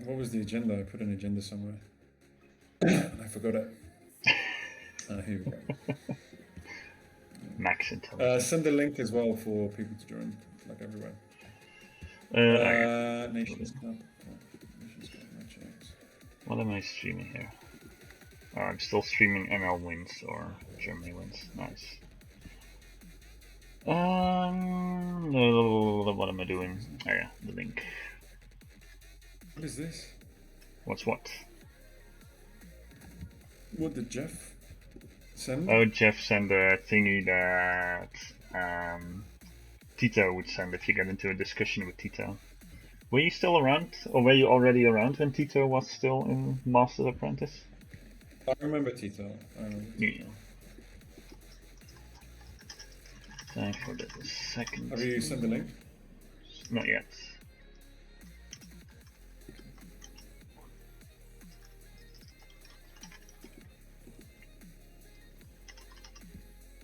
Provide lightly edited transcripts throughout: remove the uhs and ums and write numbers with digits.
What was the agenda? I put an agenda somewhere. I forgot it. Here we go. Max intelligence. Send a link as well for people to join, like everywhere. Yeah. Nations Club. Nations Club matches. What am I streaming here? Oh, I'm still streaming ML wins or Germany wins. Nice. What am I doing? Oh yeah, the link. What is this? What's what? What did Jeff send? Oh, Jeff sent a thingy that Tito would send if you get into a discussion with Tito. Were you still around, or were you already around when Tito was still in Master's Apprentice? I remember Tito. Yeah. Time for the second. Have you sent the link? Not yet.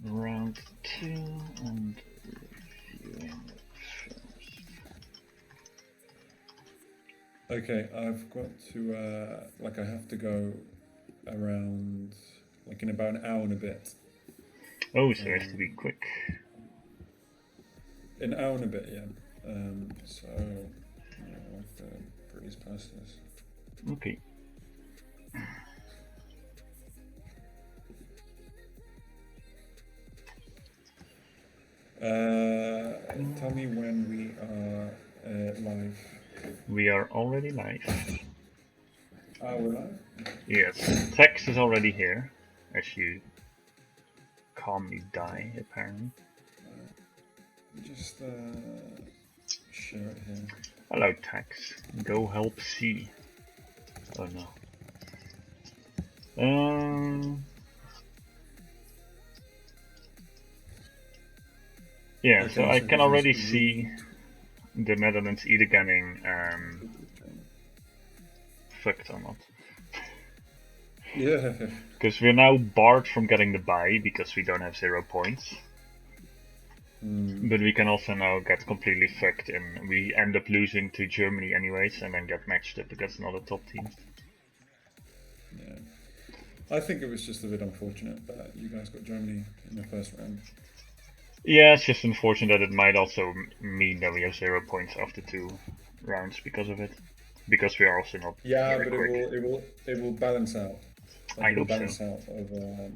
Round 2 and reviewing it first. Okay, I've got to, I have to go around, like in about an hour and a bit. Oh, so it has to be quick. An hour and a bit, yeah. So, I'll have to breeze past this. Okay. Tell me when we are live. We are already live. Oh, we're live? Yes, Texx is already here, as you calmly die, apparently. Just share it here. Hello, Texx. Go help C. Oh no. Yeah, Okay, so I can already who's see the Netherlands either getting fucked or not. Yeah. Because we're now barred from getting the bye because we don't have 0 points. But we can also now get completely fucked and we end up losing to Germany anyways and then get matched up against another top team. Yeah. I think it was just a bit unfortunate that you guys got Germany in the first round. Yeah, it's just unfortunate that it might also mean that we have 0 points after 2 rounds because of it. Because we are also not very but quick. it will balance out. Like, I it will hope balance so. out over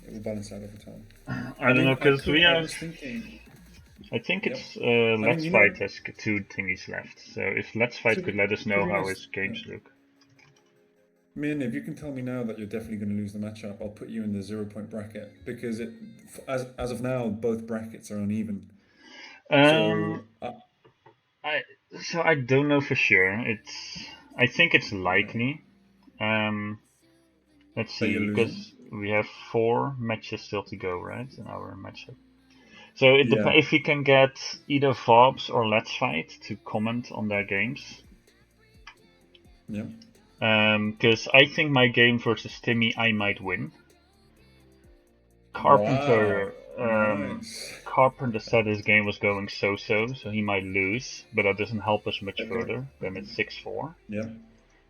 it will balance out over time. I don't know, because we have. I was thinking. I think Yep. it's Let's Fight has 2 thingies left. So if Let's Fight could let us know how his games look. Min, if you can tell me now that you're definitely going to lose the matchup, I'll put you in the 0 point bracket because as of now both brackets are uneven. So I don't know for sure. I think it's likely. Let's see, because we have 4 matches still to go, right, in our matchup. So it depends if we can get either Vobs or Let's Fight to comment on their games. Yeah. Because I think my game versus Timmy, I might win. Carpenter, nice. Carpenter said his game was going so-so, so he might lose, but that doesn't help us much further. Then it's 6-4. Yeah.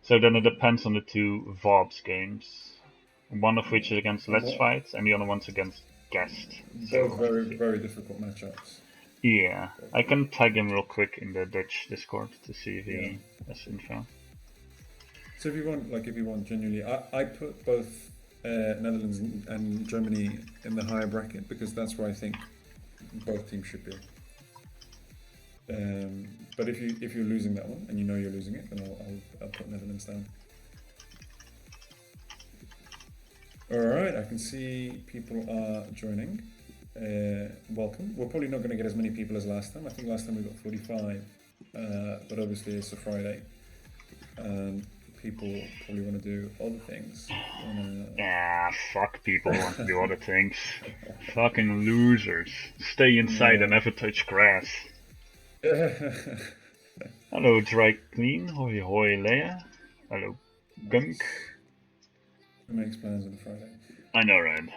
So then it depends on the 2 Vobs games, one of which is against Let's Fight, and the other one's against Guest. Both very, very difficult matchups. Yeah, I can tag him real quick in the Dutch Discord to see if he has info. So if you want genuinely, I put both Netherlands and Germany in the higher bracket because that's where I think both teams should be. But if you're losing that one and you know you're losing it, then I'll put Netherlands down. All right, I can see people are joining. Welcome. We're probably not going to get as many people as last time. I think last time we got 45, but obviously it's a Friday, and people probably want to do other things. Fuck people want to do other things. Fucking losers. Stay inside and never touch grass. Hello, Dry Clean. Hoi hoi, Leia. Hello, Gunk. Who makes plans on a Friday? I know, right?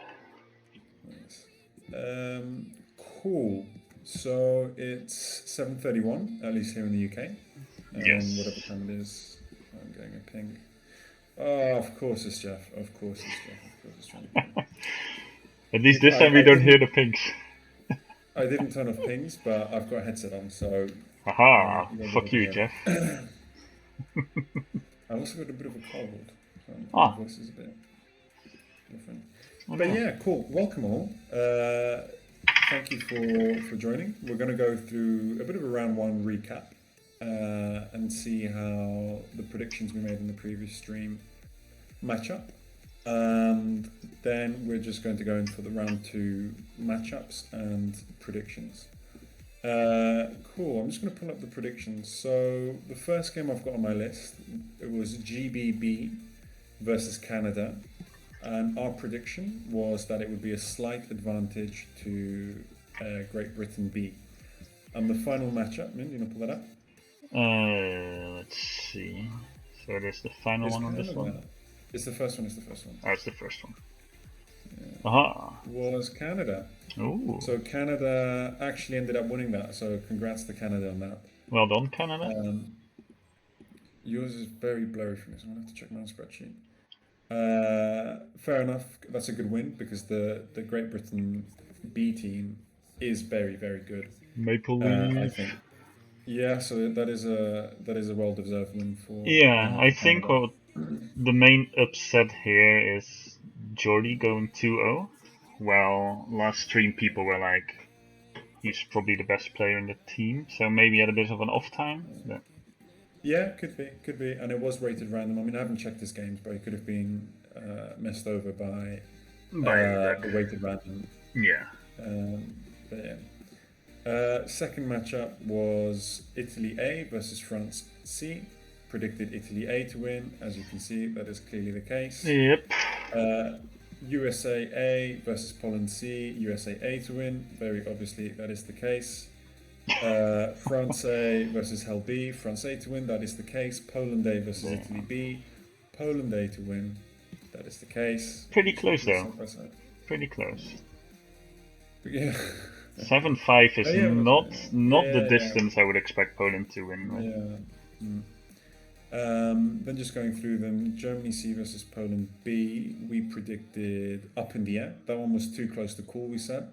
Nice. Cool. So it's 7:31, at least here in the UK. Yes. Whatever time it is. I'm getting a ping. Oh, of course it's Jeff. Of course it's Jeff. Of course it's trying to ping. At least this time we don't hear the pings. I didn't turn off pings, but I've got a headset on, so... Haha, fuck you, Jeff. I've also got a bit of a cold. So my voice is a bit different. But yeah, cool. Welcome all. Thank you for joining. We're going to go through a bit of a round one recap and see how the predictions we made in the previous stream match up. And then we're just going to go in for the round two matchups and predictions. Cool, I'm just going to pull up the predictions. So the first game I've got on my list, it was GBB versus Canada. And our prediction was that it would be a slight advantage to Great Britain B. And the final matchup, Min, do you want to pull that up? Let's see. So there's the final one on this one? It's the first one, it's the first one. Oh, it's the first one. Yeah. Aha! Was Canada. Ooh. So Canada actually ended up winning that, so congrats to Canada on that. Well done, Canada. Yours is very blurry for me, so I'm going to have to check my own spreadsheet. Fair enough, that's a good win because the Great Britain B team is very, very good. Maple Leaf. I think. Yeah, so that is a well-deserved win for. Yeah, I think what the main upset here is Jordy going 2-0. Well, last stream people were like, he's probably the best player in the team, so maybe he had a bit of an off time. But... Yeah, could be, and it was rated random. I mean, I haven't checked his games, but it could have been messed over by the weighted random. Yeah. But yeah. Second matchup was Italy A versus France C. Predicted Italy A to win. As you can see, that is clearly the case. Yep. USA A versus Poland C. USA A to win. Very obviously, that is the case. France A versus Hell B. France A to win. That is the case. Poland A versus Italy B. Poland A to win. That is the case. Pretty close though. Pretty close. Yeah. 7-5 is not the distance I would expect Poland to win. Right? Yeah. Then just going through them, Germany C versus Poland B, we predicted up in the air. That one was too close to call, we said.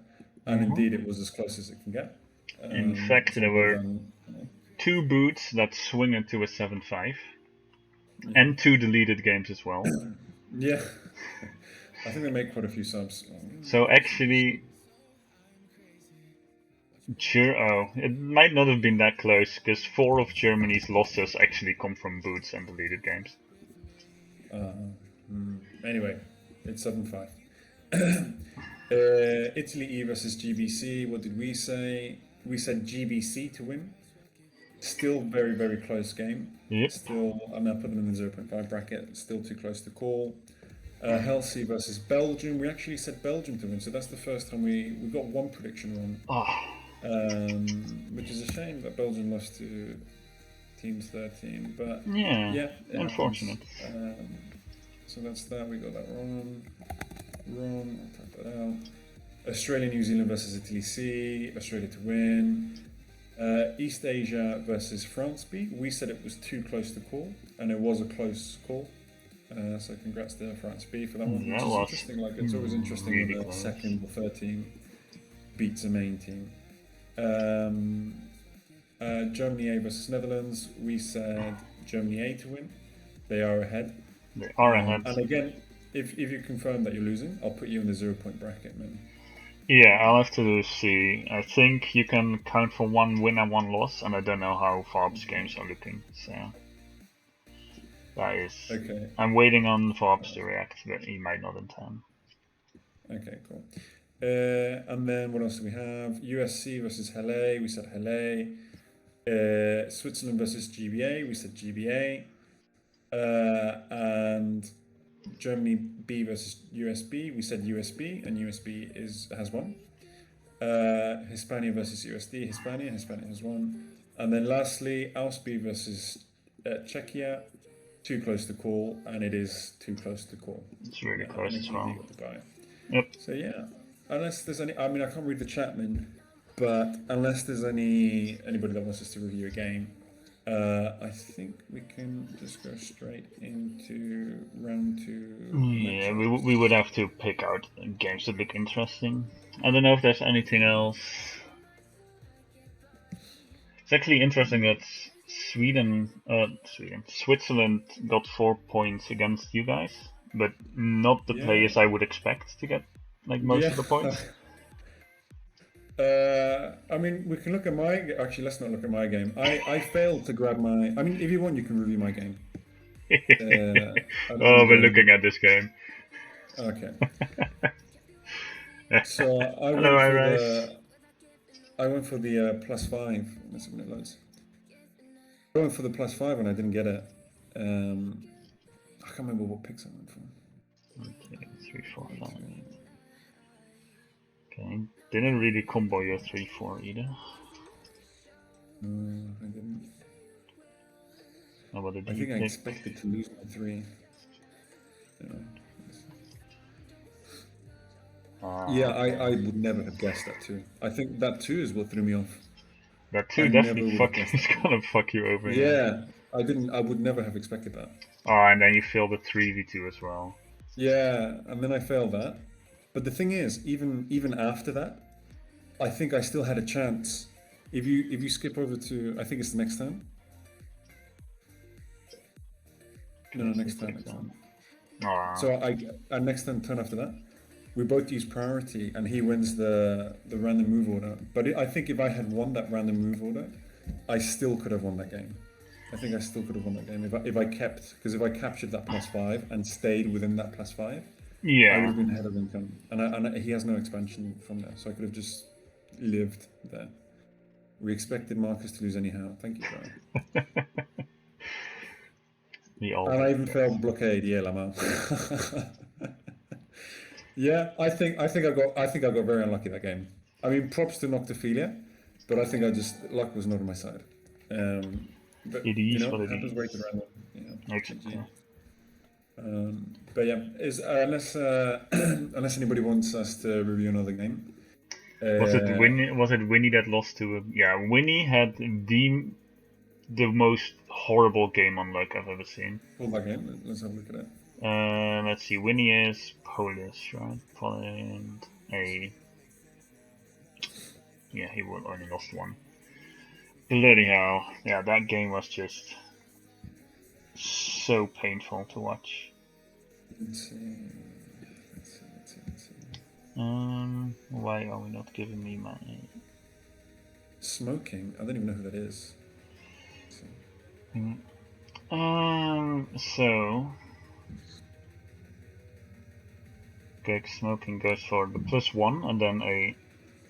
And indeed it was as close as it can get. In fact, there were two boots that swing into a 7-5. And two deleted games as well. Yeah. I think they make quite a few subs. So actually... it might not have been that close, because 4 of Germany's losses actually come from boots and deleted games. Anyway, it's 7-5. Italy E versus GBC, what did we say? We said GBC to win. Still very, very close game. Yep. Still, I mean, I put them in the 0.5 bracket, still too close to call. Helsi versus Belgium, we actually said Belgium to win, so that's the first time we got one prediction wrong. Which is a shame that Belgium lost to Teams 13, but yeah, unfortunate. So that's that. We got that wrong. I'll type that out. Australia, New Zealand versus Italy C. Australia to win. East Asia versus France B. We said it was too close to call, and it was a close call. So congrats to France B for that one. Which is interesting. Like it's always interesting when the second or third team beats a main team. Germany A versus Netherlands. We said Germany A to win. They are ahead. They are ahead. And again, if you confirm that you're losing, I'll put you in the 0-point bracket, man. Yeah, I'll have to see. I think you can count for 1 win and 1 loss, and I don't know how Farb's games are looking. So that is. Okay. I'm waiting on Farb's to react, but he might not in time. Okay, cool. And then what else do we have? USC versus Hele. We said Hele. Switzerland versus GBA. We said GBA. And Germany B versus USB. We said USB, and USB has won. Hispania versus USD. Hispania has won. And then lastly, Ausby versus Czechia. Too close to call, and it is too close to call. It's really close as well. Yep. So yeah. Unless there's any, I mean, I can't read the chat, man, but unless there's anybody that wants us to review a game, I think we can just go straight into round 2 Yeah, matchups. we would have to pick out games that look interesting. I don't know if there's anything else. It's actually interesting that Switzerland got 4 points against you guys, but not the Yeah. players I would expect to get like most Yeah. of the points. I mean, we can look at my. Actually, let's not look at my game. I failed to grab my. I mean, if you want, you can review my game. Oh, we're And looking at this game. okay. So I Hello, went for Iris. the. I went for the +5. Let's see when it loads. I went for the +5 and I didn't get it. I can't remember what picks I went for. 1, 2, 3, 4, 5. Okay, didn't really combo your 3, 4 either. I didn't. And what did I he think I pick? expected to lose my 3. Yeah, I would never have guessed that 2. I think that 2 is what threw me off. That I 2 never definitely would have guessed is that. gonna fuck you over. Yeah, I didn't. I would never have expected that. Oh, and then you failed the 3v2 as well. Yeah, and then I failed that. But the thing is, even after that, I think I still had a chance. If you skip over to, I think it's the next turn. No, next turn, next turn. So our next turn after that, we both use priority, and he wins the random move order. But I think if I had won that random move order, I still could have won that game. I think I still could have won that game if I kept, because if I captured that +5 and stayed within that +5, I would Yeah. have been ahead of income. And he has no expansion from there, so I could have just lived there. We expected Marcus to lose anyhow. Thank you, Brian. And I even failed blockade. Yeah, Lamar. Yeah, I think I got very unlucky that game. I mean, props to Noctophilia, but I think I just luck was not on my side. But It you is know, what it happens is. weighted random. You know, Exactly. GG. But yeah, unless unless anybody wants us to review another game. Was it Winnie? Was it Winnie that lost to him? Yeah, Winnie had the most horrible game on luck I've ever seen. Pull that game. Let's have a look at it. Let's see. Winnie is Polish, right? Poland. Yeah, he only lost 1. Bloody hell! Yeah, that game was just so painful to watch. Let's see. Why are we not giving me my Smoking. I don't even know who that is. So smoking goes for the +1 and then a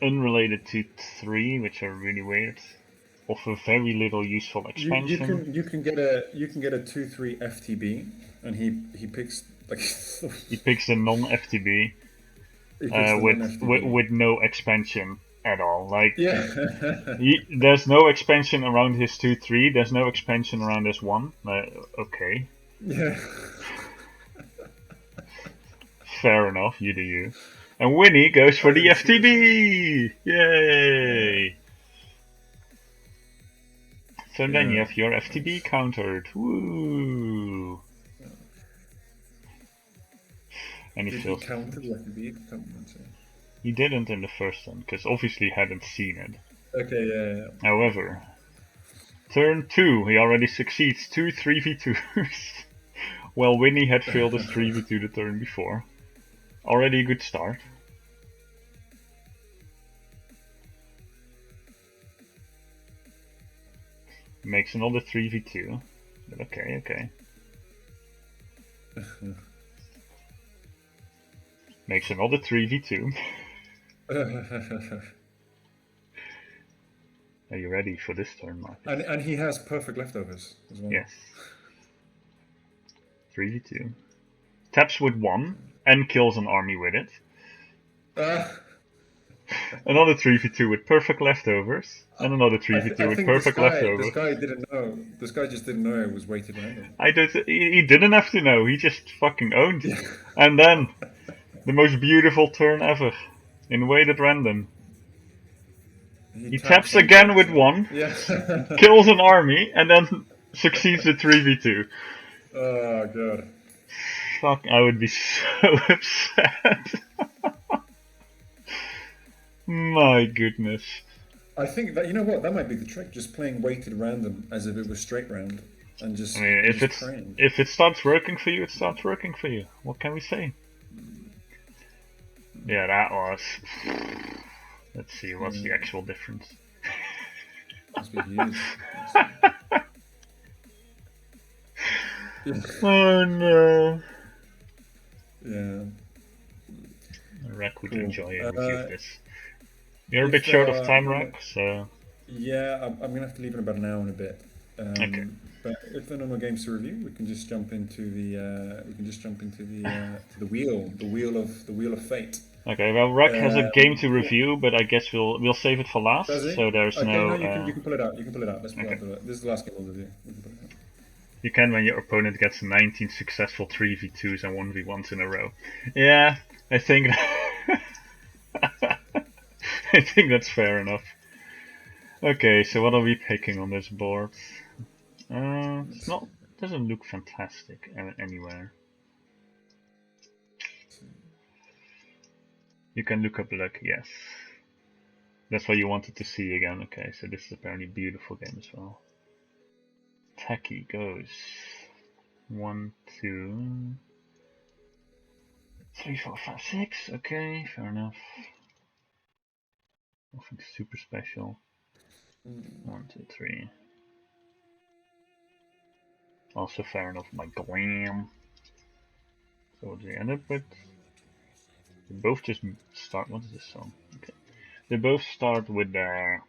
unrelated to 3, which are really weird. Offer very little useful expansion. You can get a 2/3 FTB, and he picks like He picks a non-FTB with no expansion at all. Like yeah. there's no expansion around his 2/3. There's no expansion around his 1. Okay. Yeah. Fair enough. You do you. And Winnie goes for the FTB. Yay! So then you have your FTB countered. Woo! And he feels. Counter the FTB? He didn't in the first one, because obviously he hadn't seen it. Okay, yeah. However, turn 2, he already succeeds 2 3v2s. Well, Winnie had failed his 3v2 the turn before. Already a good start. Makes another 3v2. But okay. Makes another 3v2. Are you ready for this turn, Mark? And he has perfect leftovers as well. Yes. 3v2. Taps with 1 and kills an army with it. Another 3v2 with perfect leftovers. And another 3v2 with perfect leftovers. This guy didn't know. This guy just didn't know it was weighted random. He didn't have to know. He just fucking owned. And then, the most beautiful turn ever. In weighted random. He taps again with 1, Yeah. kills an army, and then succeeds the 3v2. Oh god. Fuck, I would be so upset. My goodness. I think that, you know what, that might be the trick. Just playing weighted random as if it was straight round, and just I mean, praying. if it starts working for you, it starts working for you. What can we say? Yeah, that was. Let's see, what's the actual difference? Must be huge. Oh no. Yeah. Rack would Cool. enjoy a review of this. You're a bit short of time, Rack, so. Yeah, I'm gonna have to leave in about an hour and a bit. Okay. But if there are no more games to review, we can just jump into the to the wheel of fate. Okay, well, Rack has a game to review, but I guess we'll save it for last. Does he? So there's Okay, no. no, you can pull it out. You can pull it out. Let's pull Okay. it out. This is the last game we'll review. We can pull it out. You can when your opponent gets 19 successful 3v2s and 1v1s in a row. Yeah, I think I think that's fair enough. Okay, so what are we picking on this board? It's not. Doesn't look fantastic anywhere. You can look up luck, yes. That's what you wanted to see again. Okay, so this is apparently a beautiful game as well. Tacky goes 1, 2, 3, 4, 5, 6. Okay, fair enough. Nothing super special. 1, 2, 3. Also fair enough. My glam. So what do they end up with? They both just start. What is this song? Okay. They both start with their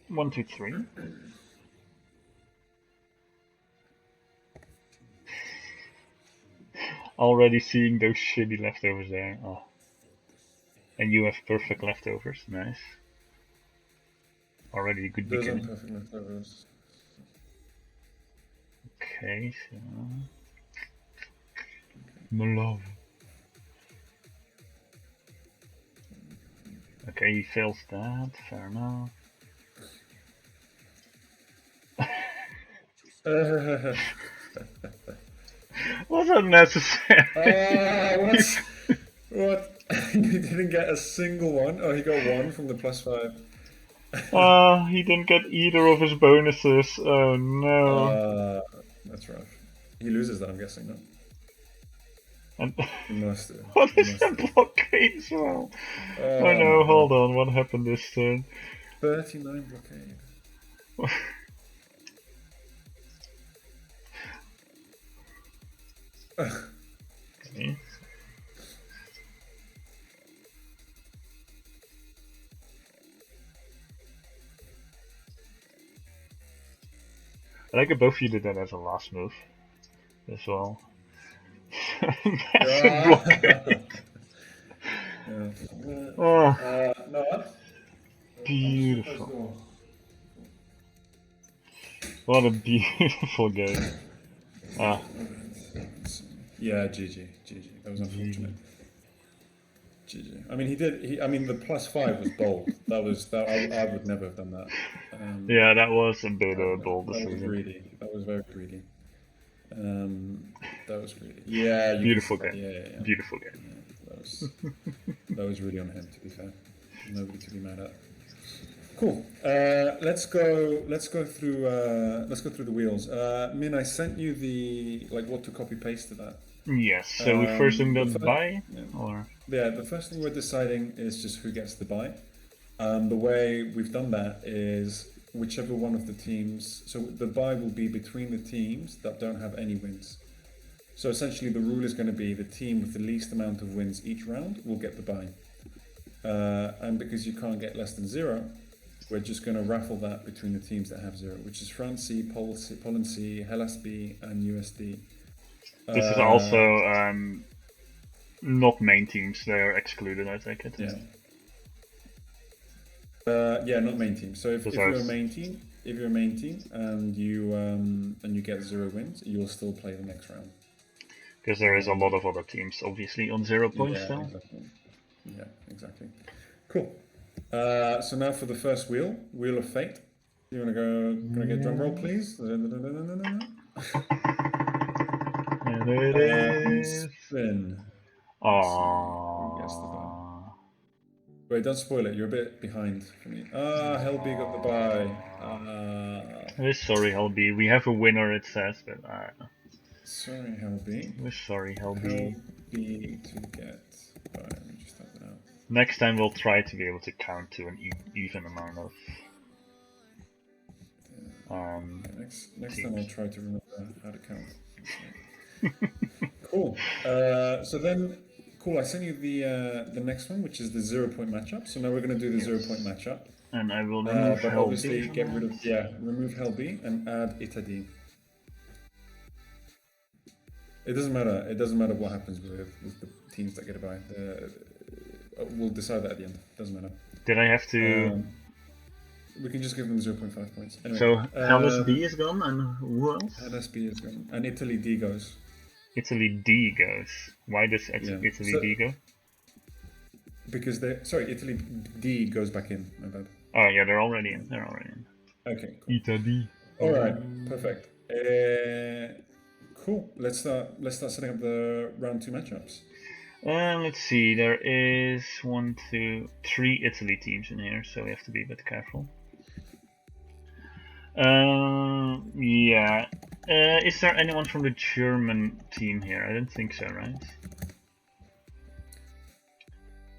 1, 2, 3. Already seeing those shitty leftovers there. Oh. And you have perfect leftovers. Nice. Already a good Those beginning. aren't perfect leftovers. Okay, so. My love. Okay, he fails that. Fair enough. Was unnecessary. What? What? You didn't get a single one? Oh, he got one from the +5. He didn't get either of his bonuses. Oh no. That's rough. He loses that, I'm guessing, no? And He must do. what He is must the do. blockade as well? Oh my no, God. hold on. What happened this turn? 39 blockade. Okay. I like that both of you did that as a last move as well. Massive blockade. Oh, No. beautiful. What a beautiful game. Yeah, GG. That was unfortunate. GG. I mean, I mean, the +5 was bold. I would never have done that. Yeah, that was a bit of a bold That was decision. greedy. That was very greedy. That was greedy. Yeah, Beautiful game. Yeah. Beautiful game. Yeah, that was really on him. To be fair, nobody to be mad at. Cool. Let's go through the wheels. Min, I sent you the what to copy paste to that. Yes. So we first doing the buy, or the first thing we're deciding is just who gets the buy. The way we've done that is whichever one of the teams. So the buy will be between the teams that don't have any wins. So essentially, the rule is going to be the team with the least amount of wins each round will get the buy. And because you can't get less than 0, we're just going to raffle that between the teams that have 0, which is France C, Poland C, Hellas B, and USD. This is also not main teams; they're excluded. I take it. Yeah. Not main team. So if you're a main team, and you get 0 wins, you'll still play the next round. Because there is a lot of other teams, obviously, on 0 points still. Exactly. Yeah, exactly. Cool. So now for the first wheel, Wheel of Fate. You want to go? Can I get a drum roll, please? Yeah, there it And is. spin. Let's see. Who gets the bar? Aww. Wait, don't spoil it. You're a bit behind for me. Helby got the bye. We're sorry, Helby. We have a winner, it says, but Sorry, Helby. we're sorry, Helby. Helby to get bye. Let me just type it out. Next time we'll try to be able to count to an even amount of. Next teams. time I'll try to remember how to count. Cool. So then, cool. I sent you the next one, which is the 0-point matchup. So now we're going to do the 0-point matchup. And I will remove but Helby obviously from get that. rid of remove Helby and add Itadi. It doesn't matter. It doesn't matter what happens with the teams that get a bye. We'll decide that at the end. Doesn't matter. Did I have to? We can just give them 0.5 points. Anyway, So Hellas B is gone, and who else? Hellas B is gone, and Italy D goes. Italy D goes. Why does Italy D go? Because Italy D goes back in. My bad. Oh yeah, they're already in. Okay. Cool. Italy. All right. Perfect. Cool. Let's start setting up the round 2 matchups. Let's see. There is 1, 2, 3 Italy teams in here, so we have to be a bit careful. Yeah. Is there anyone from the German team here? I don't think so, right?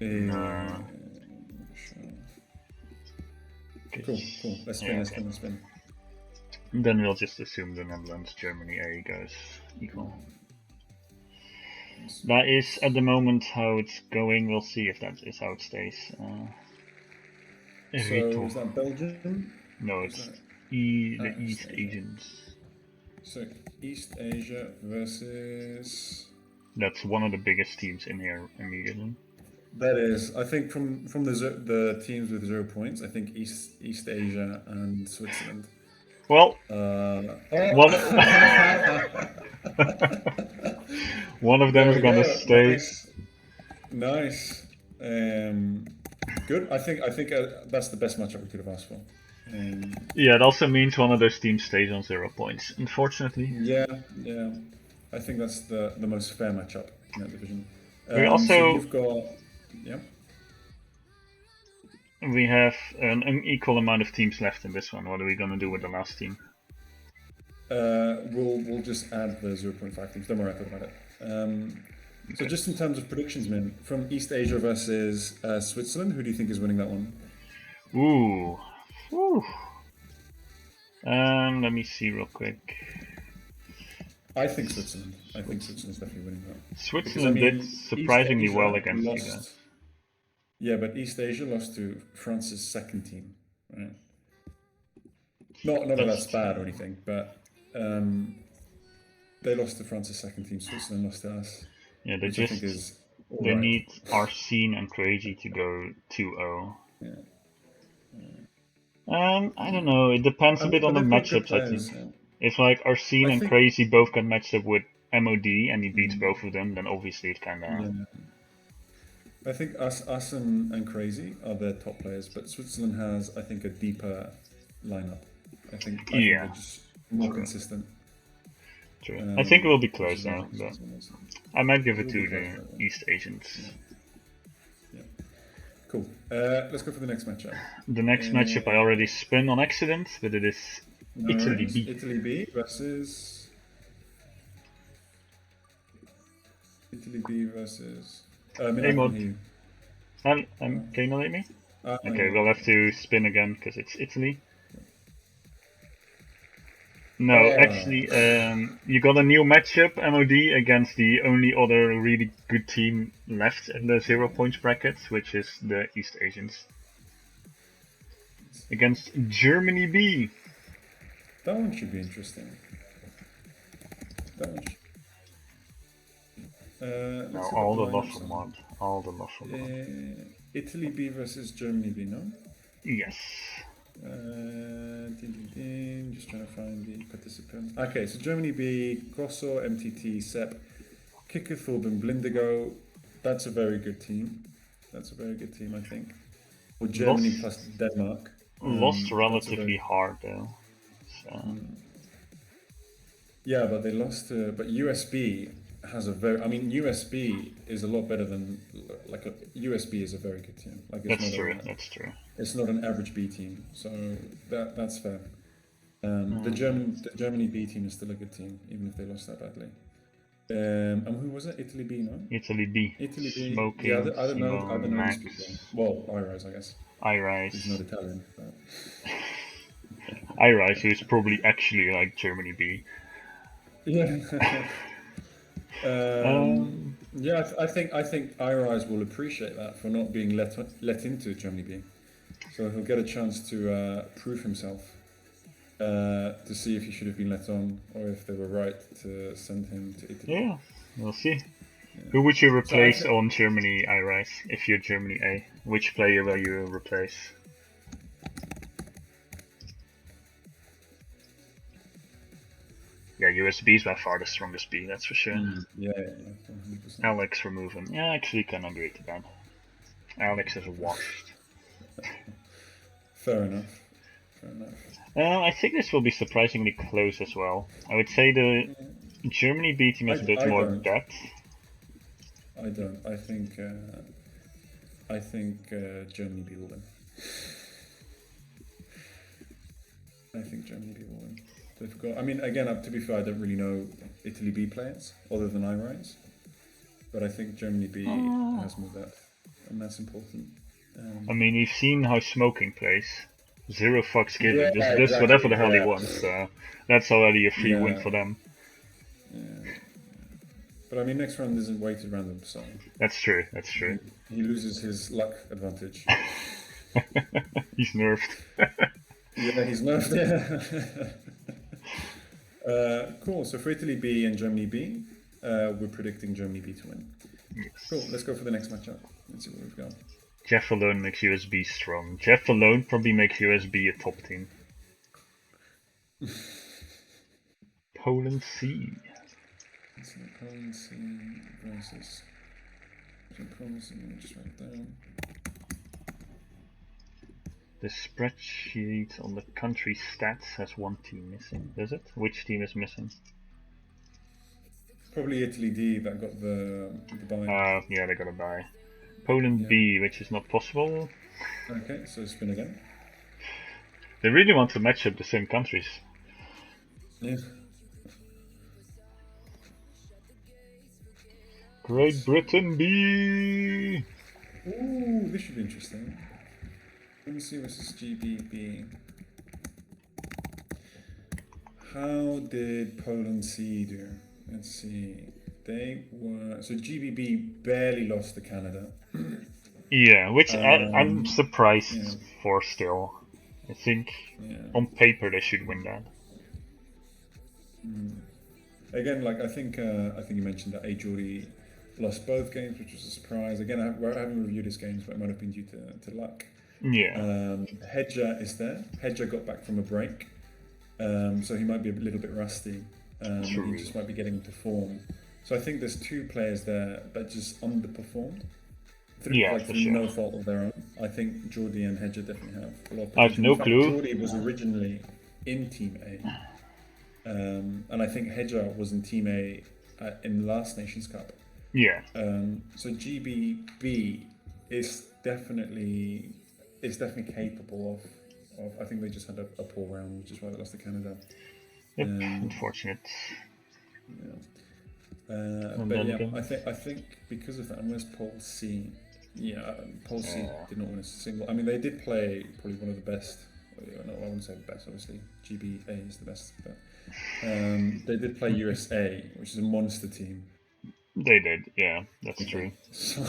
No. Cool. Let's spin. Then we'll just assume the Netherlands, Germany, A goes equal. That is at the moment how it's going. We'll see if that is how it stays. So is that Belgium? No, it's the East Asians. So East Asia versus. That's one of the biggest teams in here immediately. That is, I think from the teams with 0 points, I think East Asia and Switzerland. Well, one of them is going to stay. Nice. Good. I think that's the best matchup we could have asked for. Yeah, it also means one of those teams stays on 0 points, unfortunately. Yeah. I think that's the most fair matchup in that division. We also so you've got we have an unequal amount of teams left in this one. What are we going to do with the last team? We'll just add the 0.5 teams. Don't worry about it. Okay. So just in terms of predictions, Min, from East Asia versus Switzerland, who do you think is winning that one? Ooh. Let me see real quick. I think Switzerland. I think Switzerland's definitely winning that. Switzerland did surprisingly well against you guys. Yeah, but East Asia lost to France's second team, right? Not that that's bad or anything, but they lost to France's second team. Switzerland lost to us. Yeah, they just I think is they need Arsene and Crazy to go 2-0. Yeah. I don't know. It depends a bit on the matchups. I think if like Arsene and Crazy both get matched up with MOD and he beats both of them, then obviously it kind of. Yeah. I think us and Crazy are their top players, but Switzerland has, I think, a deeper lineup. I think they're just more consistent. True. I think it will be close now, but I might give it to the East Asians. Yeah. Cool. Let's go for the next matchup. The next matchup I already spun on accident, but it is Italy B. Italy B versus. Can you not let me? Okay, we'll have to spin again because it's Italy. No, actually, you got a new matchup, MOD, against the only other really good team left in the 0 points bracket, which is the East Asians. Against Germany B. That one should be interesting. All the love for mod. All the love for mod. Italy B versus Germany B, no? Yes. Just trying to find the participants. Okay, so Germany B, Grosso, MTT, Sepp, Kicker, Thorben, Blindigo. That's a very good team. I think. or Germany Lost, plus Denmark. lost That's a relatively very hard though. So yeah, but they lost to. But USB has a very. I mean, USB is a lot better than like USB is a very good team. Like it's that's not true. a. That's true. It's not an average B team, so that's fair. Um, The Germany B team is still a good team, even if they lost that badly. And who was it? Italy B, no? Italy B, Italy B. Yeah, Smoking, I don't know these Max, people. Well, Irise, I guess. He's not Irise. Italian. But... Irise, who is probably actually like Germany B. Yeah. Um, Yeah, I think Irise will appreciate that for not being let into Germany B. So he'll get a chance to prove himself, to see if he should have been let on or if they were right to send him to Italy. yeah, we'll see. Who would you So I replace think on Germany Irise if you're Germany A? Which player will you replace? Yeah, USB is by far the strongest B, that's for sure. yeah, 100%. Alex remove him. Yeah, I actually can agree to that. Alex is washed. Fair enough. Fair enough. I think this will be surprisingly close as well. I would say the Germany B team has a bit I more don't. depth. I don't. I think Germany B will win. I think Germany B will win. They've got. I mean, again, to be fair, I don't really know Italy B players other than Irise, but I think Germany B has more depth, and that's important. I mean, you've seen how Smoking plays. Zero fucks Yeah, given. Just does whatever exactly. the hell he wants. So that's already a free win Yeah, for them. yeah. But I mean, next round isn't weighted random, so That's true. That's true. he loses his luck advantage. He's nerfed. Yeah, he's nerfed. Yeah. Cool. So for Italy B and Germany B, we're predicting Germany B to win. Yes. Cool. Let's go for the next matchup. Let's see what we've got. Jeff alone makes USB strong. Jeff alone probably makes USB a top team. Poland C. So Poland C versus. So Poland C. Let me just write it down. The spreadsheet on the country stats has one team missing, does it? Which team is missing? Probably Italy D that got the buy. Yeah, they got a buy. Poland Yeah. B, which is not possible. Okay, so spin again. They really want to match up the same countries. Yeah. Great Britain B. Ooh, this should be interesting. Let me see versus GBB. How did Poland C do? Let's see. They were so GBB barely lost to Canada. Yeah, which I'm surprised Yeah. for still. I think Yeah. on paper they should win that. Again, like I think you mentioned that A Geordie lost both games, which was a surprise. Again, I haven't reviewed his games, but it might have been due to luck. Yeah. Hedger is there. Hedger got back from a break, so he might be a little bit rusty. True. He just might be getting into form. So I think there's two players there that just underperformed through, Yeah, like, for through sure. no fault of their own. I think Geordie and Hedger definitely have a lot of I have potential. no In fact, clue. Geordie was originally in Team A, and I think Hedger was in Team A in the last Nations Cup. Yeah. So GBB is definitely capable of. I think they just had a poor round, which is why they lost to Canada. Yep. Unfortunate. Yeah. And But then yeah, again. I think because of that, and where's Paul C? Yeah, Paul C did not win a single. I mean, they did play probably one of the best. No, I wouldn't say the best. Obviously, GBA is the best, but they did play USA, which is a monster team. They did, yeah, that's true. So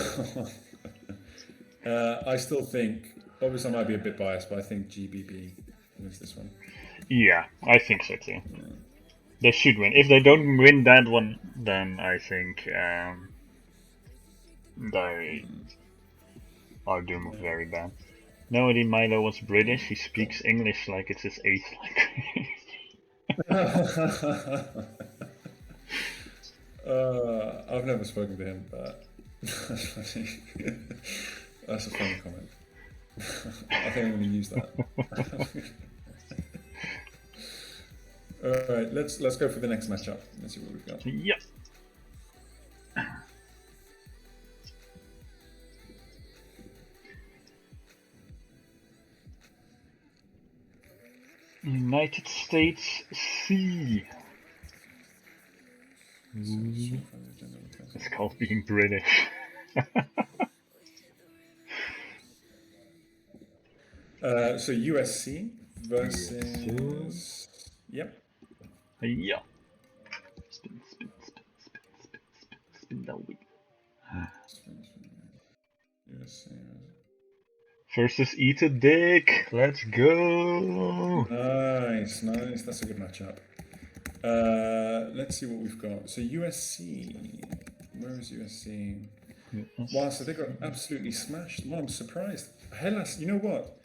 I still think, obviously, I might be a bit biased, but I think GBB wins this one. Yeah, I think so too. Yeah. They should win. If they don't win that one, then I think they are doomed very bad. Nobody Milo was British. He speaks English like it's his eighth language. I've never spoken to him, but that's a funny comment. I think I'm going to use that. All right, let's go for the next matchup. Let's see what we've got. Yep. United States C. It's called being British. So USC versus. Yep. Yeah. Spin, spin, spin, spin, spin, spin, spin that wheel. USC. Versus Eat a Dick. Let's go. Nice. That's a good matchup. Let's see what we've got. So USC. Where is USC? Wow, so they got absolutely smashed. Well, I'm surprised. Hellas, you know what?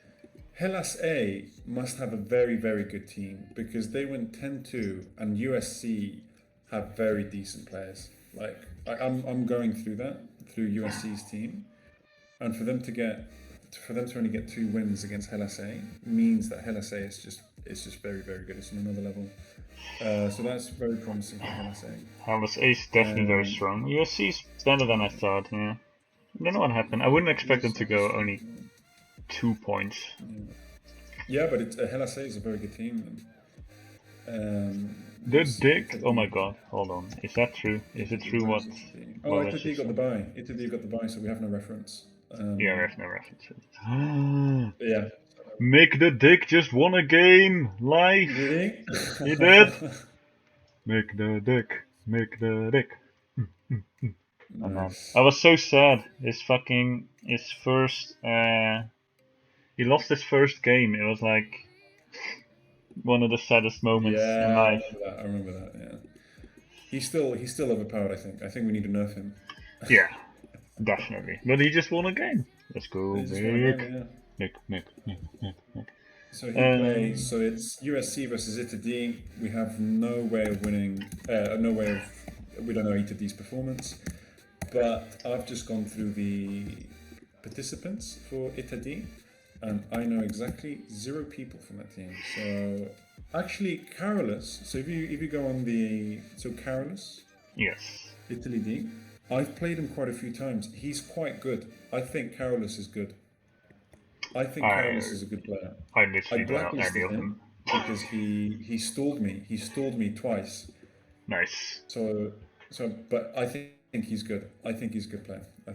Hellas A must have a very, very good team because they went 10-2 and USC have very decent players. Like I'm going through that through USC's team, and for them to only get 2 wins against Hellas A means that Hellas A is just very, very good. It's on another level. So that's very promising for Hellas A. Hellas A is definitely very strong. USC is better than I thought. Yeah. I don't know what happened. I wouldn't expect them to go only 2 points. Yeah, but Hellas A is a very good team. The Dick. Oh my God! Hold on. Is that true? Is it true? What? Oh, Italy got the bye. Italy got the bye, so we have no reference. Yeah, we have no reference. Yeah. Make the Dick just won a game live. Did He did. Make the Dick. Make the Dick. Nice. I was so sad. His first. He lost his first game. It was like one of the saddest moments in life. I remember that. Yeah. He's still overpowered. I think we need to nerf him. Yeah, definitely. But he just won a game. Let's go, Nick. Nick. So he plays. So it's USC versus Italy. We have no way of winning. We don't know Italy's performance. But I've just gone through the participants for Italy, and I know exactly 0 people from that team. So actually, Carolus. So if you go on Carolus. Yes. Italy D. I've played him quite a few times. He's quite good. I think Carolus is good. I think Carolus is a good player. I literally blacklisted him because he stalled me. He stalled me twice. Nice. But I think he's good. I think he's a good player. I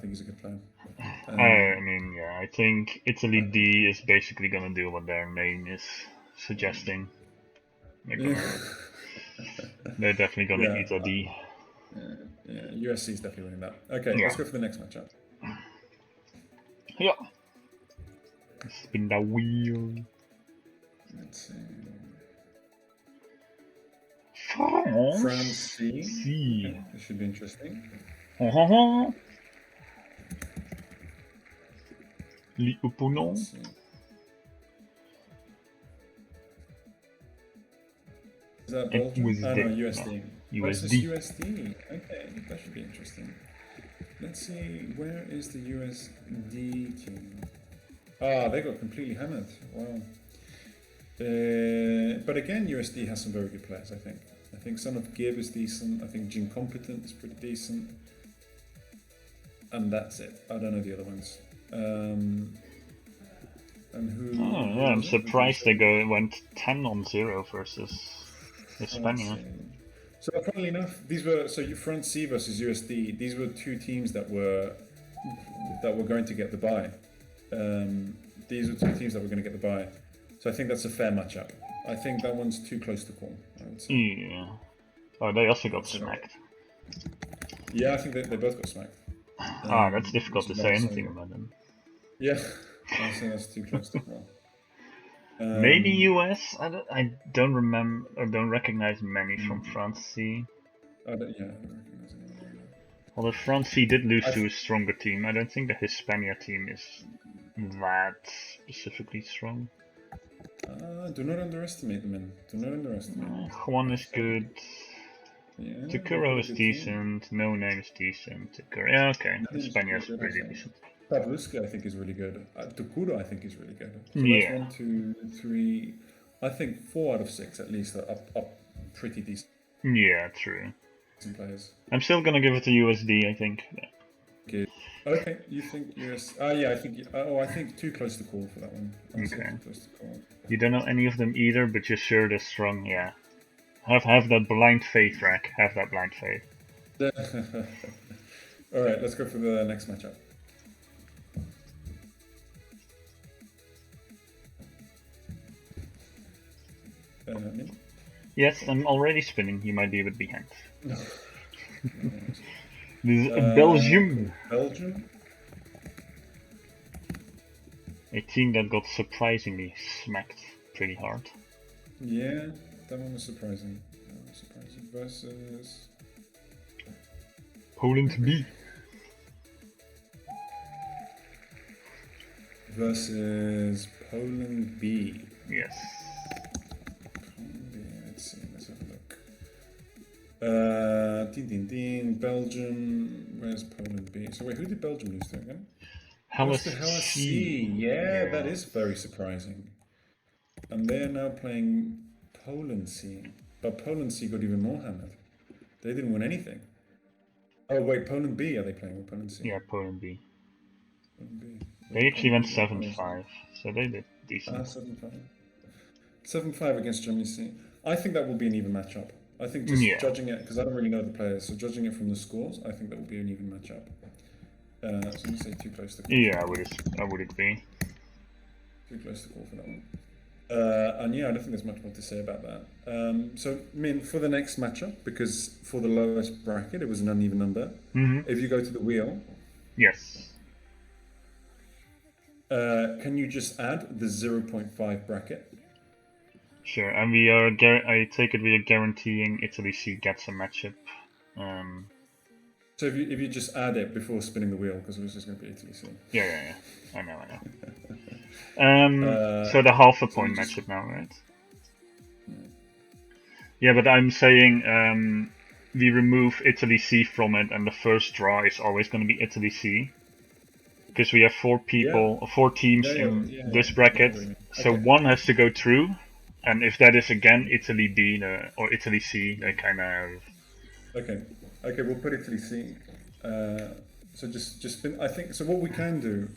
think Italy D is basically gonna do what their name is suggesting. They're definitely gonna eat a D. Yeah, USC is definitely winning that. Okay, let's go for the next matchup. Yeah. Spin the wheel. Let's see. France C. C. This should be interesting. Les opponents. Is that Belgium? No, USD. No. USD. Okay, that should be interesting. Let's see, where is the USD team? They got completely hammered. Wow. But again, USD has some very good players, I think. I think Son of Gib is decent. I think Jim Competent is pretty decent. And that's it. I don't know the other ones. And who? Oh, yeah, I'm surprised they went 10-0 versus Hispania. So funnily enough, France C versus USD. These were 2 teams that were going to get the bye. These were 2 teams that were going to get the bye. So I think that's a fair matchup. I think that one's too close to call. I would say. Yeah. Oh, they also got smacked. Yeah, I think they both got smacked. That's difficult to say anything about them. Yeah, I think that's too close to call. Maybe US. I don't remember or don't recognize many from France C. I don't recognize any. Although France C did lose to a stronger team, I don't think the Hispania team is that specifically strong. Do not underestimate them, man. Do not underestimate. Juan is good. Yeah, Takuro is decent. No Name is decent. Yeah, okay. Hispania is pretty decent. Pavlovsky, I think, is really good. Tokuro, I think, is really good. So that's Yeah. 1, 2, 3. I think 4 out of 6 at least are pretty decent Yeah, true. players. I'm still gonna give it to USD, I think. Good. Okay, you think US? Yeah, I think. Oh, I think too close to call for that one. I say Okay. too close to call. You don't know any of them either, but you're sure they're strong. Yeah. Have that blind faith, Rack. Have that blind faith. All right, let's go for the next matchup. Me? Yes, I'm already spinning. You might be a bit behind. No. This is Belgium. Belgium. A team that got surprisingly smacked pretty hard. Yeah, that one was surprising. That was surprising. Versus Poland B. versus Poland B. Yes. Poland B. Let's see. Let's have a look. Belgium. Where's Poland B? So wait, who did Belgium lose to again? What's the C. Yeah, that is very surprising. And they're now playing Poland C. But Poland C got even more hammered. They didn't win anything. Oh wait, Poland B, are they playing with Poland C? Yeah, Poland B. Poland B. They actually went 7-5, so they did decent. 7-5. 7-5 against Germany C. I think that will be an even matchup. I think just Yeah. judging it, because I don't really know the players, so judging it from the scores, I think that will be an even matchup. So I'm going to say too close to call. Yeah, I would agree. Too close to call for that one. And yeah, I don't think there's much more to say about that. So, Min, for the next matchup, because for the lowest bracket it was an uneven number, if you go to the wheel, Yes. can you just add the 0.5 bracket? Sure, and we are. I take it we are guaranteeing Italy C gets a matchup. So if you just add it before spinning the wheel, because it was just going to be Italy C. Yeah. I know. So the half a point matchup now, right? Yeah, but I'm saying we remove Italy C from it, and the first draw is always going to be Italy C. Because we have 4 people, 4 teams in this bracket, so Okay. one has to go through, and if that is again Italy B or Italy C, they kind of. Okay, we'll put Italy C. So just spin. I think so. What we can do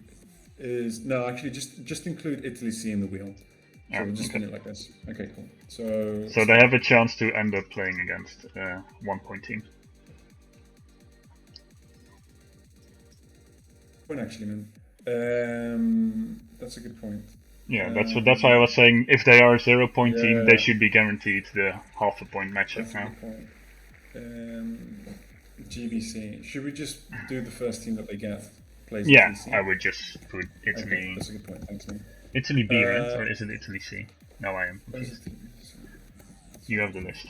is no, actually, just include Italy C in the wheel. So we'll just spin it like this. Okay, cool. So they have a chance to end up playing against 1-point team. Point actually, man. That's a good point. Yeah, that's why I was saying if they are a 0-point team, they should be guaranteed the half a point matchup That's a now. good point. GBC. Should we just do the first team that they get? Plays Yeah, Italy C? I would just put Italy. Okay, that's a good point. Thanks, man. Italy B, right? Or is it Italy C? No, I am. You have the list.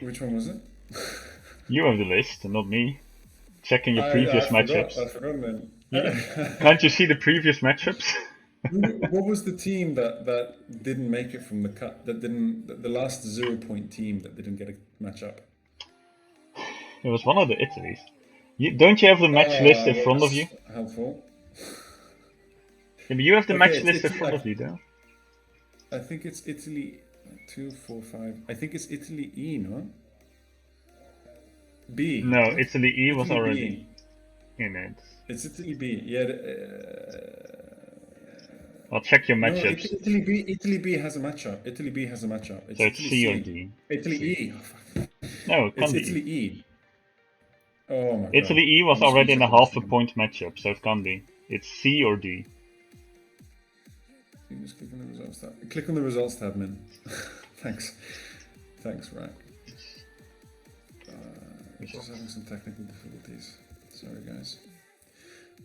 Which one was it? You have the list, and not me. Checking your previous matchups. I forgot then. Can't you see the previous matchups? What was the team that didn't make it from the cut? The last 0-point team that didn't get a matchup? It was one of the Italys. Don't you have the match list in front of you? Helpful. Yeah, but you have the match list in front of you, though. I think it's Italy 2, 4, 5. I think it's Italy E, no? B. No, Italy E was Italy already in it. It's Italy B. Yeah. I'll check your matchups. No, Italy B has a matchup. Italy B has a matchup. So it's C or D? Italy C. E. No, it can't It's be. Italy E. Oh my god. Italy E was already in a half a point matchup, so it can't be. It's C or D. You just click on the results tab. Click on the results tab, man. Thanks, Rack. Just having some technical difficulties. Sorry, guys.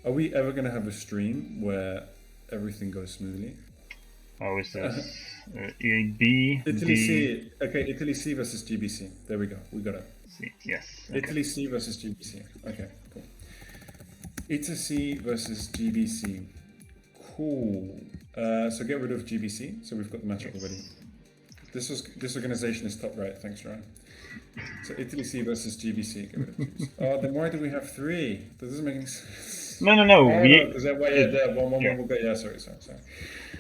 Are we ever going to have a stream where everything goes smoothly? Oh, is this B, Italy D, C. Okay, Italy C versus GBC. There we go. We got it. C. Yes. Okay. Italy C versus GBC. Okay, cool. Italy C versus GBC. Cool. So get rid of GBC. So we've got the matchup already. This organization is top right. Thanks, Ryan. So Italy C versus GBC. Get rid of twos. Oh, then why do we have three? That doesn't make any sense. No. Oh no, because that way, it- yeah, one yeah. will go. Yeah, sorry.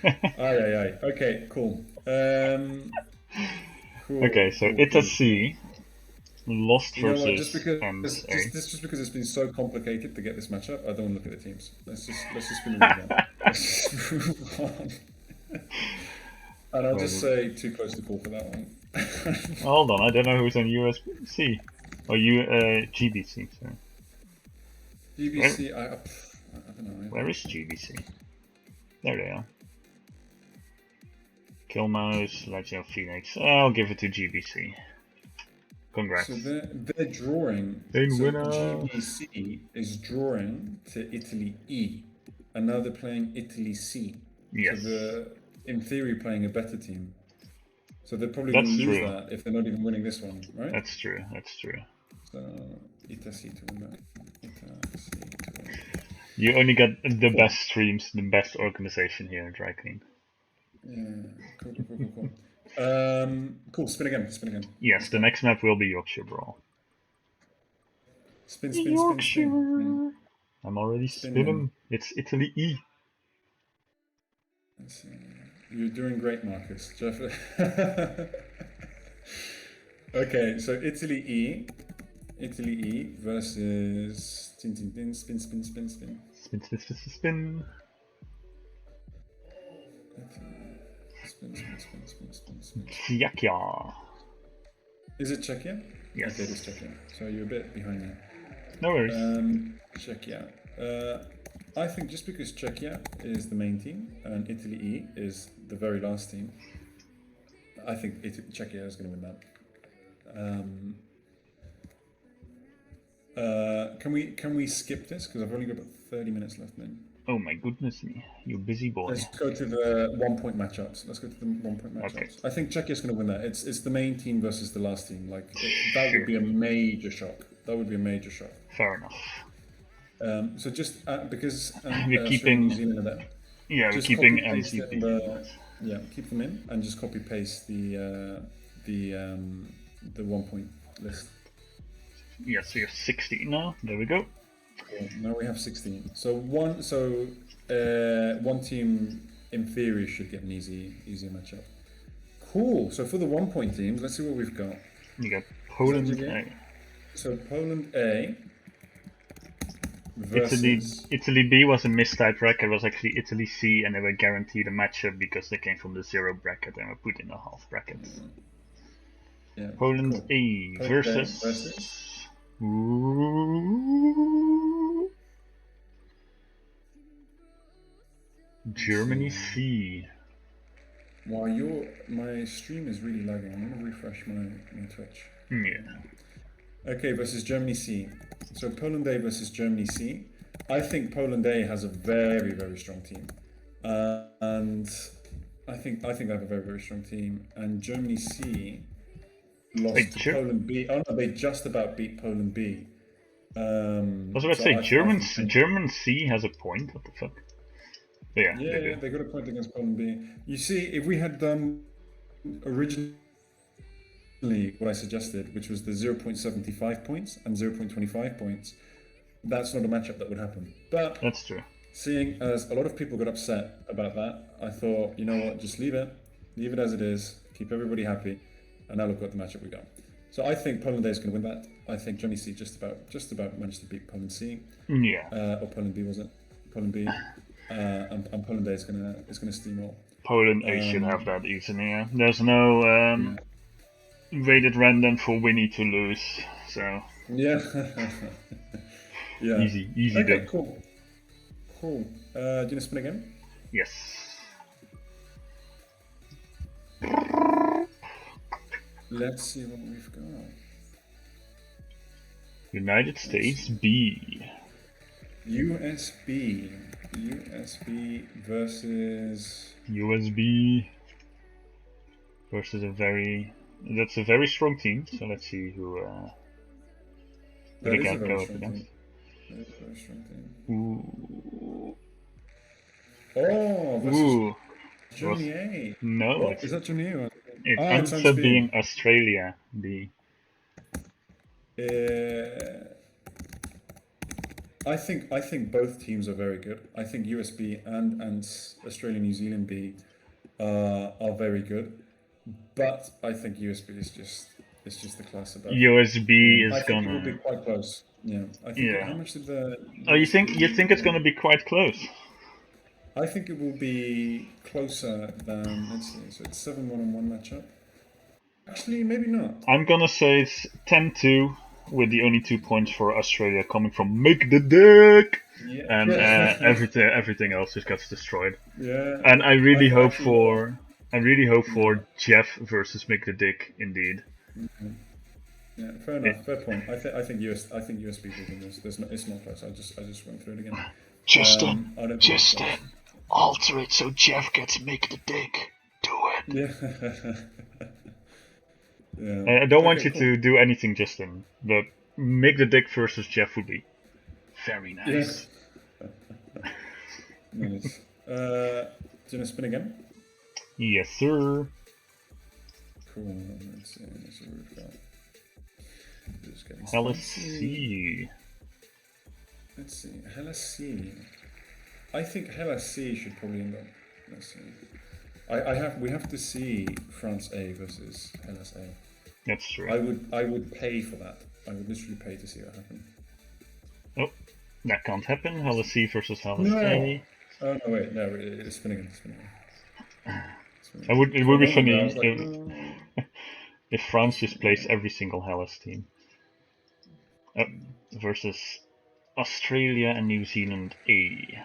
Aye. Okay, cool. Okay, so Italy lost You know what? versus MSA. Just because it's been so complicated to get this matchup, I don't want to look at the teams. Let's just move on. Let's just move on. And I'll just say too close to call for that one. Hold on, I don't know who's on USC. Or GBC, sorry. GBC, I don't know. Where is GBC? There they are. Killmouse, Legend of Phoenix. I'll give it to GBC. Congrats. So they're drawing. GBC is drawing to Italy E, and now they're playing Italy C. Yes. So they're, in theory, playing a better team. So they're probably going to lose that if they're not even winning this one, right? That's true. So Italy to win that. You only get the best streams, the best organization here in Dry Clean. Yeah, cool. Cool, spin again. Yes, the next map will be Yorkshire Brawl. Spin. I'm already spinning. It's Italy E. Let's see. You're doing great, Marcus. Jeff. Okay, so Italy E versus spin. Spin. Czechia. Is it Czechia? Yes. Okay, it is Czechia. So you're a bit behind me. No worries. Czechia. I think just because Czechia is the main team and Italy E is the very last team, I think Czechia is going to win that. Can we skip this? Because I've only got about 30 minutes left then. Oh my goodness me, you busy boy. Let's go to the 1 point matchups. Okay. I think Czechia's going to win that. It's the main team versus the last team. That would be a major shock. Fair enough. So just because we're keeping New Zealand there. Yeah, we're keeping NCP. Yeah, keep them in and just copy paste the 1 point list. Yes, we have 16 now. There we go. Cool. Now we have 16. So one team in theory should get an easier matchup. Cool. So for the 1 point teams, let's see what we've got. You got Poland A. So Poland A. Versus... Italy B was a mistyped bracket. It was actually Italy C, and they were guaranteed a matchup because they came from the 0 bracket and were put in a half bracket. Yeah, Poland cool. A versus... Germany C. Wow, my stream is really lagging. I'm gonna refresh my Twitch. Yeah. Okay, versus Germany C. So Poland A versus Germany C. I think Poland A has a very, very strong team, and I think they have a very, very strong team. And Germany C lost to Poland B. Oh no, they just about beat Poland B. I was about to say German C has a point. What the fuck? Yeah, they got a point against Poland B. You see, if we had done originally what I suggested, which was the 0.75 points and 0.25 points, that's not a matchup that would happen. But that's true. Seeing as a lot of people got upset about that, I thought, you know what, just leave it as it is, keep everybody happy, and now look what the matchup we got. So I think Poland A is going to win that. I think Germany C just about managed to beat Poland C. Yeah. Or Poland B, was it? Poland B. And Poland A is going to steamroll. Poland A should have that easily. Yeah. There's no rated random for Winnie to lose, so yeah. Yeah. Easy okay, done. Cool. Do you want to spin again? Yes. Let's see what we've got. United States B. USB versus that's a very strong team. So let's see who they can go up against. That is a very strong team. Ooh. Oh, versus Germany A. No. Is that Germany A? It It's ends up being unspeed. Australia. Uh, I think both teams are very good. I think USB and Australia New Zealand B are very good, but I think USB is just the class above. USB I is think it will be gonna. quite close. Yeah, I think it, how Yeah. much did the Oh, you USB? think it's gonna be quite close? I think it will be closer than, let's see. So it's 7-1 on one matchup. Actually, maybe not. I'm gonna say it's 10-2, with the only 2 points for Australia coming from Make the Dick, Yeah, and yeah, everything else just gets destroyed. yeah. And Actually, you know what? I really hope Yeah, for Jeff versus Make the Dick. Indeed. yeah. Fair It, enough. Fair point. I think USB will win this. There's no, it's not close. I just went through it again. Justin, I don't think it's close. alter it so Jeff gets Make the Dick. Do it. Yeah, yeah. I don't want Okay, you cool. to do anything, Justin, but Make the Dick versus Jeff would be very Yeah, nice. nice. Do you want to spin again? Yes, sir. Cool. Let's see what we've got. Just getting Let's spicy. see. Let's see. Hella C. I think Hella C should probably end up. Let's see. We have to see France A versus Hellas A. That's true. I would pay for that. I would literally pay to see that happen. Oh, that can't happen. Hellas C versus Hellas No. A. Oh no! Wait, no. It's spinning again. Spinning again. Spinning It again. would it For a would be moment there, I funny was like, no. if France just Spinning plays again. every single Hellas team versus Australia and New Zealand A.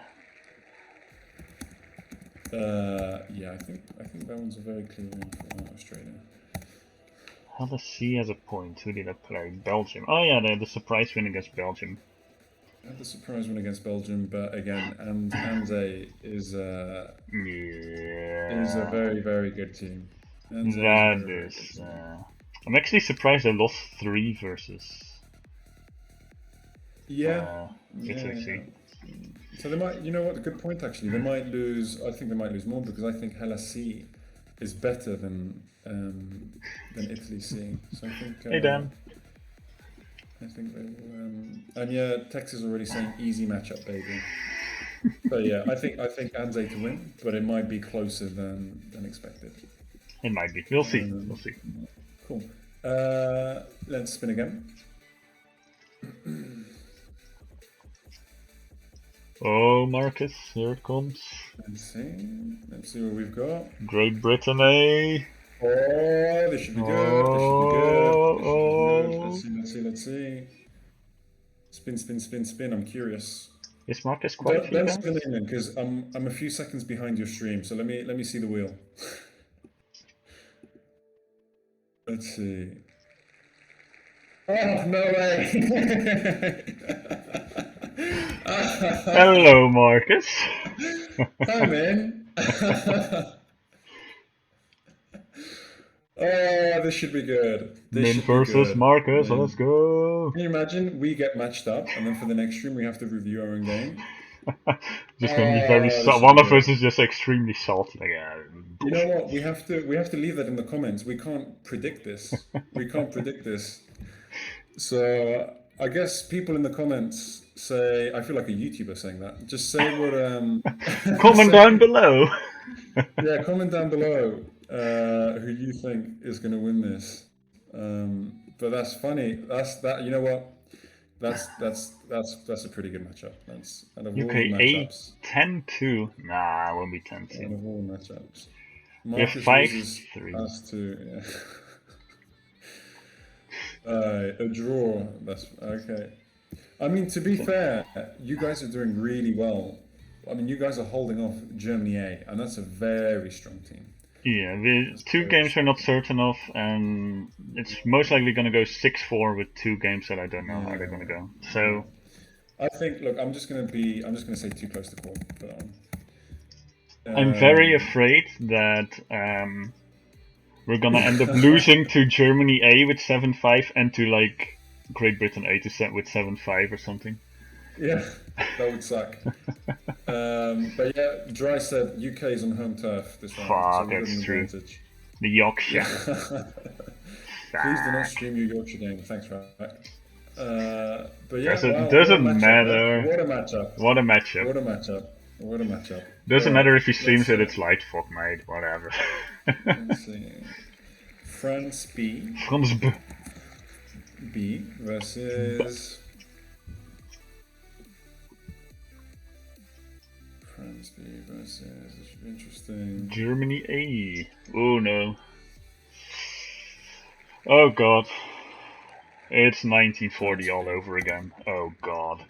Yeah, I think that one's a very clear win for Australia. Hellas C has a point. Who did I play? Belgium. Oh yeah, the surprise win against Belgium. Had the surprise win against Belgium, but again, and Anze is a Yeah, very good team. Anze is a that very good is. team. I'm actually surprised they lost 3 versus Yeah, HAC. So they might, you know what? A good point actually. They might lose. I think they might lose more because I think Hellas C is better than Italy C. So Hey Dan. I think they will. And yeah, Texx is already saying easy matchup, baby. So yeah, I think Anze to win, but it might be closer than expected. It might be. We'll see. We'll see. Cool. Let's spin again. Oh, Marcus, here it comes. Let's see what we've got. Great Britain, eh? Oh, this should be good. This should be good. This should be good. Let's see. Spin. I'm curious. Is Marcus quiet for you Don't guys? spin England because I'm a few seconds behind your stream. So let me see the wheel. Let's see. Oh no way! Hello, Marcus. Hi man. Oh, this should be good. This Min should be versus good. Marcus, let's Min. go. Can you imagine we get matched up and then for the next stream we have to review our own game? Just gonna be very This should be one of us good. is just extremely salty. Like, You know bullshit. what? We have to leave that in the comments. We can't predict this. We can't predict this. So I guess people in the comments say I feel like a YouTuber saying that. Just say what Comment down say, below. yeah, comment down below who you think is going to win this. But that's funny. That. You know what? That's a pretty good matchup. That's out of all the UK matchups. 10-2. Nah, it won't be Out 10-2. of all the matchups, We have Marcus loses 5-3. us to yeah. A draw. That's okay. I mean, to be fair, you guys are doing really well. I mean, you guys are holding off Germany A, and that's a very strong team. Yeah, the That's 2 very games we're strong. not certain of, and it's most likely gonna go 6-4 with 2 games that I don't know how they're gonna go. So I think. Look, I'm just gonna say too close to call for that one. I'm very afraid that we're gonna end up losing to Germany A with 7-5 and to like Great Britain A to set with 7-5 or something. Yeah, that would suck. But yeah, Dry said UK is on home turf this round, so Fuck, we've got an that's true. advantage. The Yorkshire. Please do not stream your Yorkshire game. Thanks, Roch. But yeah, wow, Doesn't what a matchup, matter. man. What a matchup. What a matchup. What a matchup. What a matchup. Doesn't Alright, matter if he streams let's, it, it's light fuck, mate. Whatever. let's see. France Frans B versus France B versus. This should be interesting. Germany A. Oh no. Oh god. It's 1940 all over again. Oh god.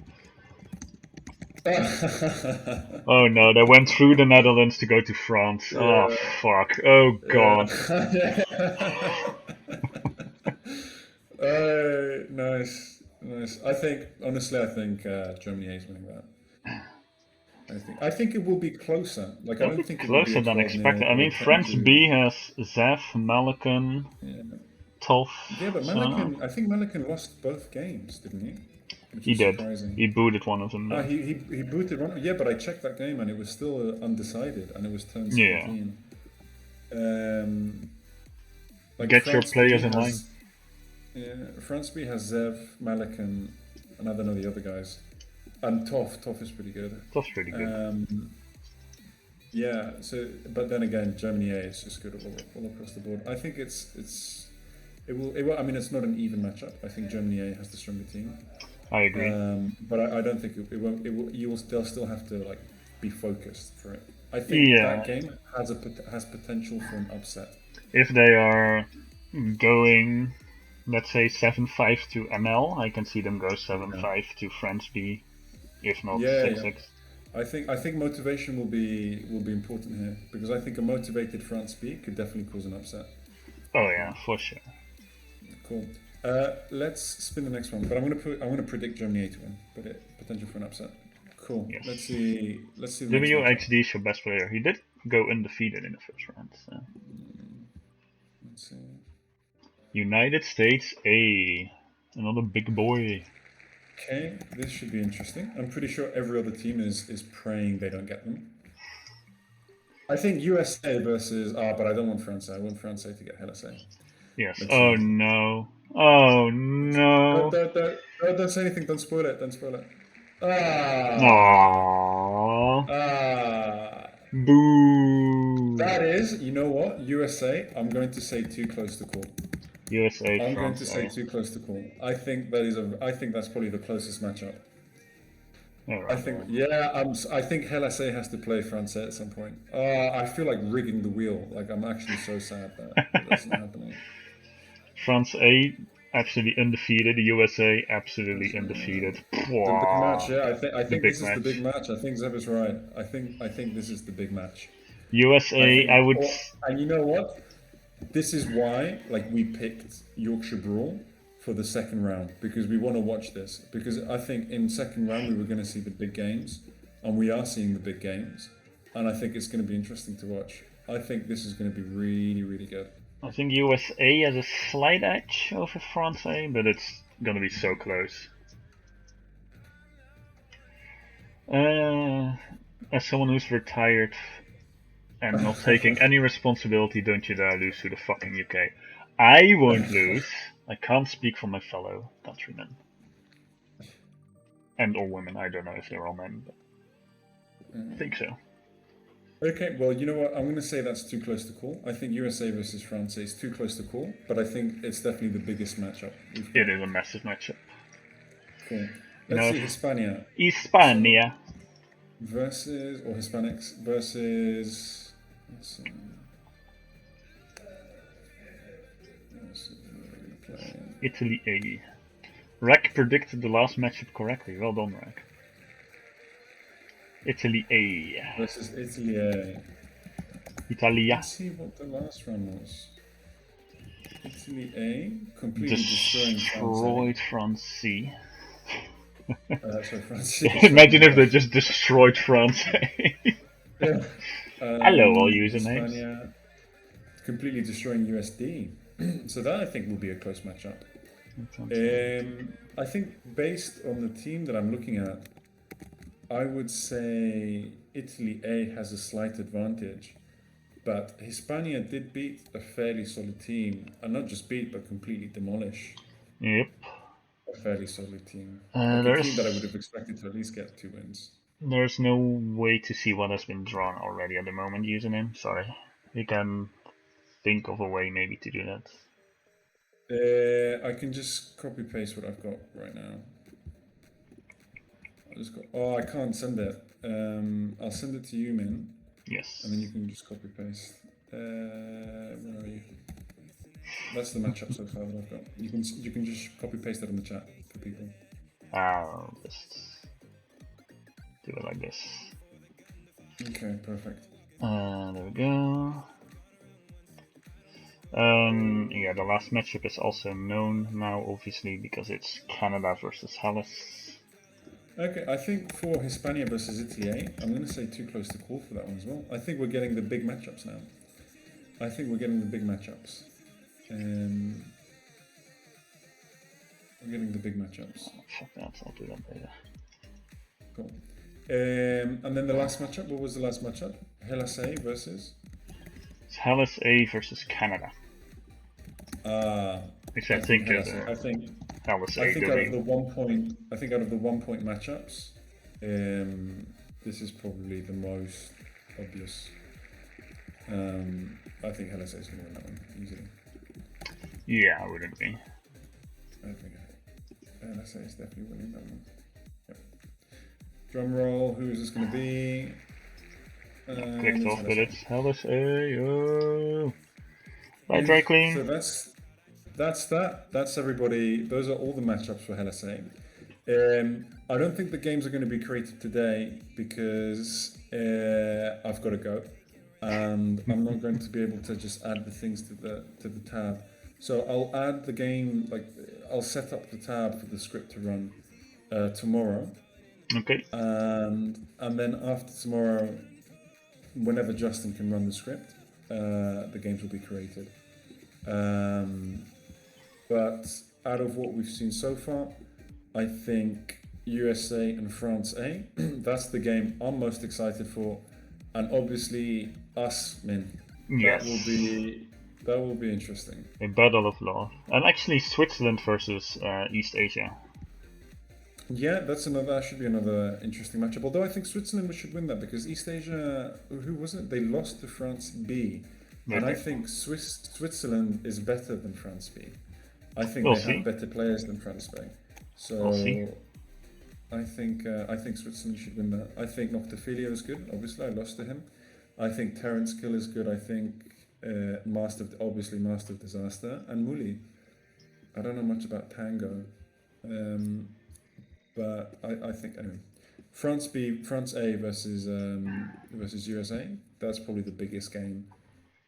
Oh no, they went through the Netherlands to go to France. Yeah. Oh fuck. Oh god. Nice, nice. I think, honestly, I think Germany is winning that. I think it will be closer. Like, I That'll don't be think it will be closer a than 12-0 expected. I or a mean, France 10-2. B has Zev, Malikan, Yeah. Toff. Yeah, but so- I think Malikan lost both games, didn't he? Which He is did. surprising. He booted one of them. Though. He booted one. Yeah, but I checked that game and it was still undecided and it was turn Yeah. 17. Like Get your France players B in line. has- Yeah, France B has Zev, Malikan, and I don't know the other guys. And Toff. Toff is pretty good. Toff's pretty good. Yeah. So, but then again, Germany A is just good all across the board. I think it will. I mean, it's not an even matchup. I think Germany A has the stronger team. I agree. But I don't think it won't. They'll still have to like be focused for it. I think that game has potential for an upset. If they are going, let's say 7-5 to ML, I can see them go 7-5 to France B, if not 6-6. I think motivation will be important here because I think a motivated France B could definitely cause an upset. Oh yeah, for sure. Cool. Let's spin the next one, but I'm gonna predict Germany A to win, but potential for an upset. Cool. Yes. Let's see. The next WXD is your best player. He did go undefeated in the first round. So. Let's see. United States A, another big boy. Okay, this should be interesting. I'm pretty sure every other team is praying they don't get them. I think USA versus but I don't want France. I want France to get LSA. Yes. Let's Oh see. no. Oh no. Don't say anything. Don't spoil it. Don't spoil it. Aww. Boo. That is, you know what? USA. I'm going to say too close to call. USA. I'm going France to say too close to call. I think that's probably the closest matchup. Right. I think LSA has to play France at some point. I feel like rigging the wheel. Like I'm actually so sad that that's not happening. France A absolutely undefeated. The USA absolutely undefeated. The big match, yeah. I think this match. is the big match. I think Zeb is right. I think this is the big match. USA, I would. And you know what? This is why, like, we picked Yorkshire Brawl for the second round because we want to watch this. Because I think in second round we were going to see the big games, and we are seeing the big games, and I think it's going to be interesting to watch. I think this is going to be really, really good. I think USA has a slight edge over France A, but it's going to be so close. As someone who's retired and not taking any responsibility, don't you dare lose to the fucking UK. I won't lose. I can't speak for my fellow countrymen. And or women, I don't know if they're all men, but I think so. Okay, well, you know what? I'm going to say that's too close to call. I think USA versus France is too close to call, but I think it's definitely the biggest matchup. It is a massive matchup. Cool. Let's see Hispania. Hispania. Versus, or Hispanics versus. Let's see. Italy A. Rek predicted the last matchup correctly. Well done, Rek. Italy A. Versus Italy A. Italia. Let's see what the last round was. Italy A completely destroyed France C. Sorry, France. Imagine if they just destroyed France. Hello, all usernames. Hispania completely destroying USD. So that I think will be a close matchup. I think based on the team that I'm looking at, I would say Italy A has a slight advantage, but Hispania did beat a fairly solid team, and not just beat, but completely demolish Yep. a fairly solid team. Like a team that I would have There's expected to at least get 2 wins. there's no way to see what has been drawn already at the moment using him. Sorry. We can think of a way maybe to do that. I can just copy paste what I've got right now. Oh, I can't send it. I'll send it to you, Min, Yes. and then you can just copy paste. Where are you? That's the matchup so far that I've got. You can just copy paste that in the chat for people. I'll just do it like this. Okay, perfect. There we go. Yeah, the last matchup is also known now, obviously, because it's Canada versus Hellas. Okay, I think for Hispania versus Italy, I'm going to say too close to call for that one as well. I think we're getting the big matchups now. I think we're getting the big matchups. We're getting the big matchups. Oh, fuck that, I'll do that later. Cool. And then the last matchup, what was the last matchup? Hellas A versus? It's Hellas A versus Canada. Which I think Hellas is A. I think Hellas A out of doing. the 1 point, I think out of the 1 point matchups, this is probably the most obvious. I think Hellas A is going to win that one easily. Yeah, I would agree. I think Hellas A is definitely winning that one. Yep. Drum roll. Who is this going to be? Clicked off, but it's Hellas A. Oh. Bye, Dry Clean. So that's everybody. Those are all the matchups for Hellas A. I don't think the games are going to be created today because I've got to go, and I'm not going to be able to just add the things to the tab. So I'll add the game, like I'll set up the tab for the script to run tomorrow. Okay. And then after tomorrow, whenever Justin can run the script, the games will be created. But out of what we've seen so far, I think USA and France A, that's the game I'm most excited for. And obviously us, Min. Yes. That will be interesting. A battle of love. And actually Switzerland versus East Asia. Yeah, that should be another interesting matchup. Although I think Switzerland should win that because East Asia, who was it? They lost to France B. And I think Switzerland is better than France B. I think they have better players than France B. So I think Switzerland should win that. I think Noctafilio is good. Obviously, I lost to him. I think Terence Kill is good. I think Master of Disaster, and Muli. I don't know much about Tango, but I think anyway. France A versus USA. That's probably the biggest game.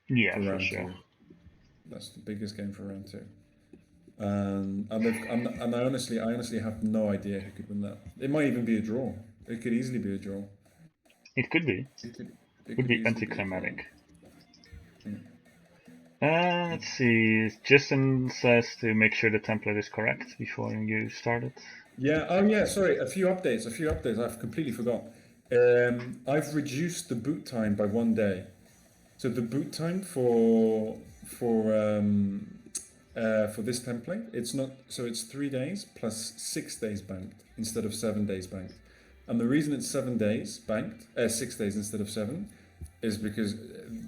Yeah, for round sure. 2. That's the biggest game for round 2. And I honestly have no idea who could win that. It might even be a draw. It could easily be a draw. It could be. It could be anticlimactic. Let's see. Justin says to make sure the template is correct before you start it. Yeah. Oh yeah. Sorry. A few updates. I've completely forgot. I've reduced the boot time by 1 day. So the boot time for this template, it's 3 days plus 6 days banked instead of 7 days banked. And the reason it's 7 days banked, 6 days instead of 7, is because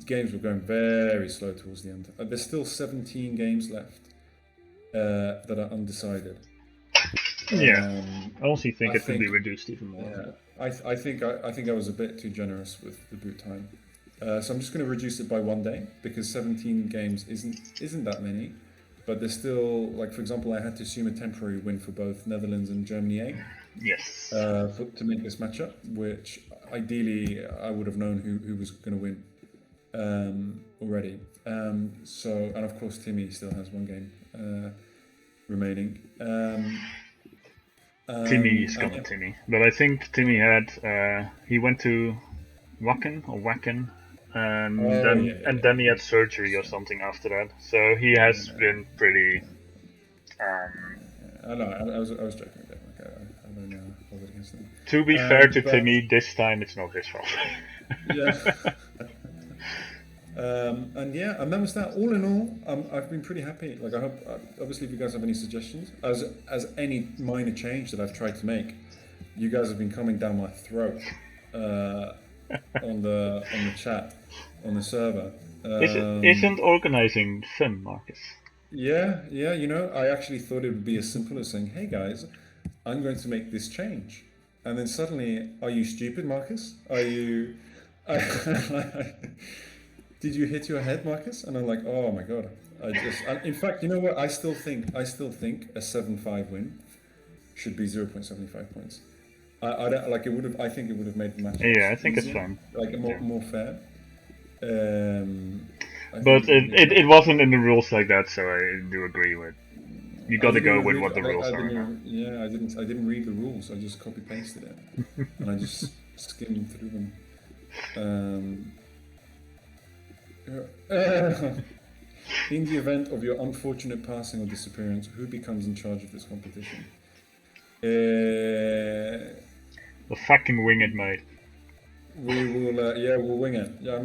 games were going very slow towards the end. There's still 17 games left that are undecided. Yeah, I also think it could be reduced even more. Yeah, I think I was a bit too generous with the boot time. So I'm just going to reduce it by 1 day because 17 games isn't that many, but there's still, like, for example, I had to assume a temporary win for both Netherlands and Germany A. Yes. To make this matchup, which ideally I would have known who was going to win already. And of course Timmy still has 1 game remaining. Timmy is gonna Timmy, but I think Timmy he went to Wacken. And then he had surgery or something after that. So he has been pretty. I know. I was joking a bit. Like, I don't hold it against him. To be fair to Timmy, this time it's not his fault. Yeah. And yeah, and that was that. All in all, I've been pretty happy. Like I hope, obviously, if you guys have any suggestions, as any minor change that I've tried to make, you guys have been coming down my throat on the chat on the server. Isn't organizing fun, Marcus? Yeah, yeah. You know, I actually thought it would be as simple as saying, "Hey guys, I'm going to make this change," and then suddenly, are you stupid, Marcus? Are you? Did you hit your head, Marcus? And I'm like, oh my god. In fact, you know what? I still think a 7-5 win should be 0.75 points. I don't like it would have. I think it would have made the matchups Yeah, I think it's easier, fun. like more Yeah. more fair. I think But it would have been it wasn't in the rules like that, so I do agree with. You I got to didn't go even with read. what the rules I are didn't now. even. Yeah, I didn't read the rules. I just copy pasted it, and I just skimmed through them. In the event of your unfortunate passing or disappearance, who becomes in charge of this competition? The fucking wing it, mate. We will. Yeah, we'll wing it. Yeah,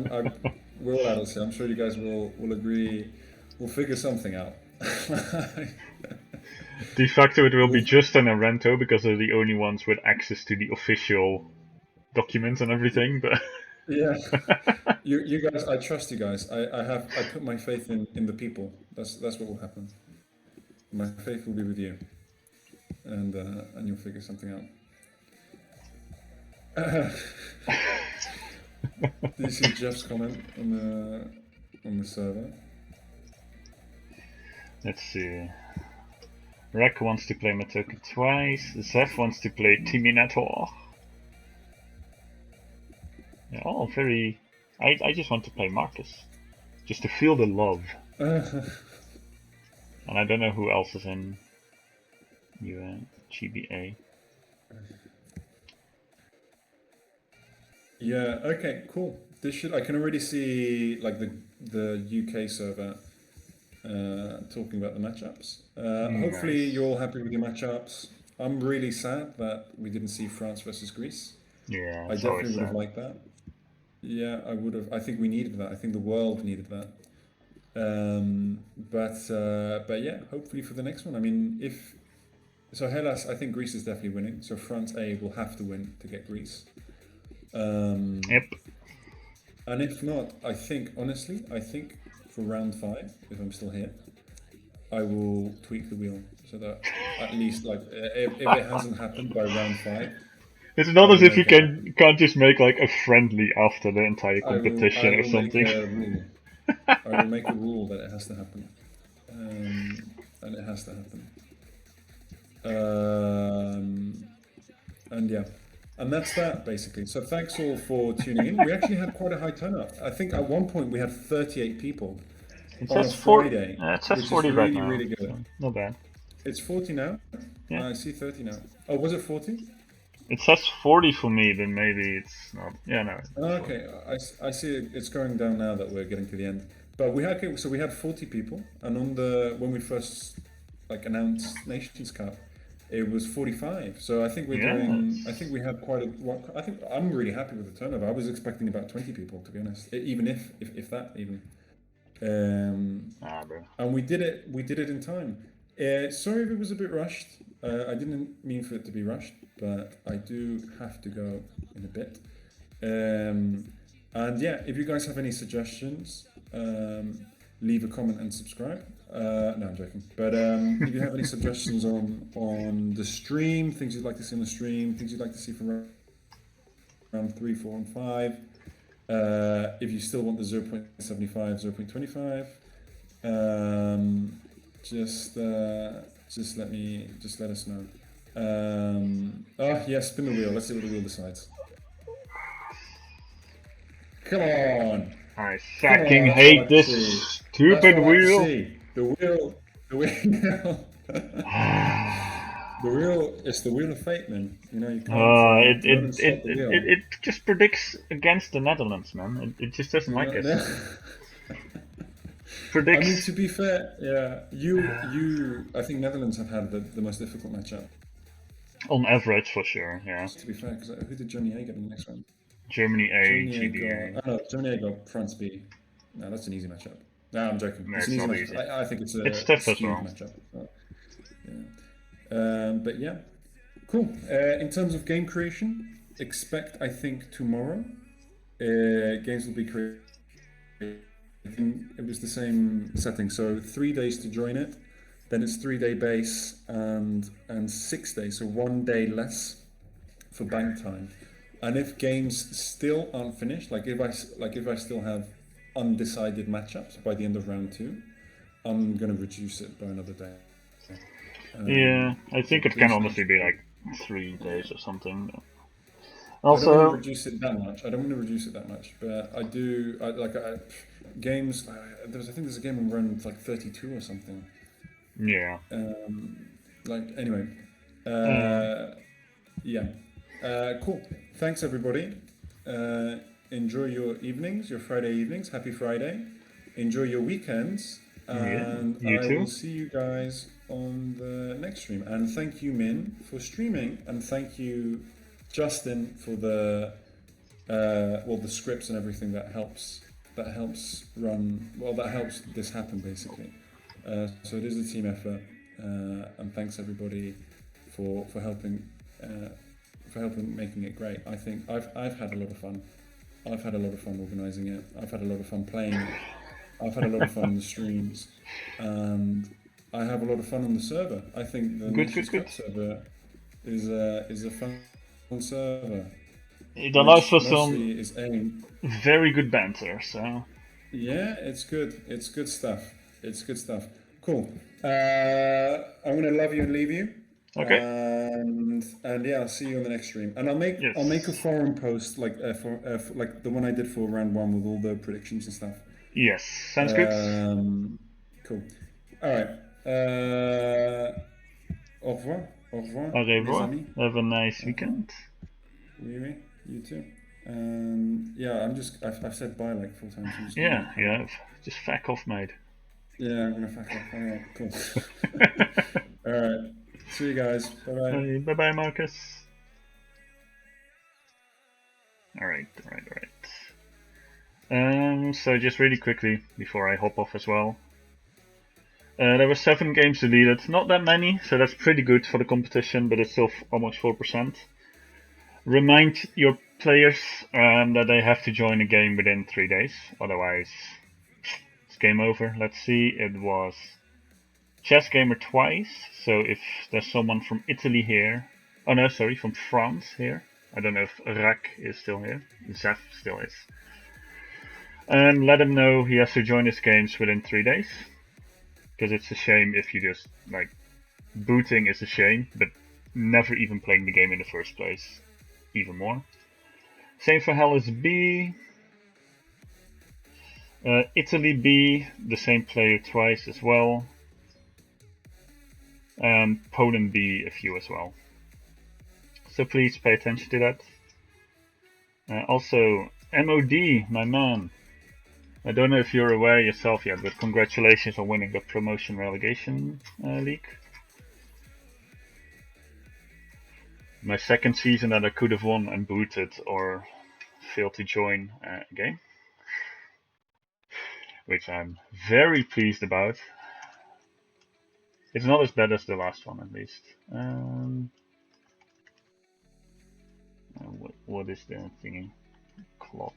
we're all adults here. I'm sure you guys will agree. We'll figure something out. De facto, it will be We'll- just an Arento because they're the only ones with access to the official documents and everything. But yeah, you guys. I trust you guys. I put my faith in the people. That's what will happen. My faith will be with you, and you'll figure something out. Did you see Jeff's comment on the server? let's see. Rek wants to play Matoka twice. Zeph wants to play Timinator. Yeah, all very. I just want to play Marcus, just to feel the love. And I don't know who else is in GBA. Yeah. Okay. Cool. This should. I can already see like the UK server talking about the matchups. Hopefully Nice. you're all happy with your matchups. I'm really sad that we didn't see France versus Greece. Yeah, I it's always definitely would have sad. liked that. Yeah, I would have. I think we needed that. I think the world needed that. But yeah, hopefully for the next one. I mean, if so, Hellas. I think Greece is definitely winning. So France A will have to win to get Greece. Yep. And if not, honestly, I think for round 5, if I'm still here, I will tweak the wheel so that at least like if it hasn't happened by round 5, It's I not will as if you make it happen. can't just make like a friendly after the entire I competition or will make something. a rule. I will make a rule that it has to happen, and it has to happen. And yeah, and that's that basically. So thanks all for tuning in. We actually had quite a high turnout. I think at one point we had 38 people It on a says four. Friday, It says which is 40 right really, now, really good. so not bad. It's 40 now. Yeah. I see 30 now. Oh, was it 40? It says 40 for me, then maybe it's not. Yeah, no. It's 40. Okay, I see it's going down now that we're getting to the end. But we had 40 people, and when we first like announced Nations Cup, it was 45. So I think we're doing. I Yes. think we had quite a. I think I'm really happy with the turnover. I was expecting about 20 people to be honest, even if that even. Ah, bro. And we did it. We did it in time. Sorry if it was a bit rushed. I didn't mean for it to be rushed, but I do have to go in a bit. And yeah, if you guys have any suggestions, leave a comment and subscribe. No, I'm joking. But if you have any suggestions on the stream, things you'd like to see on the stream, things you'd like to see from round 3, 4, and 5. If you still want the 0.75, 0.25, just let us know. Oh yeah, spin the wheel. Let's see what the wheel decides. Come on. I Come fucking on, that's what I hate like to this see. That's stupid what I like to wheel. see. The wheel. The wheel. It's the wheel of fate, man. You know, you It, cannot it, stop it, the it, wheel. it just predicts against the Netherlands, man. It just doesn't like us. I mean, Predicts. to be fair, yeah, I think Netherlands have had the most difficult matchup. On average, for sure, yeah. To be fair, because who did Germany A get in the next round? Germany A, Germany A GBA. got. Oh no, Germany A got France B. No, that's an easy matchup. No, I'm joking. No, It's an it's easy not matchup. easy. I think it's It's a tough as skewed well. matchup. But yeah, cool. In terms of game creation, expect, I think, tomorrow games will be created. It was the same setting, so 3 days to join it. Then it's 3 day base and 6 days, so 1 day less for bank time. And if games still aren't finished, like if I still have undecided matchups by the end of round two, I'm gonna reduce it by another day. Yeah, I So think it can please honestly be don't. like 3 days Yeah. or something. I don't want to Also, reduce it that much. I don't want to reduce it that much, but I do. Games. I think there's a game on run like 32 or something. yeah. Anyway. Um, Uh, yeah. Cool. Thanks everybody. Uh, Enjoy your evenings, your Friday evenings. Happy Friday. Enjoy your weekends, yeah, and you I will too. see you guys on the next stream. And thank you, Min, for streaming, and thank you, Justin, for the scripts and everything that helps this happen basically. So it is a team effort, and thanks everybody for helping making it great. I think I've had a lot of fun. I've had a lot of fun organizing it. I've had a lot of fun playing it. I've had a lot of fun on the streams, and I have a lot of fun on the server. I think the Good, good, Nations good. Cup server is a fun server, It allows which for some mostly is aimed. very good banter, so. Yeah, it's good. It's good stuff. It's good stuff. Cool. I'm gonna love you and leave you, Okay. and yeah, I'll see you on the next stream. And Yes. I'll make a forum post for like the one I did for round one with all the predictions and stuff. Yes. Sounds good. Cool. All right. Au revoir, Au les revoir. amis. Have a nice Au revoir. weekend. Oui, oui. You too. Yeah, I've said bye like 4 times. I'm just gonna Yeah, like hang up. yeah. Just fuck off, mate. Yeah, I'm gonna fuck off. All right, cool. All right. See you guys. Bye bye. Bye bye, Marcus. Alright, alright, alright. So just really quickly before I hop off as well. There were 7 games deleted. Not that many, so that's pretty good for the competition, but it's still almost 4%. Remind your players that they have to join a game within 3 days, otherwise it's game over. Let's see, it was Chess Gamer twice, so if there's someone from Italy here, oh no, sorry, from France here, I don't know if Roch is still here, Zef still is, and let him know he has to join his games within 3 days, because it's a shame if you just, like, booting is a shame, but never even playing the game in the first place, even more. Same for Hellas B. Italy B, the same player twice as well. And Poland B, a few as well. So please pay attention to that. Also, MOD, my man. I don't know if you're aware yourself yet, but congratulations on winning the promotion relegation league. My second season that I could have won and booted or failed to join a game, which I'm very pleased about. It's not as bad as the last one, at least. What is the thingy? Cloth.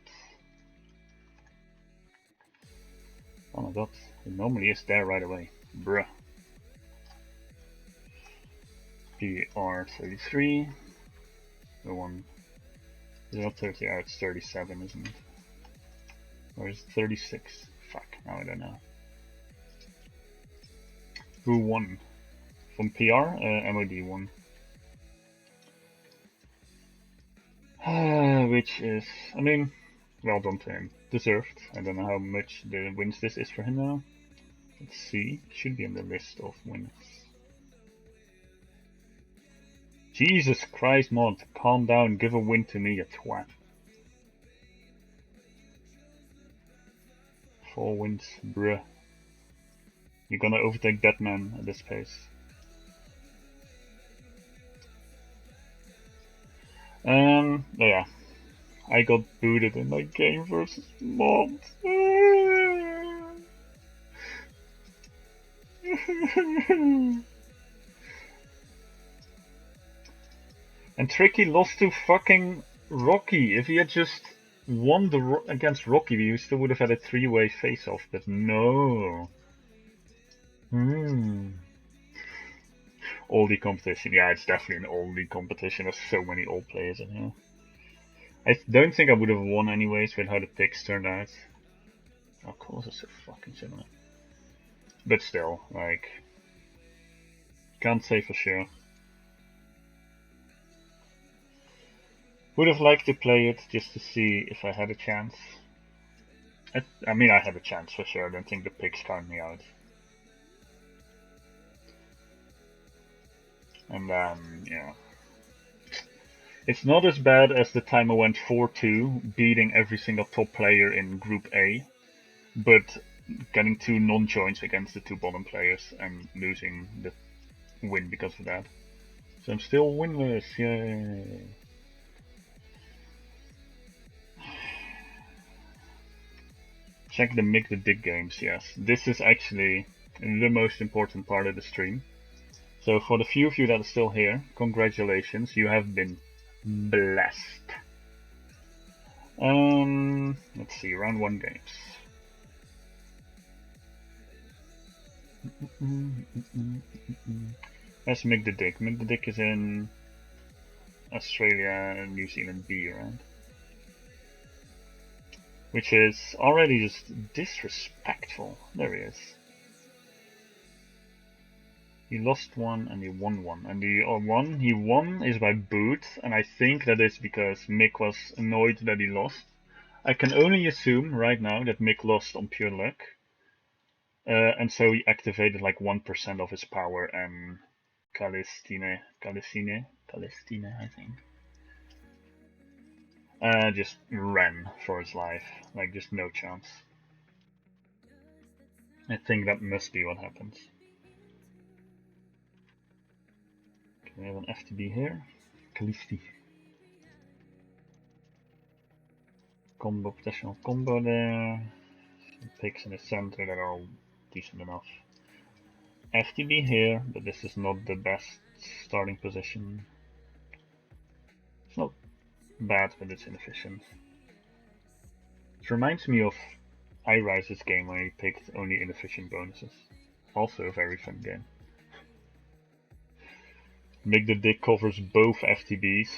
Oh my god, it normally is there right away. Bruh. PR33. The one. Is it not 30? Oh, it's 37, isn't it? Or is it 36? Fuck, now I don't know. Who won? From PR? MOD won. Which is, I mean, well done to him. Deserved. I don't know how much the wins this is for him now. Let's see. Should be on the list of wins. Jesus Christ, mod. Calm down. Give a win to me, you twat. 4 wins, bruh. You're gonna overtake Batman at this pace. Yeah. I got booted in my game versus mod. And Tricky lost to fucking Rocky. If he had just won against Rocky, we still would have had a 3-way face-off, but no. Oldie competition. Yeah, it's definitely an oldie competition. There's so many old players in here. I don't think I would have won anyways with how the picks turned out. Of course, it's so fucking similar. But still, like, can't say for sure. Would have liked to play it just to see if I had a chance. I mean, I had a chance for sure. I don't think the picks count me out. And yeah. It's not as bad as the time I went 4-2, beating every single top player in Group A, but getting 2 non-joins against the 2 bottom players and losing the win because of that. So I'm still winless, yay! Check the Mick the Dick games, yes. This is actually the most important part of the stream. So for the few of you that are still here, congratulations, you have been blessed. Let's see, round 1 games. Let's Mick the Dick. Mick the Dick is in Australia and New Zealand B, right? Which is already just disrespectful. There he is. He lost 1 and he won 1. And the one he won is by boot, and I think that is because Mick was annoyed that he lost. I can only assume right now that Mick lost on pure luck. And so he activated like 1% of his power and Calistine, I think. Just ran for his life. Like, just no chance. I think that must be what happens. Okay, we have an FTB here. Calisti. Combo, potential combo there. Some picks in the center that are all decent enough. FTB here, but this is not the best starting position. It's not bad, but it's inefficient. It reminds me of iRise's game where he picked only inefficient bonuses. Also a very fun game. Mick the Dick covers both FTBs.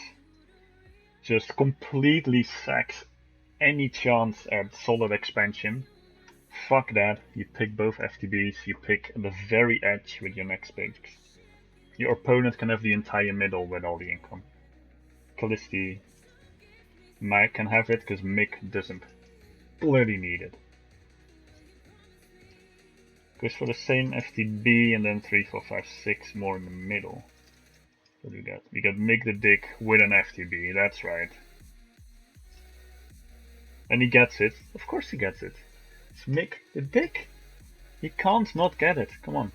Just completely sacks any chance at solid expansion. Fuck that. You pick both FTBs, you pick the very edge with your next picks. Your opponent can have the entire middle with all the income. Callisti Mike can have it because Mick doesn't bloody need it. Goes for the same FTB and then 3, 4, 5, 6 more in the middle. What do we got? We got Mick the Dick with an FTB, that's right. And he gets it. Of course he gets it. It's Mick the Dick. He can't not get it. Come on.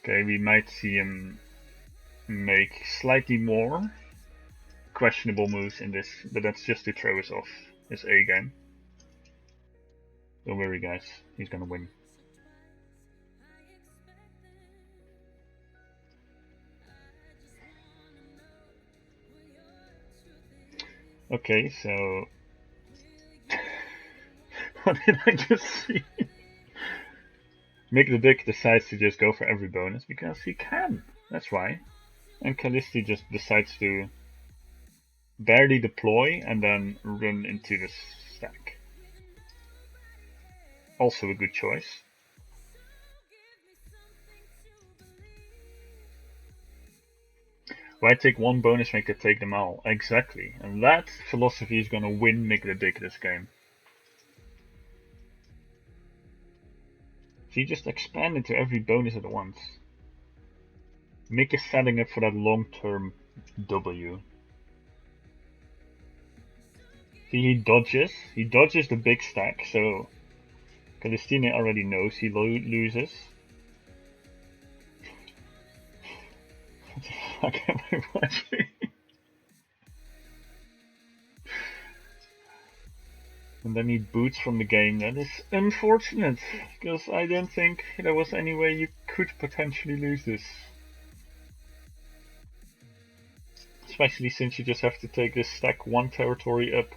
Okay, we might see him make slightly more questionable moves in this, but that's just to throw us off his A game. Don't worry guys, he's gonna win. Okay, so what did I just see? Mick the Dick decides to just go for every bonus because he can. That's why. And Callisti just decides to barely deploy and then run into the stack. Also a good choice. Why take one bonus make to take them all? Exactly. And that philosophy is gonna win Mick the Dick this game. So you just expand into every bonus at once. Mick is setting up for that long-term W. See, he dodges the big stack, so Calistine already knows he loses. What the fuck am I watching? And then he boots from the game. That is unfortunate, because I don't think there was any way you could potentially lose this. Especially since you just have to take this stack one territory up.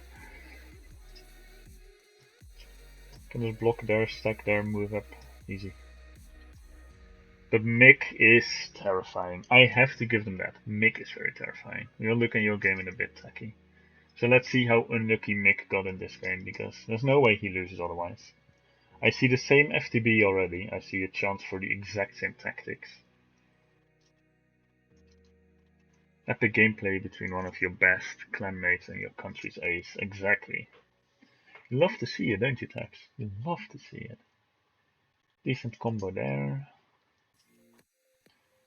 Can just block there, stack there, move up. Easy. But Mick is terrifying. I have to give them that. Mick is very terrifying. We'll look at your game in a bit, Tacky. So let's see how unlucky Mick got in this game, because there's no way he loses otherwise. I see the same FTB already. I see a chance for the exact same tactics. Epic gameplay between one of your best clanmates and your country's ace. Exactly. You love to see it, don't you, Texx? You love to see it. Decent combo there.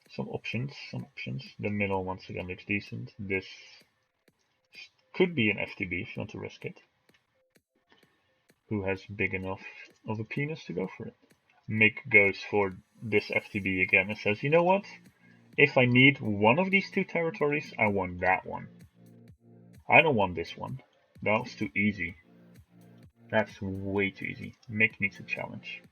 Some options. The middle once again looks decent. This could be an FTB if you want to risk it. Who has big enough of a penis to go for it? Mick goes for this FTB again and says, you know what? If I need one of these two territories, I want that one. I don't want this one. That was too easy. That's way too easy. Mick needs a challenge.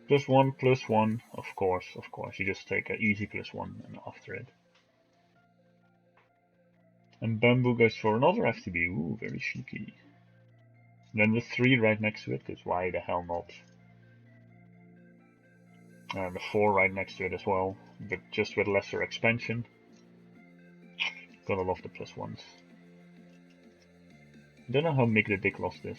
+1, of course. You just take an easy +1 and after it. And Bamboo goes for another FTB. Ooh, very cheeky. Then the 3 right next to it, because why the hell not? And the 4 right next to it as well, but just with lesser expansion. Gotta love the +1s. Don't know how Mick the Dick lost this.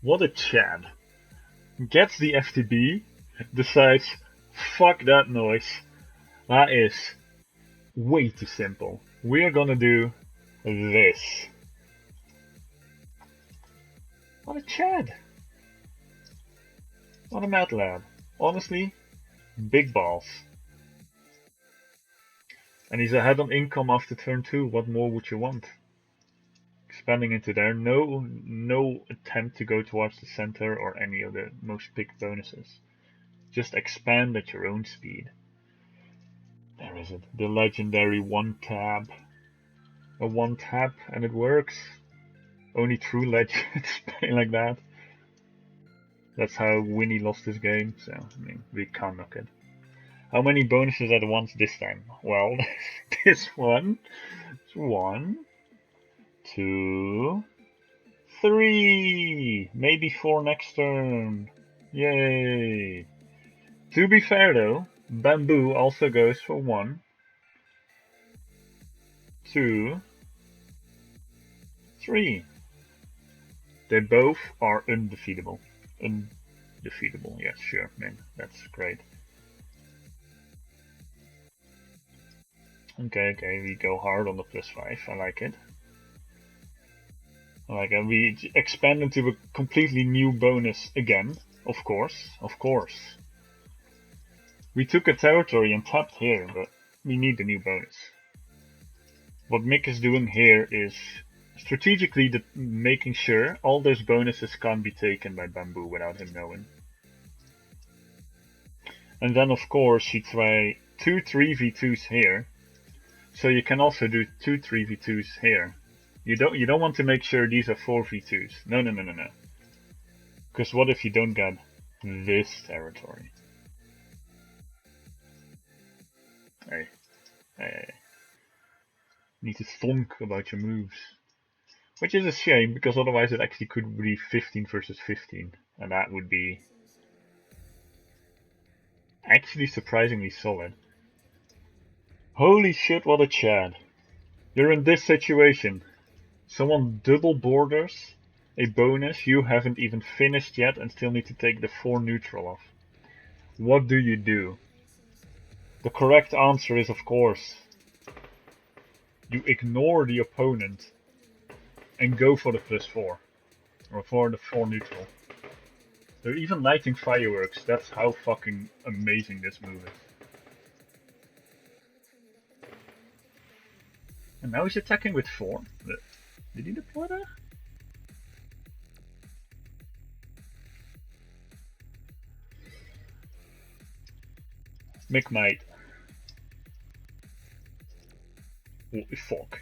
What a Chad. Gets the FTB, decides, fuck that noise. That is way too simple. We're gonna do this. What a Chad. What a mad lad. Honestly, big balls. And he's ahead on income after turn 2. What more would you want? Expanding into there. No attempt to go towards the center or any of the most picked bonuses. Just expand at your own speed. There is it. The legendary 1-tab. A 1-tap and it works. Only true legends play like that. That's how Winnie lost his game, so I mean we can't knock it. How many bonuses at once this time? Well, this one. 1, 2, 3. Maybe 4 next turn. Yay! To be fair though, Bamboo also goes for 1, 2, 3. They both are undefeatable. Undefeatable, yes, sure, man, that's great. Okay, we go hard on the +5, I like it. I like it. We expand into a completely new bonus again, of course. We took a territory and tapped here, but we need the new bonus. What Mick is doing here is strategically making sure all those bonuses can't be taken by Bamboo without him knowing. And then of course you try 2 3v2s here, so you can also do 2 3v2s here. You don't want to make sure these are 4v2s. No. Because what if you don't get this territory? Hey. Need to thunk about your moves. Which is a shame, because otherwise it actually could be 15 versus 15. And that would be actually surprisingly solid. Holy shit, what a Chad. You're in this situation. Someone double borders a bonus you haven't even finished yet and still need to take the 4 neutral off. What do you do? The correct answer is, of course, you ignore the opponent and go for the +4. Or for the 4 neutral. They're even lighting fireworks. That's how fucking amazing this move is. And now he's attacking with 4. Did he deploy that? Mick might. Holy fuck.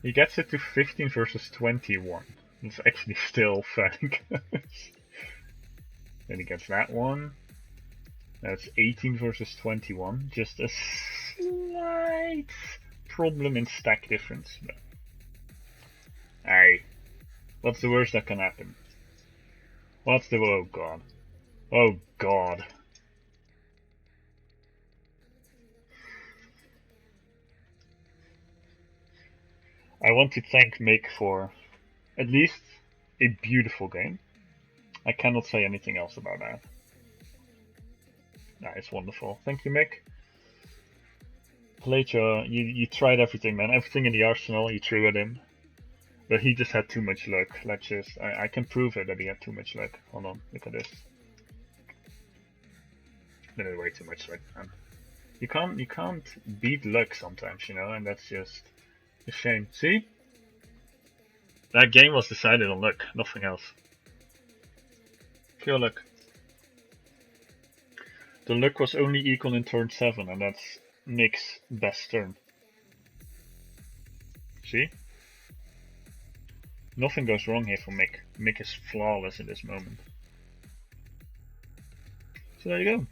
He gets it to 15 versus 21. It's actually still fairly close. Then he gets that one. That's 18 versus 21. Just a slight problem in stack difference. But aye. What's the worst that can happen? What's the... oh god. Oh god. I want to thank Mick for at least a beautiful game. I cannot say anything else about that. That is wonderful. Thank you, Mick. Playcho, you tried everything, man. Everything in the arsenal you threw at him. But he just had too much luck. Let's just... I can prove it that he had too much luck. Hold on, look at this. No, way too much luck, man. You can't beat luck sometimes, you know, and that's just a shame. See? That game was decided on luck, nothing else. Pure luck. The luck was only equal in turn 7, and that's Mick's best turn. See? Nothing goes wrong here for Mick. Mick is flawless in this moment. So there you go.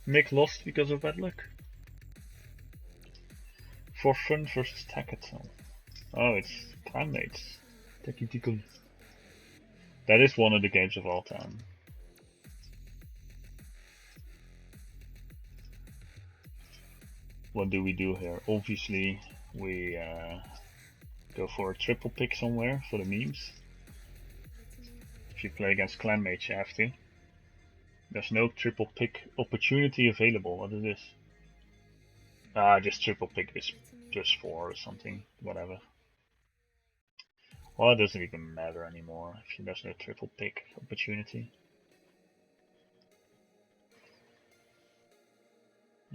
Mick lost because of bad luck. For fun versus Tacky. Oh, it's clanmates. Tacky. That is one of the games of all time. What do we do here? Obviously, we go for a triple pick somewhere for the memes. If you play against clanmates, you have to. There's no triple pick opportunity available. What is this? Ah, just triple pick this just 4 or something. Whatever. Well, it doesn't even matter anymore if there's no triple pick opportunity.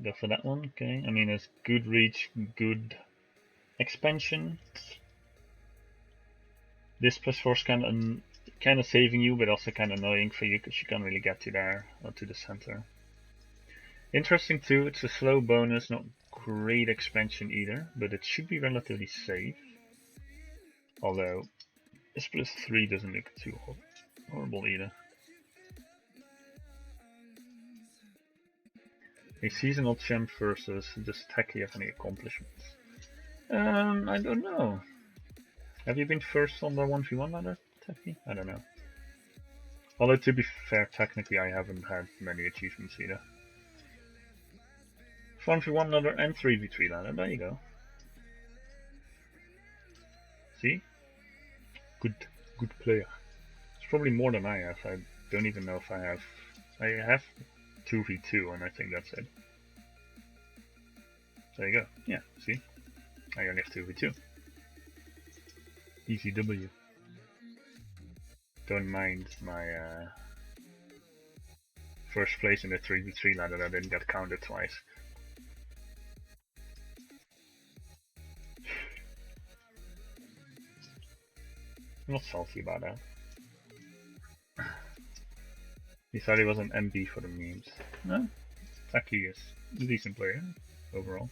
Go for that one, okay. I mean, it's good reach, good expansion. This +4 is kind of saving you, but also kind of annoying for you because you can't really get to there or to the center. Interesting too, it's a slow bonus, not great expansion either, but it should be relatively safe. Although this +3 doesn't look too horrible either. A seasonal champ versus does Tacky have any accomplishments? I don't know. Have you been first on the 1v1 ladder, Tacky? I don't know. Although to be fair, technically I haven't had many achievements either. 1v1 ladder and 3v3 ladder, there you go. See? Good player. It's probably more than I have. I don't even know if I have... I have 2v2 and I think that's it. There you go. Yeah, see? I only have 2v2. Easy W. Don't mind my first place in the 3v3 ladder that didn't get counted twice. I'm not salty about that. He thought he was an MB for the memes. No, Tacky is a decent player overall.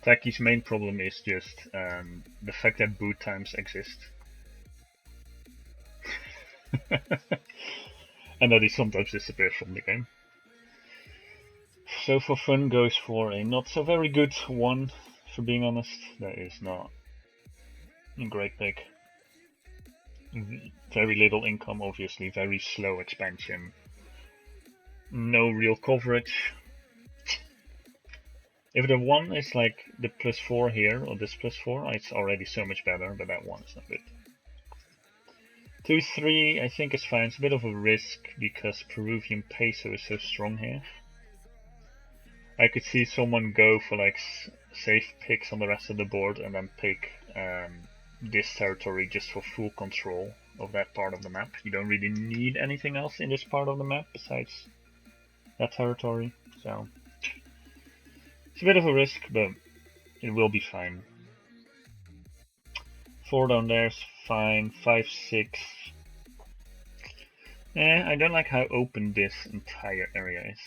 Tacky's main problem is just the fact that boot times exist. And that he sometimes disappears from the game. So for fun goes for a not so very good one, for being honest. That is not a great pick. Very little income, obviously, very slow expansion. No real coverage. If the 1 is like the +4 here, or this +4, it's already so much better, but that 1 is not good. 2-3 I think is fine. It's a bit of a risk because Peruvian peso is so strong here. I could see someone go for like safe picks on the rest of the board and then pick this territory just for full control of that part of the map. You don't really need anything else in this part of the map besides that territory, so it's a bit of a risk, but it will be fine. 4 down there is fine. 5-6 I don't like how open this entire area is.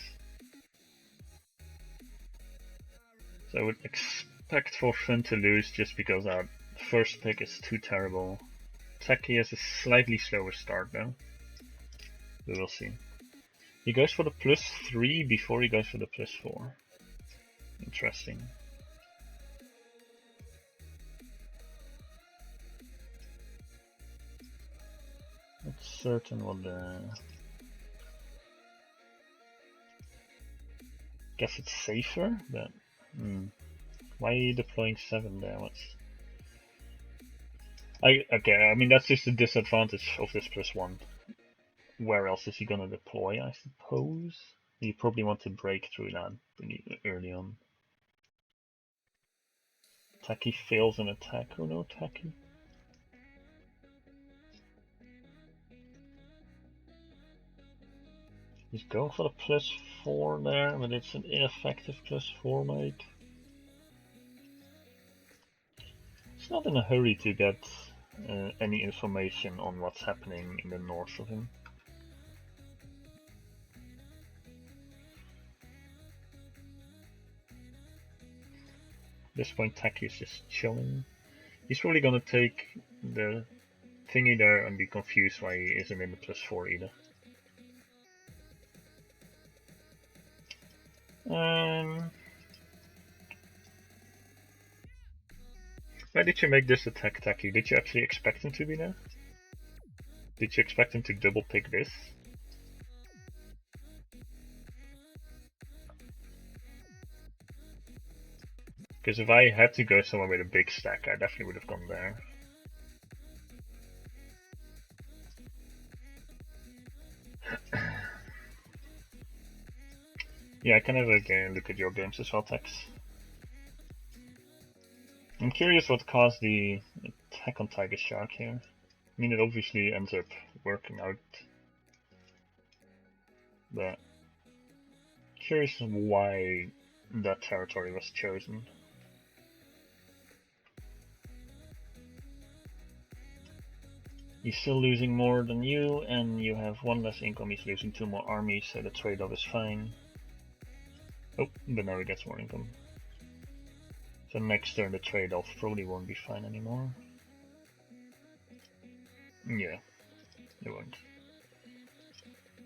So I would expect for Fun to lose just because our first pick is too terrible. Tacky has a slightly slower start though. We will see. He goes for the +3 before he goes for the +4. Interesting. Not certain what the... Guess it's safer, but... Why are you deploying 7 there? Okay, I mean that's just the disadvantage of this +1. Where else is he gonna deploy, I suppose? You probably want to break through that pretty early on. Tacky fails an attack. Oh no, Tacky. He's going for the +4 there, but it's an ineffective +4, mate. He's not in a hurry to get any information on what's happening in the north of him. At this point, Tacky is just chilling. He's probably gonna take the thingy there and be confused why he isn't in the +4 either. Why did you make this attack, Tacky? Did you actually expect him to be there? Did you expect him to double pick this? Because if I had to go somewhere with a big stack, I definitely would have gone there. Yeah, I can have a look at your games as well, Texx. I'm curious what caused the attack on Tiger Shark here. I mean, it obviously ends up working out, but curious why that territory was chosen. He's still losing more than you, and you have 1 less income. He's losing 2 more armies, so the trade-off is fine. Oh, but now he gets more income. So next turn the trade-off probably won't be fine anymore. Yeah, it won't.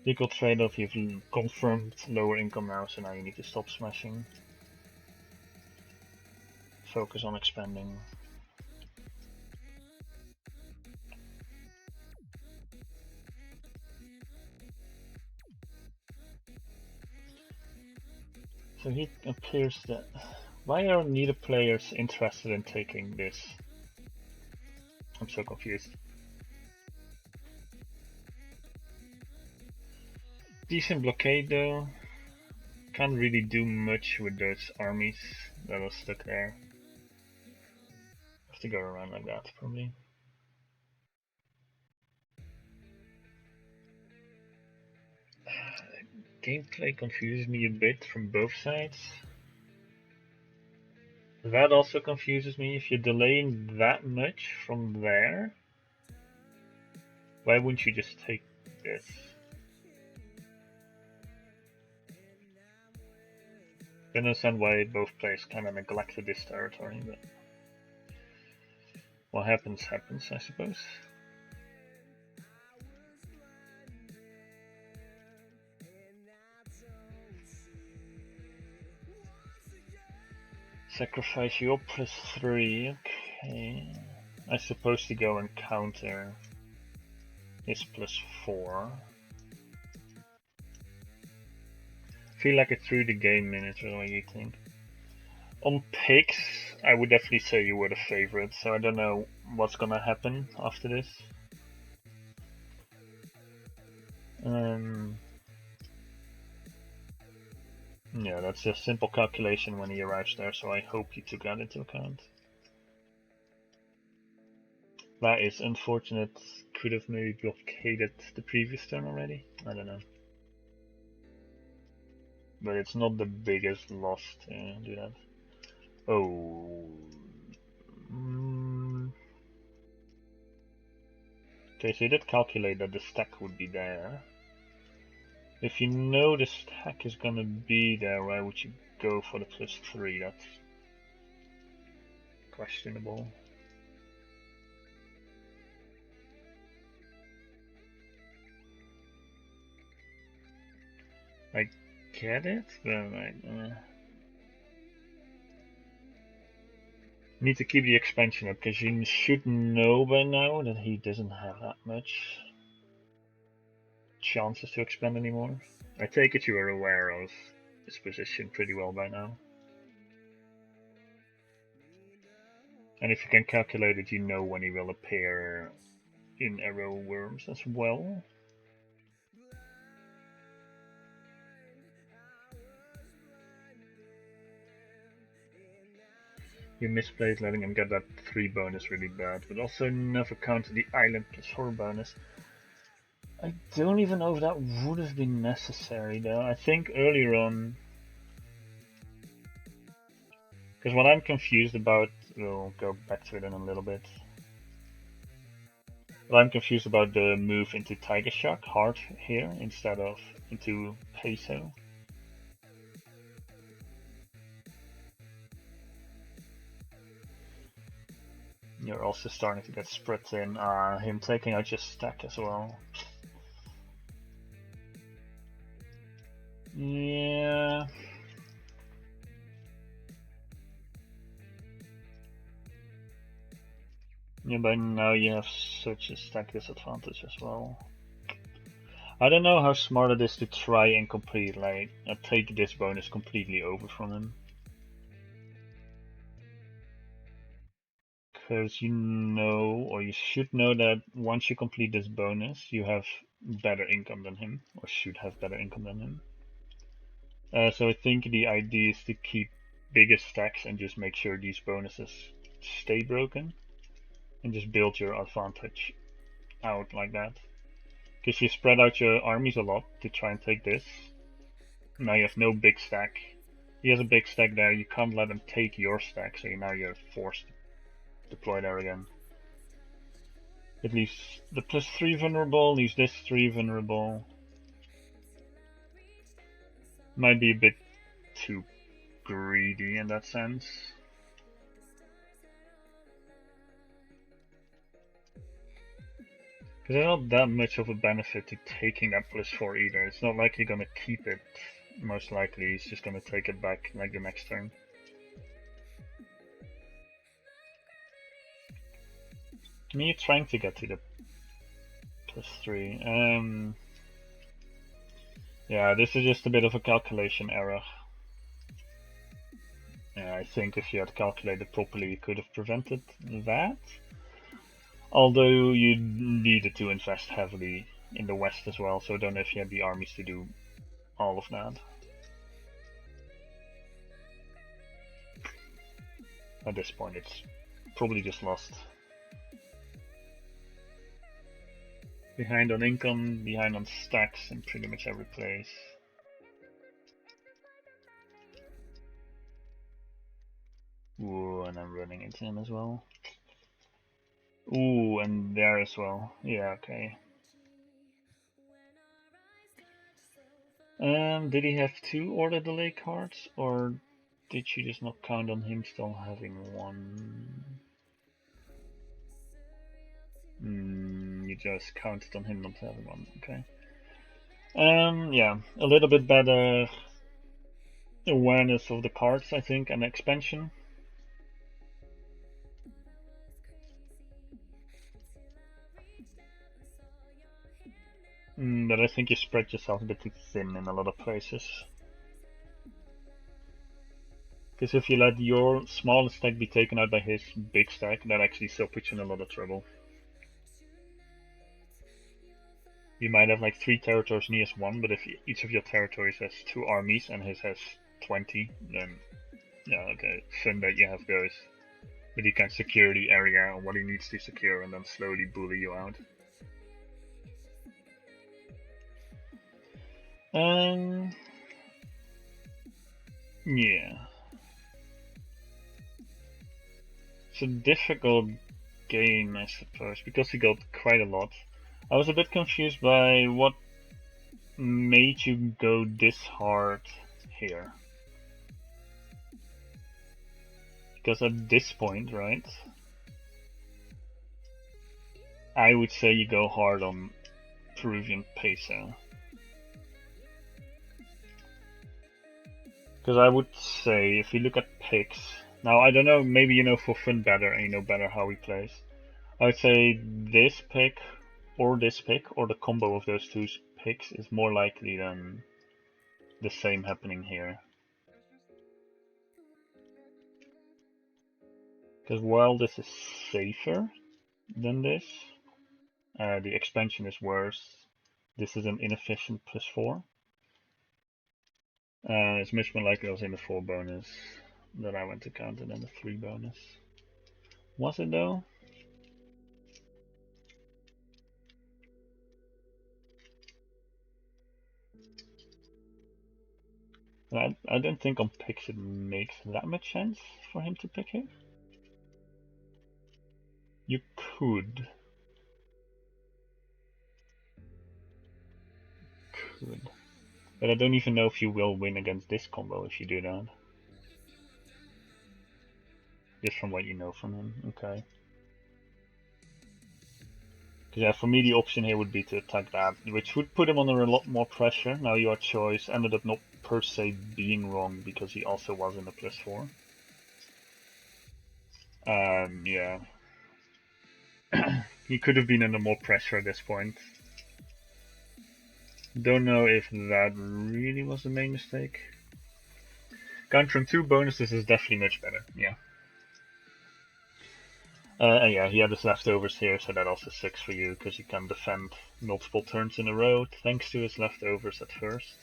Equal trade-off, you've confirmed lower income now, so now you need to stop smashing. Focus on expanding. So he appears that... Why are neither players interested in taking this? I'm so confused. Decent blockade though. Can't really do much with those armies that are stuck there. Have to go around like that probably. Gameplay confuses me a bit from both sides. That also confuses me. If you're delaying that much from there, why wouldn't you just take this? I don't understand why both players kind of neglected this territory, but what happens, happens, I suppose. Sacrifice your +3, okay. I'm supposed to go and counter his +4. Feel like it threw the game minutes, what do you think? On picks, I would definitely say you were the favorite, so I don't know what's gonna happen after this. Yeah, that's a simple calculation when he arrives there, so I hope you took that into account. That is unfortunate. Could have maybe blockaded the previous turn already. I don't know. But it's not the biggest loss to do that. Oh. Okay, so he did calculate that the stack would be there. If you know the stack is gonna be there, why would you go for the +3? That's questionable. I get it, but need to keep the expansion up, because you should know by now that he doesn't have that much chances to expand anymore. I take it you are aware of his position pretty well by now. And if you can calculate it, you know when he will appear in arrow worms as well. You misplayed letting him get that 3 bonus really bad, but also never counted the island +4 bonus. I don't even know if that would have been necessary though. I think earlier on, because what I'm confused about, we'll go back to it in a little bit. But I'm confused about the move into Tiger Shock, hard here, instead of into Peso. You're also starting to get spread in, him taking out your stack as well. Yeah. Yeah, by now you have such a stack disadvantage as well. I don't know how smart it is to try and complete, like, take this bonus completely over from him. Because you know, or you should know, that once you complete this bonus, you have better income than him, or should have better income than him. So I think the idea is to keep bigger stacks and just make sure these bonuses stay broken, and just build your advantage out like that. Because you spread out your armies a lot to try and take this. Now you have no big stack. He has a big stack there, you can't let him take your stack, so now you're forced to deploy there again. It leaves the +3 vulnerable, leaves this 3 vulnerable. Might be a bit too greedy in that sense. Because there's not that much of a benefit to taking that +4 either. It's not like you're gonna keep it. Most likely he's just gonna take it back like the next turn. I mean, you're trying to get to the +3. Yeah, this is just a bit of a calculation error. Yeah, I think if you had calculated properly, you could have prevented that. Although you needed to invest heavily in the west as well, so I don't know if you had the armies to do all of that. At this point, it's probably just lost. Behind on income, behind on stacks in pretty much every place. Ooh, and I'm running into him as well. Ooh, and there as well. Yeah, okay. Did he have 2 order delay cards, or did you just not count on him still having 1? You just counted on him not having 1, okay. Yeah, a little bit better awareness of the cards, I think, and expansion. But I think you spread yourself a bit too thin in a lot of places. Because if you let your small stack be taken out by his big stack, that actually still puts you in a lot of trouble. You might have like 3 territories and he has 1, but if each of your territories has 2 armies and his has 20, then yeah, okay, fun that you have those. But he can secure the area or what he needs to secure and then slowly bully you out. Yeah. It's a difficult game, I suppose, because he got quite a lot. I was a bit confused by what made you go this hard here. Because at this point, right, I would say you go hard on Peruvian peso. Because I would say, if you look at picks, now I don't know, maybe you know for fun better and you know better how he plays. I would say this pick, or the combo of those two picks is more likely than the same happening here. Because while this is safer than this, the expansion is worse. This is an inefficient +4. It's much more likely I was in the 4 bonus that I went to counter than the 3 bonus. Was it though? I don't think on picks it makes that much sense for him to pick here. You could. But I don't even know if you will win against this combo if you do that. Just from what you know from him, okay. Because yeah, for me the option here would be to attack that, which would put him under a lot more pressure. Now your choice ended up not per se being wrong because he also was in a +4. Yeah. He could have been under more pressure at this point. Don't know if that really was the main mistake. Countering 2 bonuses is definitely much better, yeah. And yeah, he had his leftovers here, so that also sucks for you, because you can defend multiple turns in a row thanks to his leftovers at first.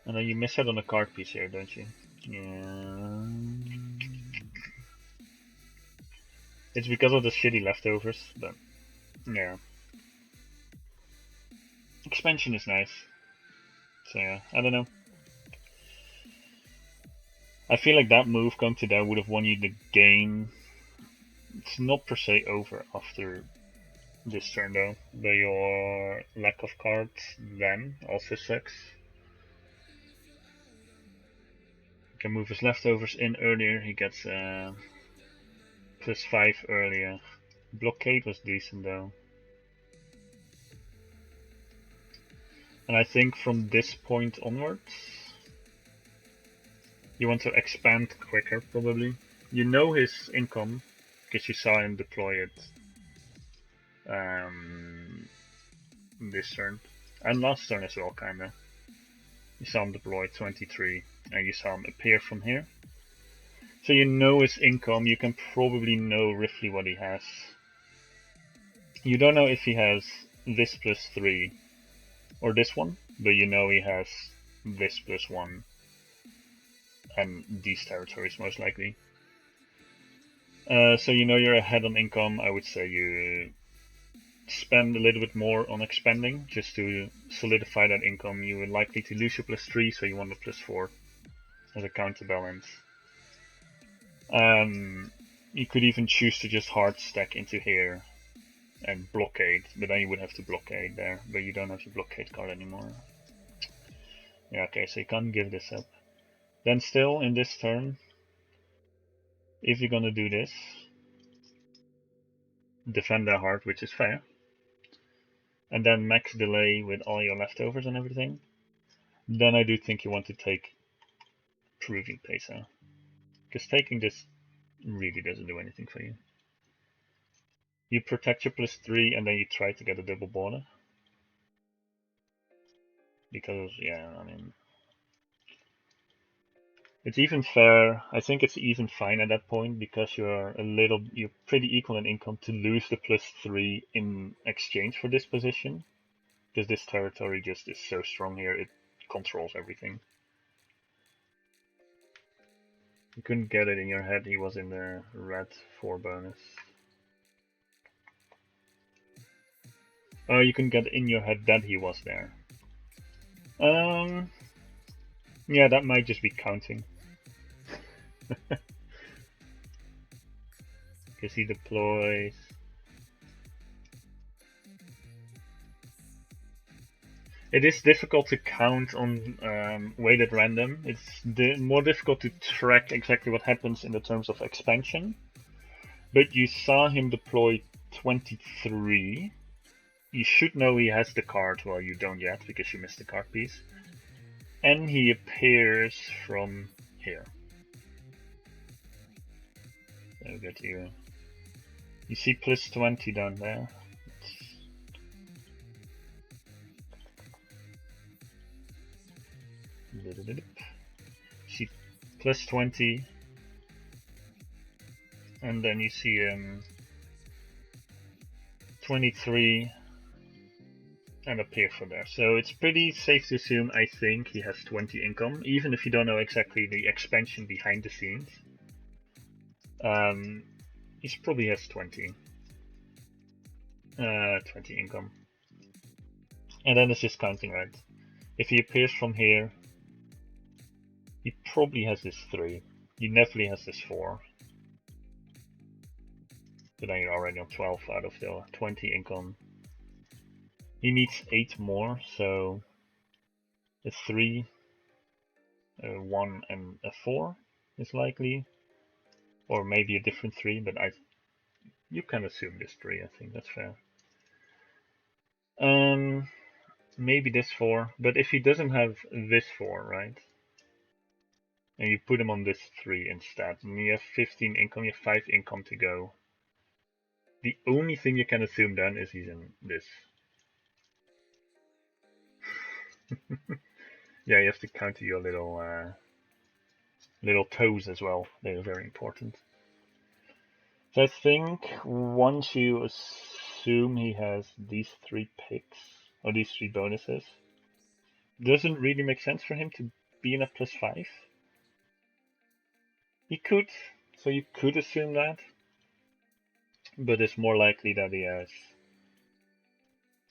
And then you miss out on a card piece here, don't you? Yeah. It's because of the shitty leftovers, but yeah. Expansion is nice. So yeah, I don't know. I feel like that move going to there would have won you the game. It's not per se over after this turn though, but your lack of cards then also sucks. You can move his leftovers in earlier, he gets +5 earlier. Blockade was decent though. And I think from this point onwards, you want to expand quicker probably. You know his income, because you saw him deploy it this turn. And last turn as well, kinda. You saw him deploy 23, and you saw him appear from here. So you know his income, you can probably know roughly what he has. You don't know if he has this +3 or this one, but you know he has this +1 and these territories most likely. So you know you're ahead on income. I would say you spend a little bit more on expanding just to solidify that income. You are likely to lose your +3, so you want a +4 as a counterbalance. You could even choose to just hard stack into here and blockade, but then you would have to blockade there, but you don't have your blockade card anymore. Yeah, okay, so you can't give this up. Then still, in this turn, if you're gonna do this, defend that hard, which is fair, and then max delay with all your leftovers and everything, then I do think you want to take Peruvian peso. Because taking this really doesn't do anything for you. You protect your +3 and then you try to get a double border. Because, yeah, I mean, it's even fair. I think it's even fine at that point because you're pretty equal in income to lose the +3 in exchange for this position. Because this territory just is so strong here, it controls everything. You couldn't get it in your head, he was in the red 4 bonus. Oh, you couldn't get in your head that he was there. Yeah, that might just be counting. Because he deploys. It is difficult to count on weighted random. It's more difficult to track exactly what happens in the terms of expansion. But you saw him deploy 23. You should know he has the card, well you don't yet because you missed the card piece. And he appears from here. There we go to you. You see plus 20 down there. See plus 20. And then you see 23 and appear from there. So it's pretty safe to assume, I think, he has 20 income, even if you don't know exactly the expansion behind the scenes. He probably has 20 income. And then it's just counting, right? If he appears from here, he probably has this 3. He definitely has this 4. But then you're already on 12 out of the 20 income. He needs 8 more, so a 3, a 1 and a 4 is likely. Or maybe a different 3, but you can assume this 3, I think that's fair. Maybe this 4, but if he doesn't have this 4, right? And you put him on this 3 instead, and you have 15 income, you have 5 income to go. The only thing you can assume then is he's in this. Yeah, you have to count your little toes as well. They are very important. So I think once you assume he has these 3 picks, or these 3 bonuses, doesn't really make sense for him to be in a plus 5. He could, so you could assume that, but it's more likely that he has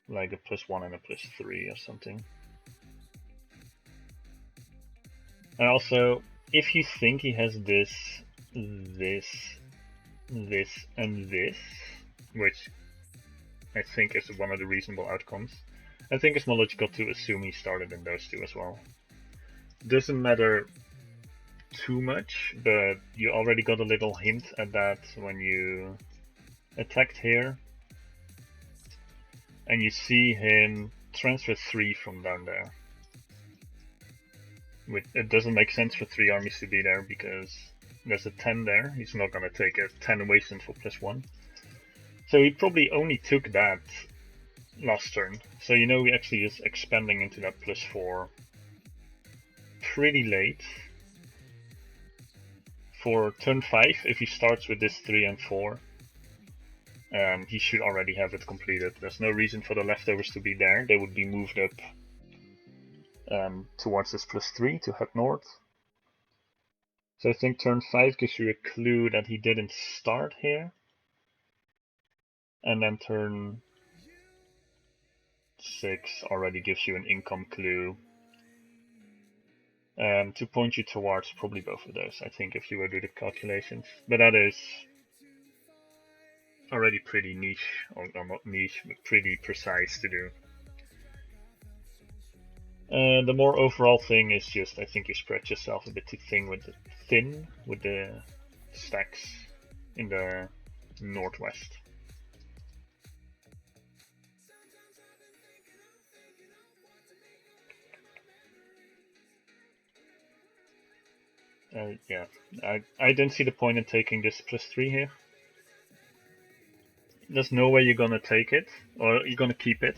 like a plus 1 and a plus 3 or something. And also, if you think he has this, this, and this, which I think is one of the reasonable outcomes, I think it's more logical to assume he started in those 2 as well. Doesn't matter too much, but you already got a little hint at that when you attacked here. And you see him transfer 3 from down there. It doesn't make sense for 3 armies to be there because there's a 10 there. He's not gonna take a 10 away for plus 1. So he probably only took that last turn. So you know he actually is expanding into that plus 4 pretty late. For turn 5, if he starts with this 3 and 4, he should already have it completed. There's no reason for the leftovers to be there. They would be moved up towards this plus 3 to head north. So I think turn 5 gives you a clue that he didn't start here. And then turn 6 already gives you an income clue to point you towards probably both of those, I think, if you were to do the calculations. But that is already pretty niche, or not niche, but pretty precise to do. The more overall thing is just, I think you spread yourself a bit too thin with the stacks in the northwest. Yeah, I don't see the point in taking this plus 3 here. There's no way you're gonna take it, or you're gonna keep it.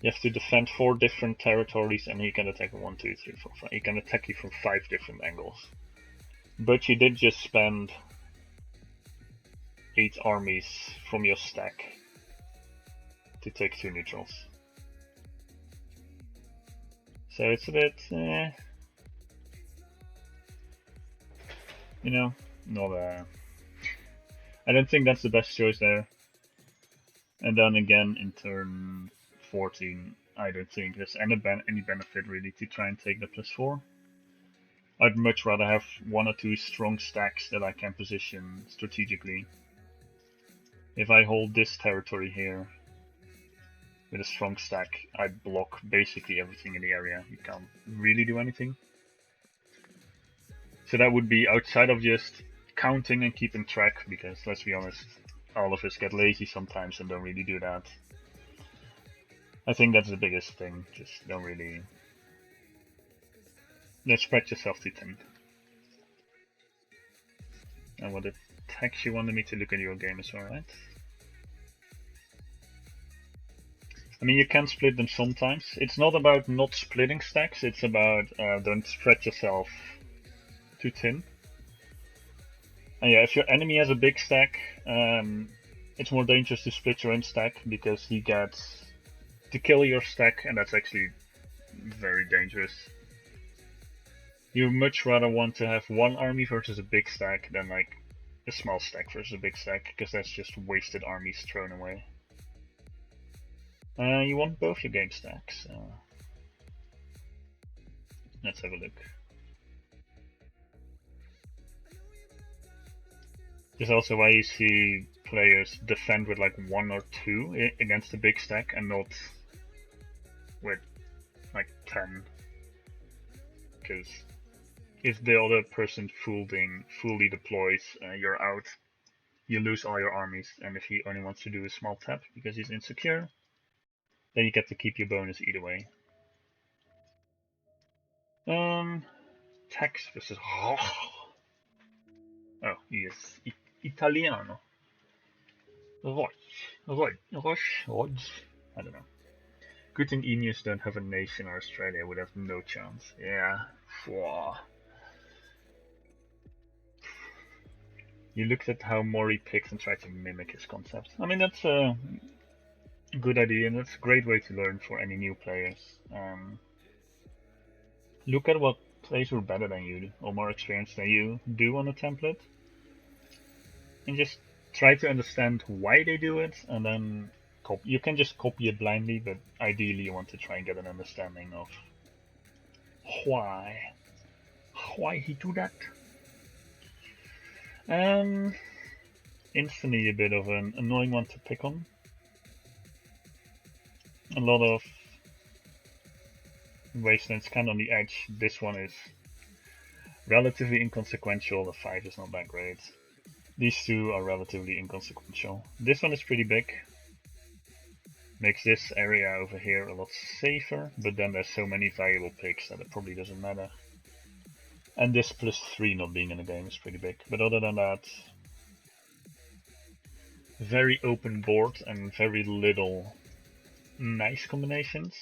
You have to defend 4 different territories, and he can attack 1, 2, 3, 4, 5. He can attack you from 5 different angles. But you did just spend 8 armies from your stack to take 2 neutrals. So it's a bit, you know, not I don't think that's the best choice there. And then again, in turn 14, I don't think there's any benefit really to try and take the plus 4. I'd much rather have 1 or 2 strong stacks that I can position strategically. If I hold this territory here with a strong stack, I block basically everything in the area. You can't really do anything. So that would be outside of just counting and keeping track, because let's be honest, all of us get lazy sometimes and don't really do that. I think that's the biggest thing. Just don't really spread yourself too thin. And what the Texx, you wanted me to look at your game as well, right? I mean, you can split them sometimes. It's not about not splitting stacks, it's about don't spread yourself too thin. And yeah, if your enemy has a big stack, it's more dangerous to split your own stack, because he gets to kill your stack, and that's actually very dangerous. You much rather want to have one army versus a big stack than like a small stack versus a big stack, because that's just wasted armies thrown away. You want both your game stacks. Let's have a look. This is also why you see players defend with like 1 or 2 against the big stack, and not with like 10. Because if the other person fully deploys, you're out. You lose all your armies, and if he only wants to do a small tap because he's insecure, then you get to keep your bonus either way. Texx versus Roch. Oh, he is Italiano. Roch. I don't know. Good thing Eneas don't have a nation, or Australia would have no chance. Yeah. Whoa. You looked at how Mori picked and tried to mimic his concept. I mean, that's a good idea, and that's a great way to learn for any new players. Look at what players who are better than you or more experienced than you do on a template, and just try to understand why they do it, and then you can just copy it blindly, but ideally you want to try and get an understanding of why he do that. Instantly a bit of an annoying one to pick on. A lot of wastelands kind of on the edge. This one is relatively inconsequential. The 5 is not that great. These 2 are relatively inconsequential. This one is pretty big. Makes this area over here a lot safer, but then there's so many valuable picks that it probably doesn't matter. And this +3 not being in the game is pretty big. But other than that, very open board and very little nice combinations.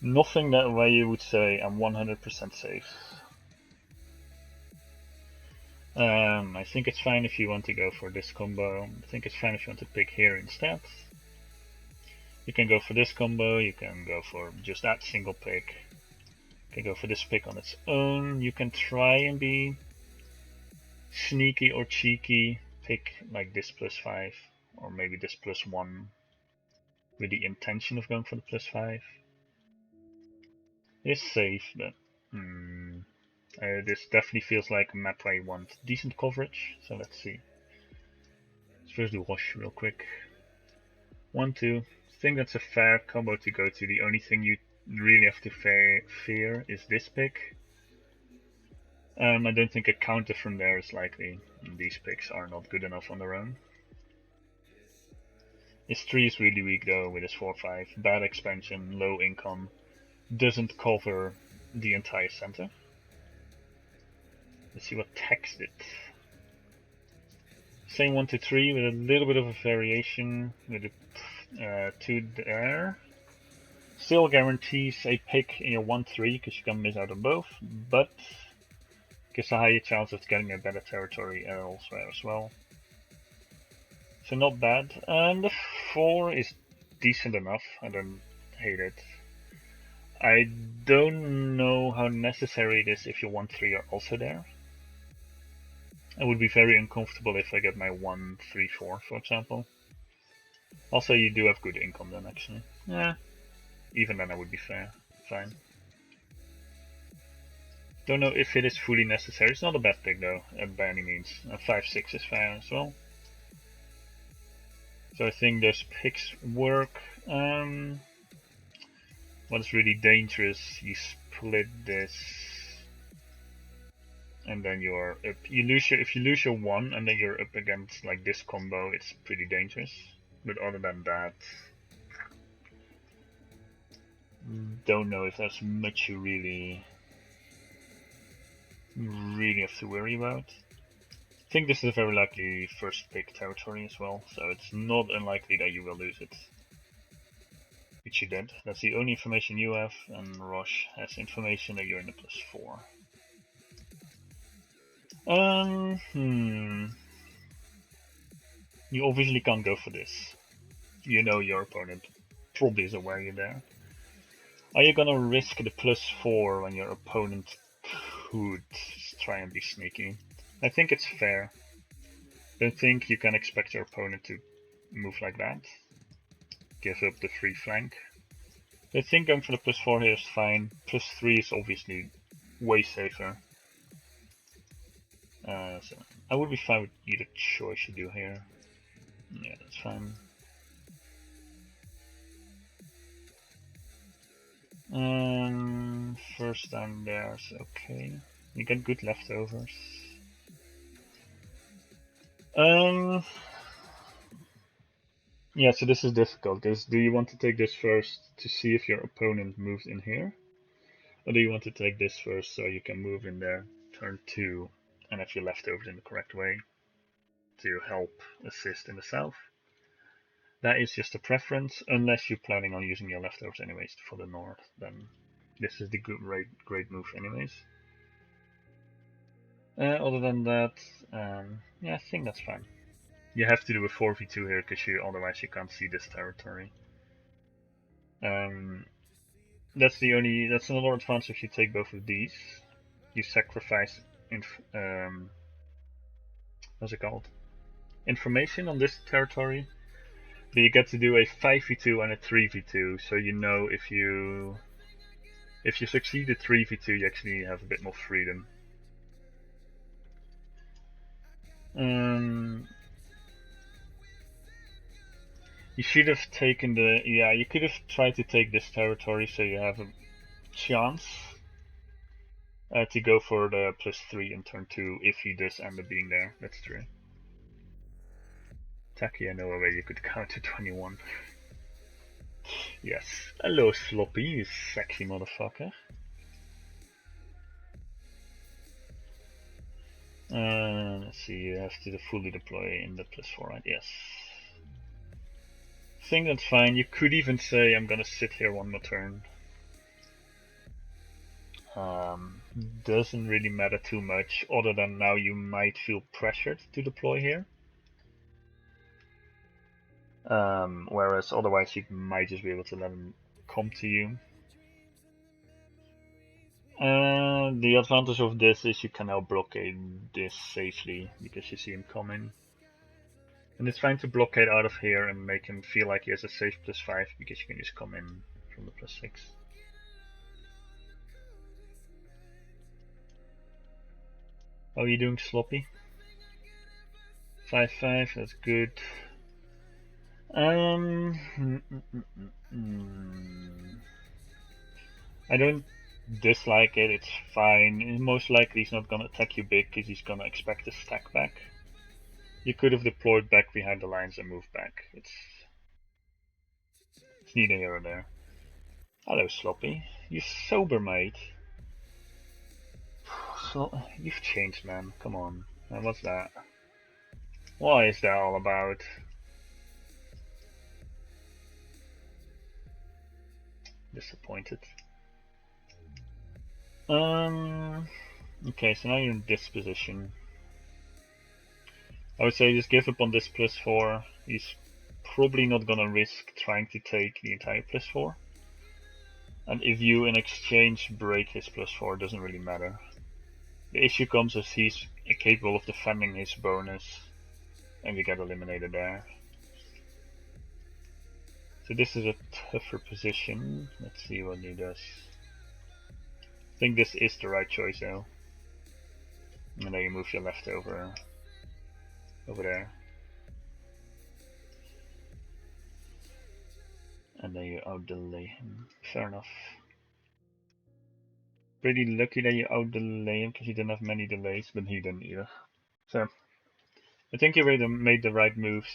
Nothing that way you would say I'm 100% safe. I think it's fine if you want to go for this combo. I think it's fine if you want to pick here instead. You can go for this combo, you can go for just that single pick. You can go for this pick on its own. You can try and be sneaky or cheeky. Pick like this +5, or maybe this +1 with the intention of going for the +5. It's safe, but this definitely feels like a map where you want decent coverage, so let's see. Let's first do Roch real quick. 1, 2. I think that's a fair combo to go to. The only thing you really have to fear is this pick. I don't think a counter from there is likely. These picks are not good enough on their own. His 3 is really weak though, with his 4-5. Bad expansion, low income, doesn't cover the entire center. Let's see what Texx did. Same 1 to 3 with a little bit of a variation with a 2 there. Still guarantees a pick in your 1-3 because you can miss out on both, but gives a higher chance of getting a better territory elsewhere as well. So not bad. The 4 is decent enough. I don't hate it. I don't know how necessary it is if your 1-3 are also there. I would be very uncomfortable if I get my 1-3-4, for example. Also, you do have good income then, actually. Yeah, even then I would be fine. Don't know if it is fully necessary. It's not a bad pick though, by any means. 5-6 is fair as well. So I think those picks work. What's really dangerous, you split this, and then you're up. If you lose your 1 and then you're up against like this combo, it's pretty dangerous. But other than that, don't know if there's much you really have to worry about. I think this is a very likely first pick territory as well, so it's not unlikely that you will lose it. Which you did. That's the only information you have, and Roch has information that you're in the +4. You obviously can't go for this. You know your opponent probably is aware you're there. Are you gonna risk the +4 when your opponent could try and be sneaky? I think it's fair. Don't think you can expect your opponent to move like that. Give up the free flank. I think going for the +4 here is fine. +3 is obviously way safer. So I would be fine with either choice you do here. Yeah, that's fine. First time there's okay. You get good leftovers. Yeah, so this is difficult. Do you want to take this first to see if your opponent moves in here? Or do you want to take this first so you can move in there turn 2 and have your leftovers in the correct way to help assist in the south? That is just a preference, unless you're planning on using your leftovers anyways for the north, then this is the great move anyways. Other than that, yeah, I think that's fine. You have to do a 4v2 here because otherwise you can't see this territory. That's another advantage if you take both of these. You sacrifice what's it called? Information on this territory. But you get to do a 5v2 and a 3v2, so you know if you succeed at 3v2 you actually have a bit more freedom. You should have taken you could have tried to take this territory so you have a chance to go for the +3 in turn 2 if he does end up being there. That's true. Tacky, I know a way you could count to 21. Yes. Hello, Sloppy, you sexy motherfucker. Let's see, you have to fully deploy in the +4, right? Yes. I think that's fine. You could even say I'm gonna sit here one more turn. Doesn't really matter too much, other than now you might feel pressured to deploy here. Whereas otherwise you might just be able to let him come to you. The advantage of this is you can now blockade this safely because you see him coming. And it's fine to blockade out of here and make him feel like he has a safe +5 because you can just come in from the +6. How are you doing, Sloppy? 5-5, that's good. I don't dislike it, it's fine. Most likely he's not gonna attack you big because he's gonna expect a stack back. You could have deployed back behind the lines and moved back. It's neither here or there. Hello, Sloppy. You sober, mate. You've changed, man. Come on. And what's that? What is that all about? Disappointed. Okay, so now you're in this position. I would say just give up on this +4. He's probably not gonna risk trying to take the entire +4. And if you in exchange break his +4, it doesn't really matter. The issue comes as he's capable of defending his bonus and you get eliminated there. So this is a tougher position. Let's see what he does. I think this is the right choice though. And then you move your left over there. And then you out-delay him. Fair enough. Pretty lucky that you out-delay him because you didn't have many delays, but he didn't either. So, I think you made the right moves.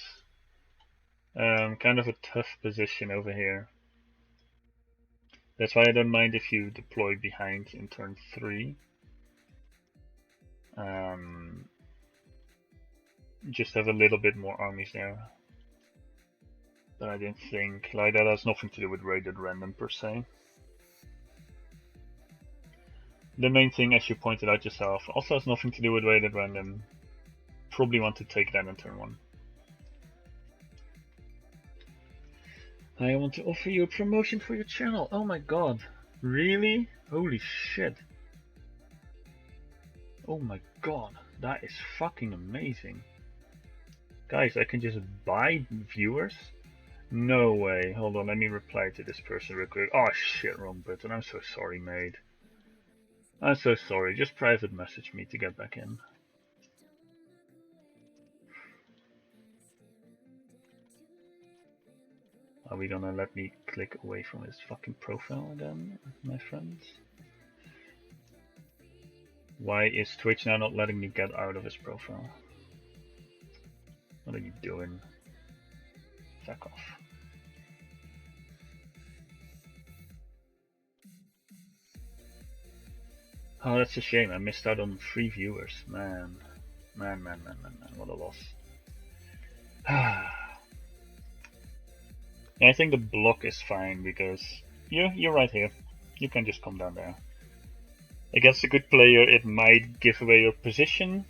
Kind of a tough position over here. That's why I don't mind if you deploy behind in turn 3. Just have a little bit more armies there. But I didn't think, like, that has nothing to do with rated random per se. The main thing, as you pointed out yourself, also has nothing to do with rated random. Probably want to take that in turn 1. I want to offer you a promotion for your channel. Oh my god. Really? Holy shit. Oh my god. That is fucking amazing. Guys, I can just buy viewers? No way. Hold on, let me reply to this person real quick. Oh shit, wrong button. I'm so sorry, mate. I'm so sorry. Just private message me to get back in. Are we gonna let me click away from his fucking profile again, my friends? Why is Twitch now not letting me get out of his profile? What are you doing? Fuck off. Oh, that's a shame. I missed out on 3 viewers. Man. Man. What a loss. I think the block is fine because you're right here. You can just come down there. Against a good player, it might give away your position.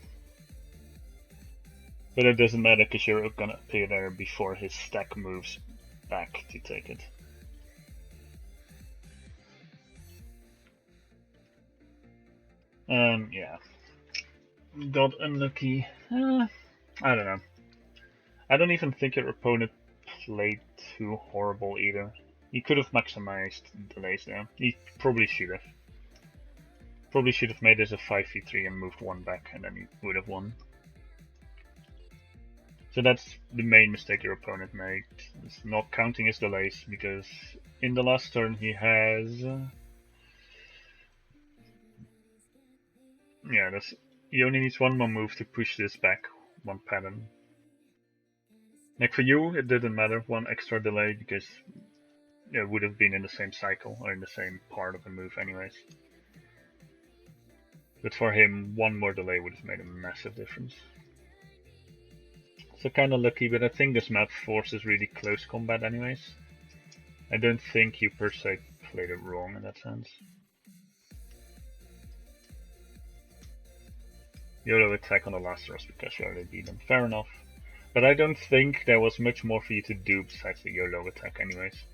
But it doesn't matter because you're gonna appear there before his stack moves back to take it. Yeah. Got unlucky. I don't know. I don't even think your opponent played too horrible either. He could have maximized delays there. He probably should have. Probably should have made this a 5v3 and moved 1 back, and then he would have won. So that's the main mistake your opponent made. It's not counting his delays, because in the last turn he has... yeah, he only needs 1 more move to push this back 1 pattern. Like for you, it didn't matter, 1 extra delay, because it would have been in the same cycle, or in the same part of the move anyways. But for him, 1 more delay would have made a massive difference. So kinda lucky, but I think this map forces really close combat anyways. I don't think you per se played it wrong in that sense. YOLO attack on the last thrust because you already beat them. Fair enough. But I don't think there was much more for you to do besides the YOLO attack anyways.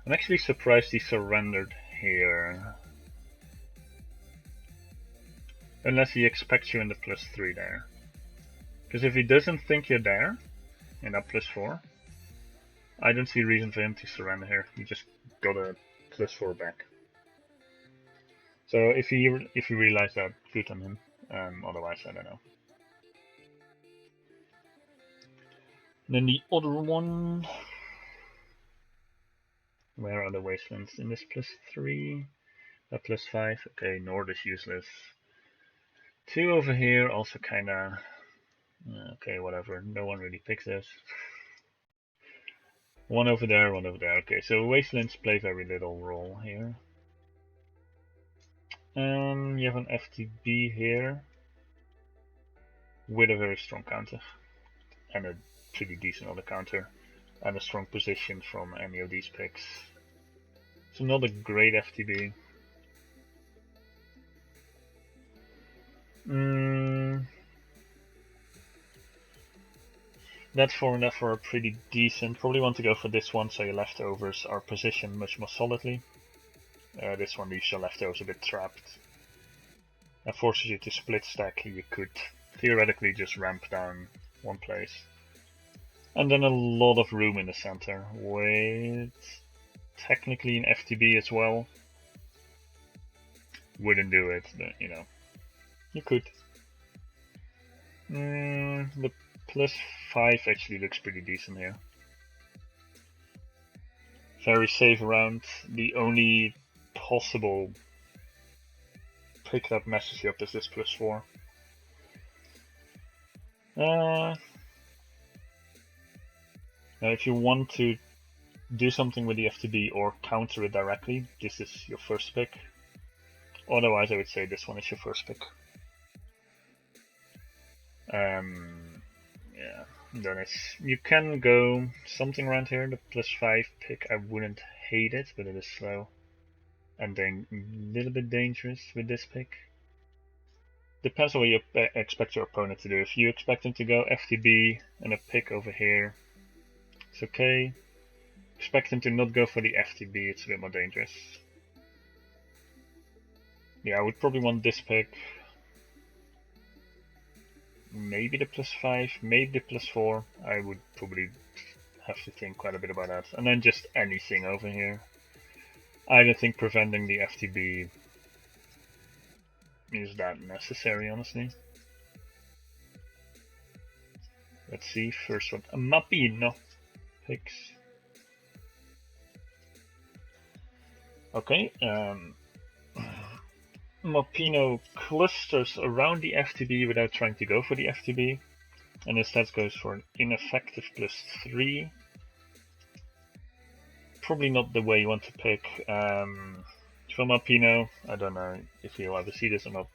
I'm actually surprised he surrendered here. Unless he expects you in the +3 there. Because if he doesn't think you're there, in that +4, I don't see a reason for him to surrender here. He just got a +4 back. So if you realize that, good on him. Otherwise, I don't know. And then the other one. Where are the wastelands? In this +3, that +5. Okay, Nord is useless. 2 over here, also kinda. Okay, whatever. No one really picks this. 1 over there, 1 over there. Okay, so wastelands play very little role here. You have an FTB here with a very strong counter and a pretty decent other counter and a strong position from any of these picks. So not a great FTB. That 4 and that 4 are pretty decent. Probably want to go for this one so your leftovers are positioned much more solidly. This one leaves your leftovers a bit trapped. That forces you to split stack. You could theoretically just ramp down 1 place. And then a lot of room in the center with technically an FTB as well. Wouldn't do it, but you know, you could. The +5 actually looks pretty decent here. Very safe around. The only possible pick that messes you up is this +4. Now if you want to do something with the FTB or counter it directly, this is your first pick. Otherwise, I would say this one is your first pick. Yeah, then you can go something around here. The +5 pick, I wouldn't hate it, but it is slow and then a little bit dangerous with this pick. Depends on what you expect your opponent to do. If you expect him to go FTB and a pick over here, it's okay. Expect him to not go for the FTB, it's a bit more dangerous. Yeah, I would probably want this pick. Maybe the +5, maybe the +4. I would probably have to think quite a bit about that. And then just anything over here. I don't think preventing the FTB is that necessary, honestly. Let's see, first one. A mappino picks. Okay, mappino clusters around the FTB without trying to go for the FTB. And instead goes for an ineffective +3. Probably not the way you want to pick. For mappino, I don't know if you'll ever see this or not.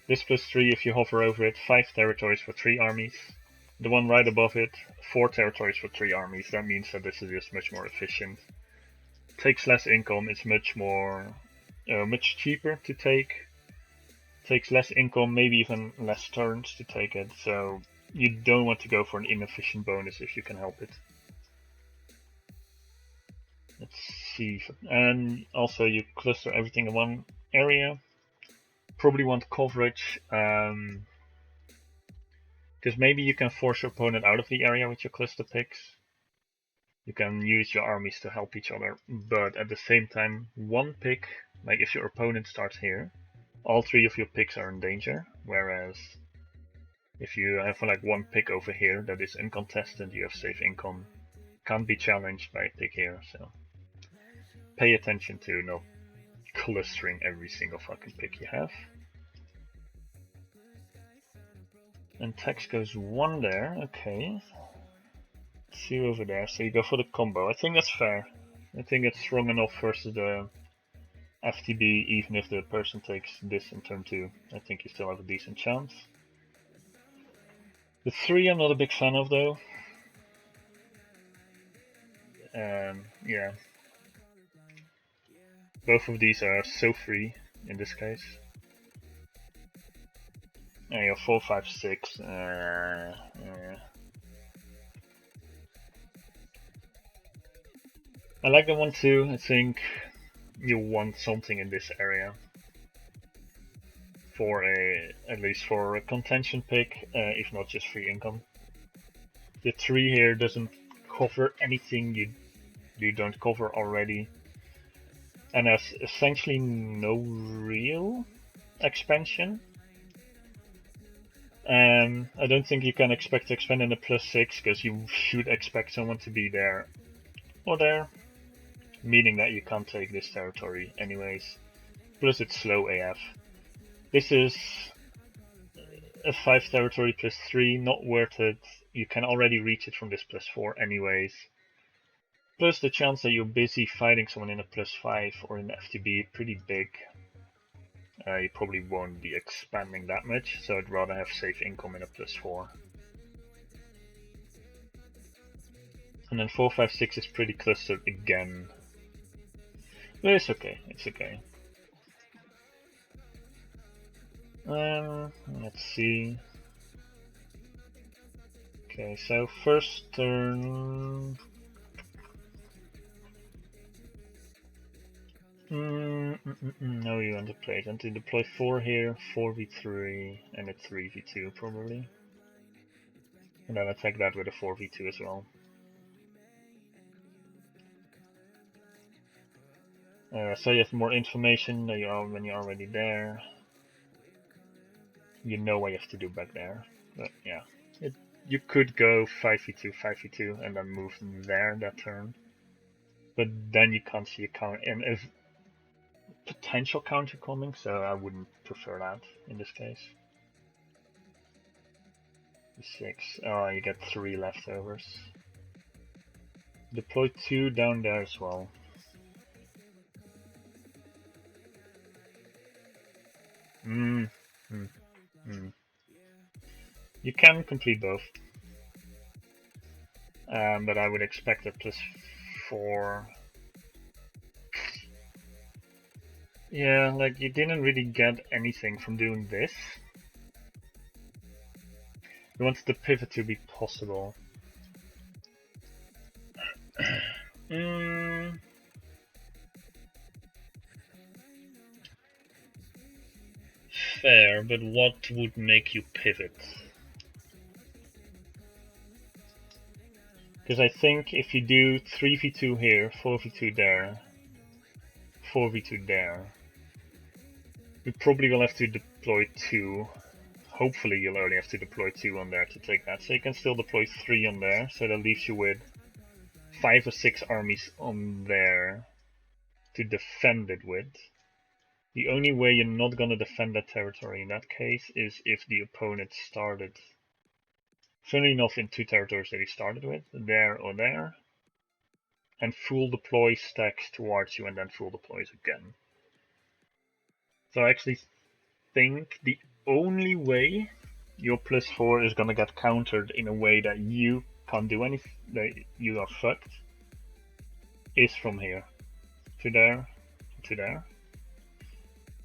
This +3, if you hover over it, 5 territories for 3 armies. The one right above it, 4 territories for 3 armies. That means that this is just much more efficient. Takes less income, it's much cheaper to take. Takes less income, maybe even less turns to take it. So you don't want to go for an inefficient bonus if you can help it. Let's see, and also you cluster everything in one area. Probably want coverage, because maybe you can force your opponent out of the area with your cluster picks. You can use your armies to help each other, but at the same time, one pick, like if your opponent starts here, all 3 of your picks are in danger, whereas if you have like one pick over here that is uncontested, you have safe income, can't be challenged by a pick here, so pay attention to not clustering every single fucking pick you have. And Texx goes 1 there, okay. 2 over there, so you go for the combo. I think that's fair. I think it's strong enough versus the FTB, even if the person takes this in turn 2. I think you still have a decent chance. The 3 I'm not a big fan of though. Yeah. Both of these are so free in this case. And you're 4, 5, 6. I like the 1 too. I think you want something in this area for at least for a contention pick, if not just free income. The 3 here doesn't cover anything you don't cover already, and has essentially no real expansion. I don't think you can expect to expand in a +6 because you should expect someone to be there or there, meaning that you can't take this territory anyways. Plus it's slow AF. This is a 5 territory +3, not worth it. You can already reach it from this +4 anyways. Plus the chance that you're busy fighting someone in a +5 or in FTB pretty big. You probably won't be expanding that much, so I'd rather have safe income in a +4. And then 4, 5, 6 is pretty clustered again. But it's okay, it's okay. Let's see. Okay, so first turn. No, you want to play it. And to deploy 4 here, 4v3, and a 3v2 probably. And then attack that with a 4v2 as well. So you have more information when you're already there. You know what you have to do back there. But yeah, you could go 5v2, 5v2, and then move there that turn. But then you can't see a counter, and if potential counter coming, so I wouldn't prefer that in this case. 6. Oh, you get 3 leftovers. Deploy 2 down there as well. You can complete both. But I would expect a +4. Yeah, like you didn't really get anything from doing this. You want the pivot to be possible. Fair, but what would make you pivot? Because I think if you do 3v2 here, 4v2 there, 4v2 there, you probably will have to deploy 2. Hopefully you'll only have to deploy 2 on there to take that. So you can still deploy 3 on there, so that leaves you with 5 or 6 armies on there to defend it with. The only way you're not gonna defend that territory in that case is if the opponent started, funnily enough, in 2 territories that he started with, there or there, and full deploy stacks towards you and then full deploys again. So I actually think the only way your +4 is gonna get countered in a way that you can't do anything, that you are fucked, is from here to there to there.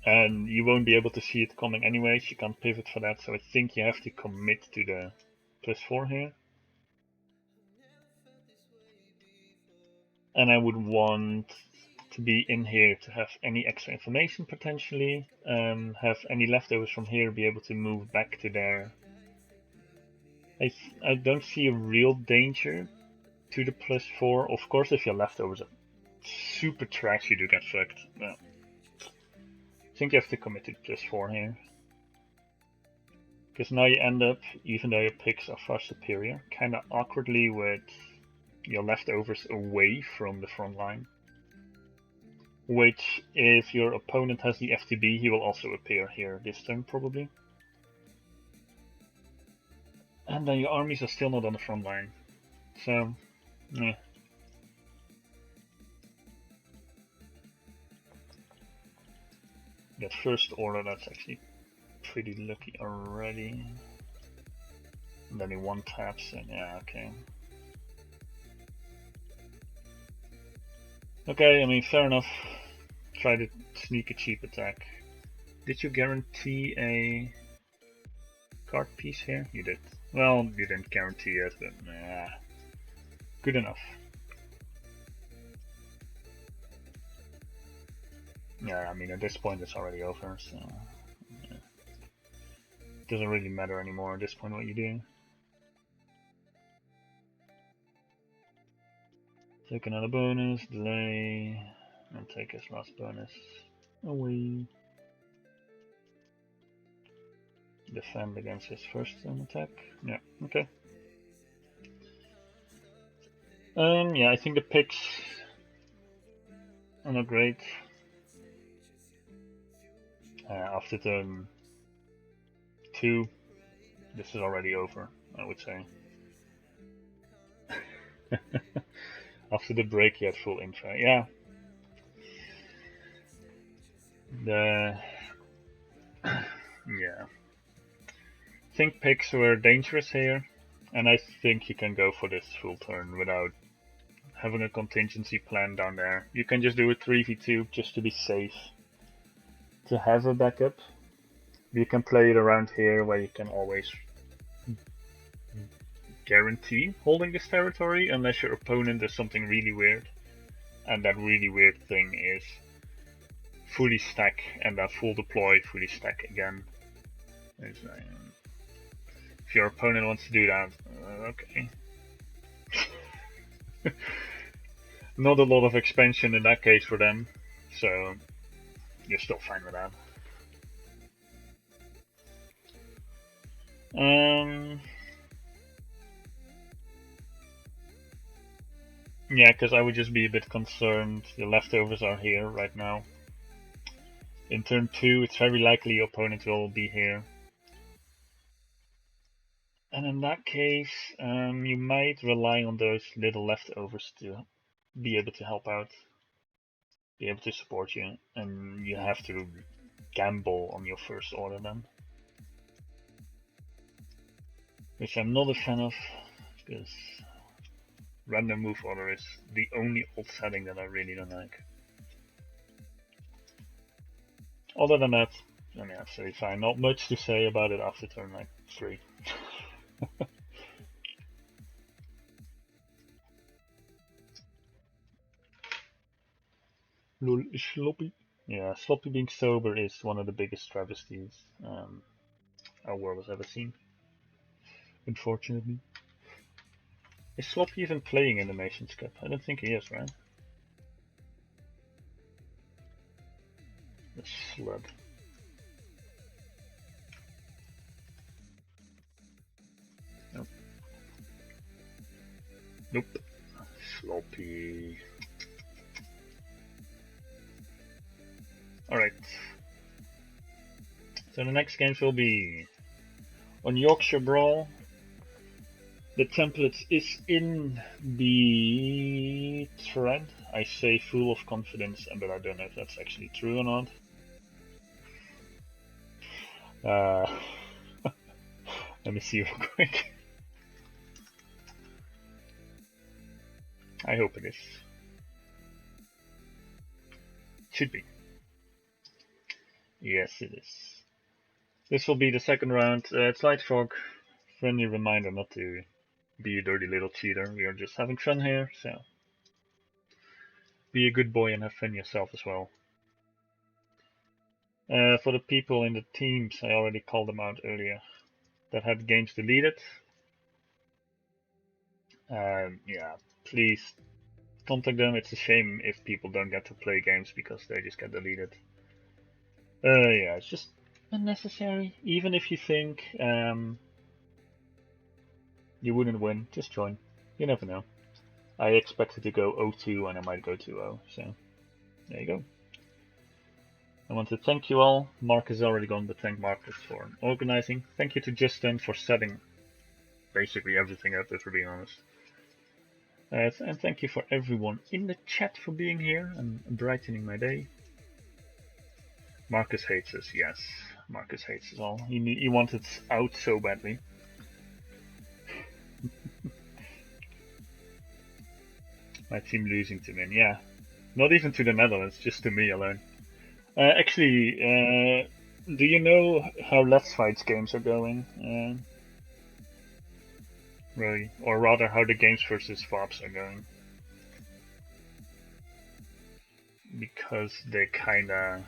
And you won't be able to see it coming anyways, you can't pivot for that, so I think you have to commit to the +4 here. And I would want to be in here to have any extra information potentially, have any leftovers from here, be able to move back to there. I don't see a real danger to the +4. Of course, if your leftovers are super trash, you do get fucked. No. I think you have to commit to the +4 here. Because now you end up, even though your picks are far superior, kind of awkwardly with your leftovers away from the front line. Which, if your opponent has the FTB, he will also appear here this turn probably. And then your armies are still not on the front line. So, yeah. That first order, that's actually pretty lucky already. And then he one taps and yeah, okay. Okay, I mean, fair enough. Try to sneak a cheap attack. Did you guarantee a card piece here? You did. Well, you didn't guarantee it, but nah. Good enough. Yeah, I mean, at this point it's already over, so yeah. It doesn't really matter anymore at this point what you do. Take another bonus, delay, and take his last bonus away. Defend against his first turn attack. Yeah, okay. Yeah, I think the picks are not great. After turn 2, this is already over, I would say. After the break, you had full infra. Yeah. Yeah. I think picks were dangerous here, and I think you can go for this full turn without having a contingency plan down there. You can just do a 3v2 just to be safe, to have a backup. You can play it around here where you can always guarantee holding this territory unless your opponent does something really weird. And that really weird thing is fully stack and then full deploy, fully stack again. If your opponent wants to do that, okay. Not a lot of expansion in that case for them, so you're still fine with that. Yeah, because I would just be a bit concerned. The leftovers are here right now. In turn 2, it's very likely your opponent will be here. And in that case, you might rely on those little leftovers to be able to help out, be able to support you, and you have to gamble on your first order then. Which I'm not a fan of, because random move order is the only old setting that I really don't like. Other than that, I mean, absolutely fine. Not much to say about it after turn like 3. Lol, sloppy. Yeah, sloppy being sober is one of the biggest travesties our world has ever seen. Unfortunately. Is Sloppy even playing in the Nations Cup? I don't think he is, right? The slug. Nope. Nope. Sloppy. Alright. So the next games will be on Yorkshire Brawl. The template is in the thread. I say full of confidence, but I don't know if that's actually true or not. Let me see real quick. I hope it is. Should be. Yes, it is. This will be the second round. It's Light Frog. Friendly reminder not to be a dirty little cheater. We are just having fun here, so be a good boy and have fun yourself as well. For the people in the teams, I already called them out earlier, that had games deleted. Yeah, please contact them. It's a shame if people don't get to play games because they just get deleted. Yeah, it's just unnecessary. Even if you think you wouldn't win, just join. You never know. I expected to go 0-2 and I might go 2-0, so there you go. I want to thank you all. Mark is already gone, but thank Marcus for organizing. Thank you to Justin for setting basically everything up, if we're being honest. And thank you for everyone in the chat for being here and brightening my day. Marcus hates us, yes. Marcus hates us all. He wanted out so badly. My team losing to Min, yeah. Not even to the Netherlands, just to me alone. Actually, do you know how Let's Fights games are going? Really? Or rather, how the games versus VOPs are going? Because they kinda...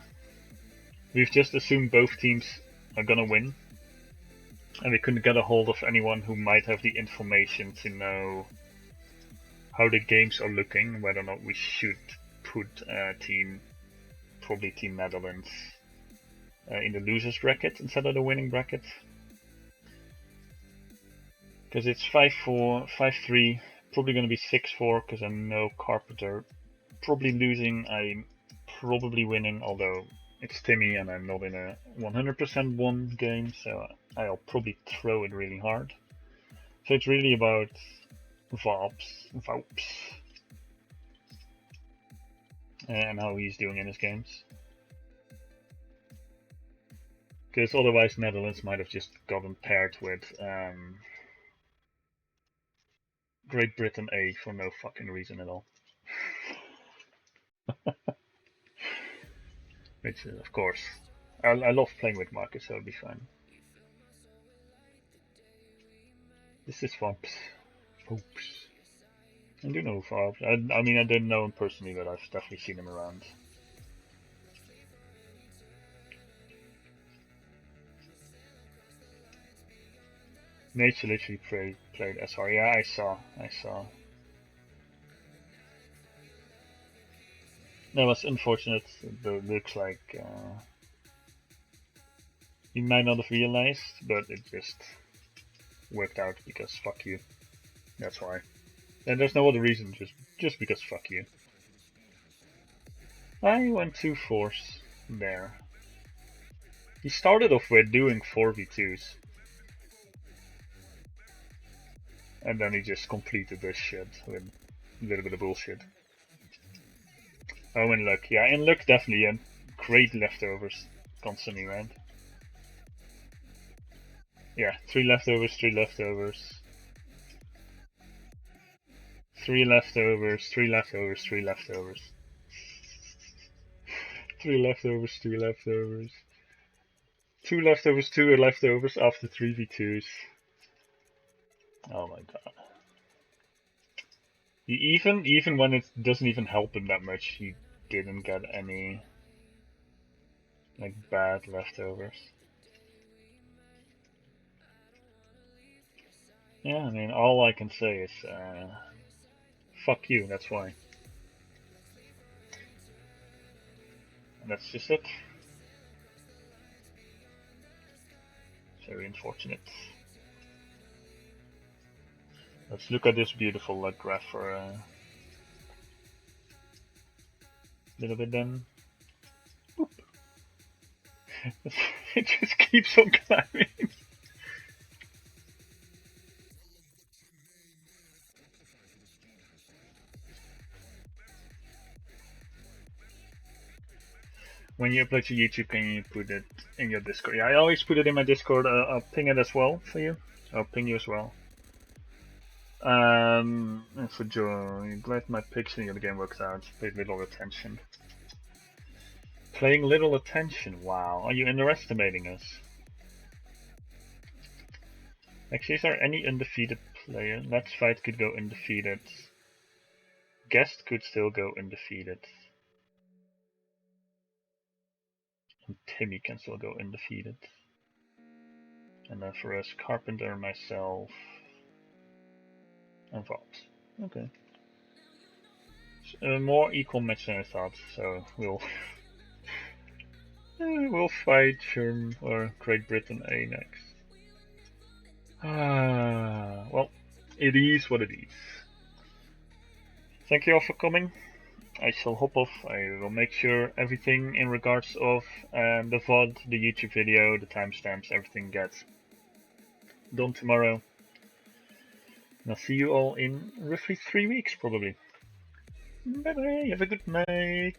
We've just assumed both teams are gonna win. And we couldn't get a hold of anyone who might have the information to know how the games are looking, whether or not we should put probably Team Netherlands, in the losers bracket instead of the winning bracket. Because it's 5-4, 5-3, probably going to be 6-4 because I know Carpenter probably losing, I'm probably winning, although it's Timmy and I'm not in a 100% won game, so I'll probably throw it really hard. So it's really about VOPs, and how he's doing in his games. Because otherwise Netherlands might have just gotten paired with Great Britain A for no fucking reason at all. Which, of course, I love playing with Marcus, so it'll be fine. This is Fomps. Oops. I do know Fomps. I mean, I don't know him personally, but I've definitely seen him around. Nature literally played SR. Yeah, I saw. That was unfortunate. It looks like he might not have realized, but it just worked out because fuck you. That's why. And there's no other reason, just because fuck you. I went 2-4s there. He started off with doing 4v2s. And then he just completed this shit with a little bit of bullshit. Oh, in luck. Yeah, in luck definitely, and great leftovers constantly, right? Yeah, 3 leftovers, 3 leftovers. 3 leftovers, 3 leftovers, 3 leftovers. 3 leftovers, 2 leftovers. 2 leftovers, 2 leftovers after 3v2s. Oh my god. Even when it doesn't even help him that much, he didn't get any like bad leftovers. Yeah, I mean, all I can say is fuck you, that's why. And that's just it. Very unfortunate. Let's look at this beautiful luck graph for a little bit then. Boop. It just keeps on climbing. When you upload to YouTube, can you put it in your Discord? Yeah, I always put it in my Discord. I'll ping it as well for you. I'll ping you as well. And for Joe, glad my picks in the game worked out. Paid little attention. Paying little attention, wow. Are you underestimating us? Actually, is there any undefeated player? Let's Fight could go undefeated. Guest could still go undefeated. And Timmy can still go undefeated. And then for us, Carpenter, myself, and Vault. Okay. A more equal match than I thought, so we'll we'll fight or Great Britain A next. Well, it is what it is. Thank you all for coming. I shall hop off. I will make sure everything in regards of the VOD, the YouTube video, the timestamps, everything gets done tomorrow. And I'll see you all in roughly 3 weeks, probably. Bye bye, have a good night.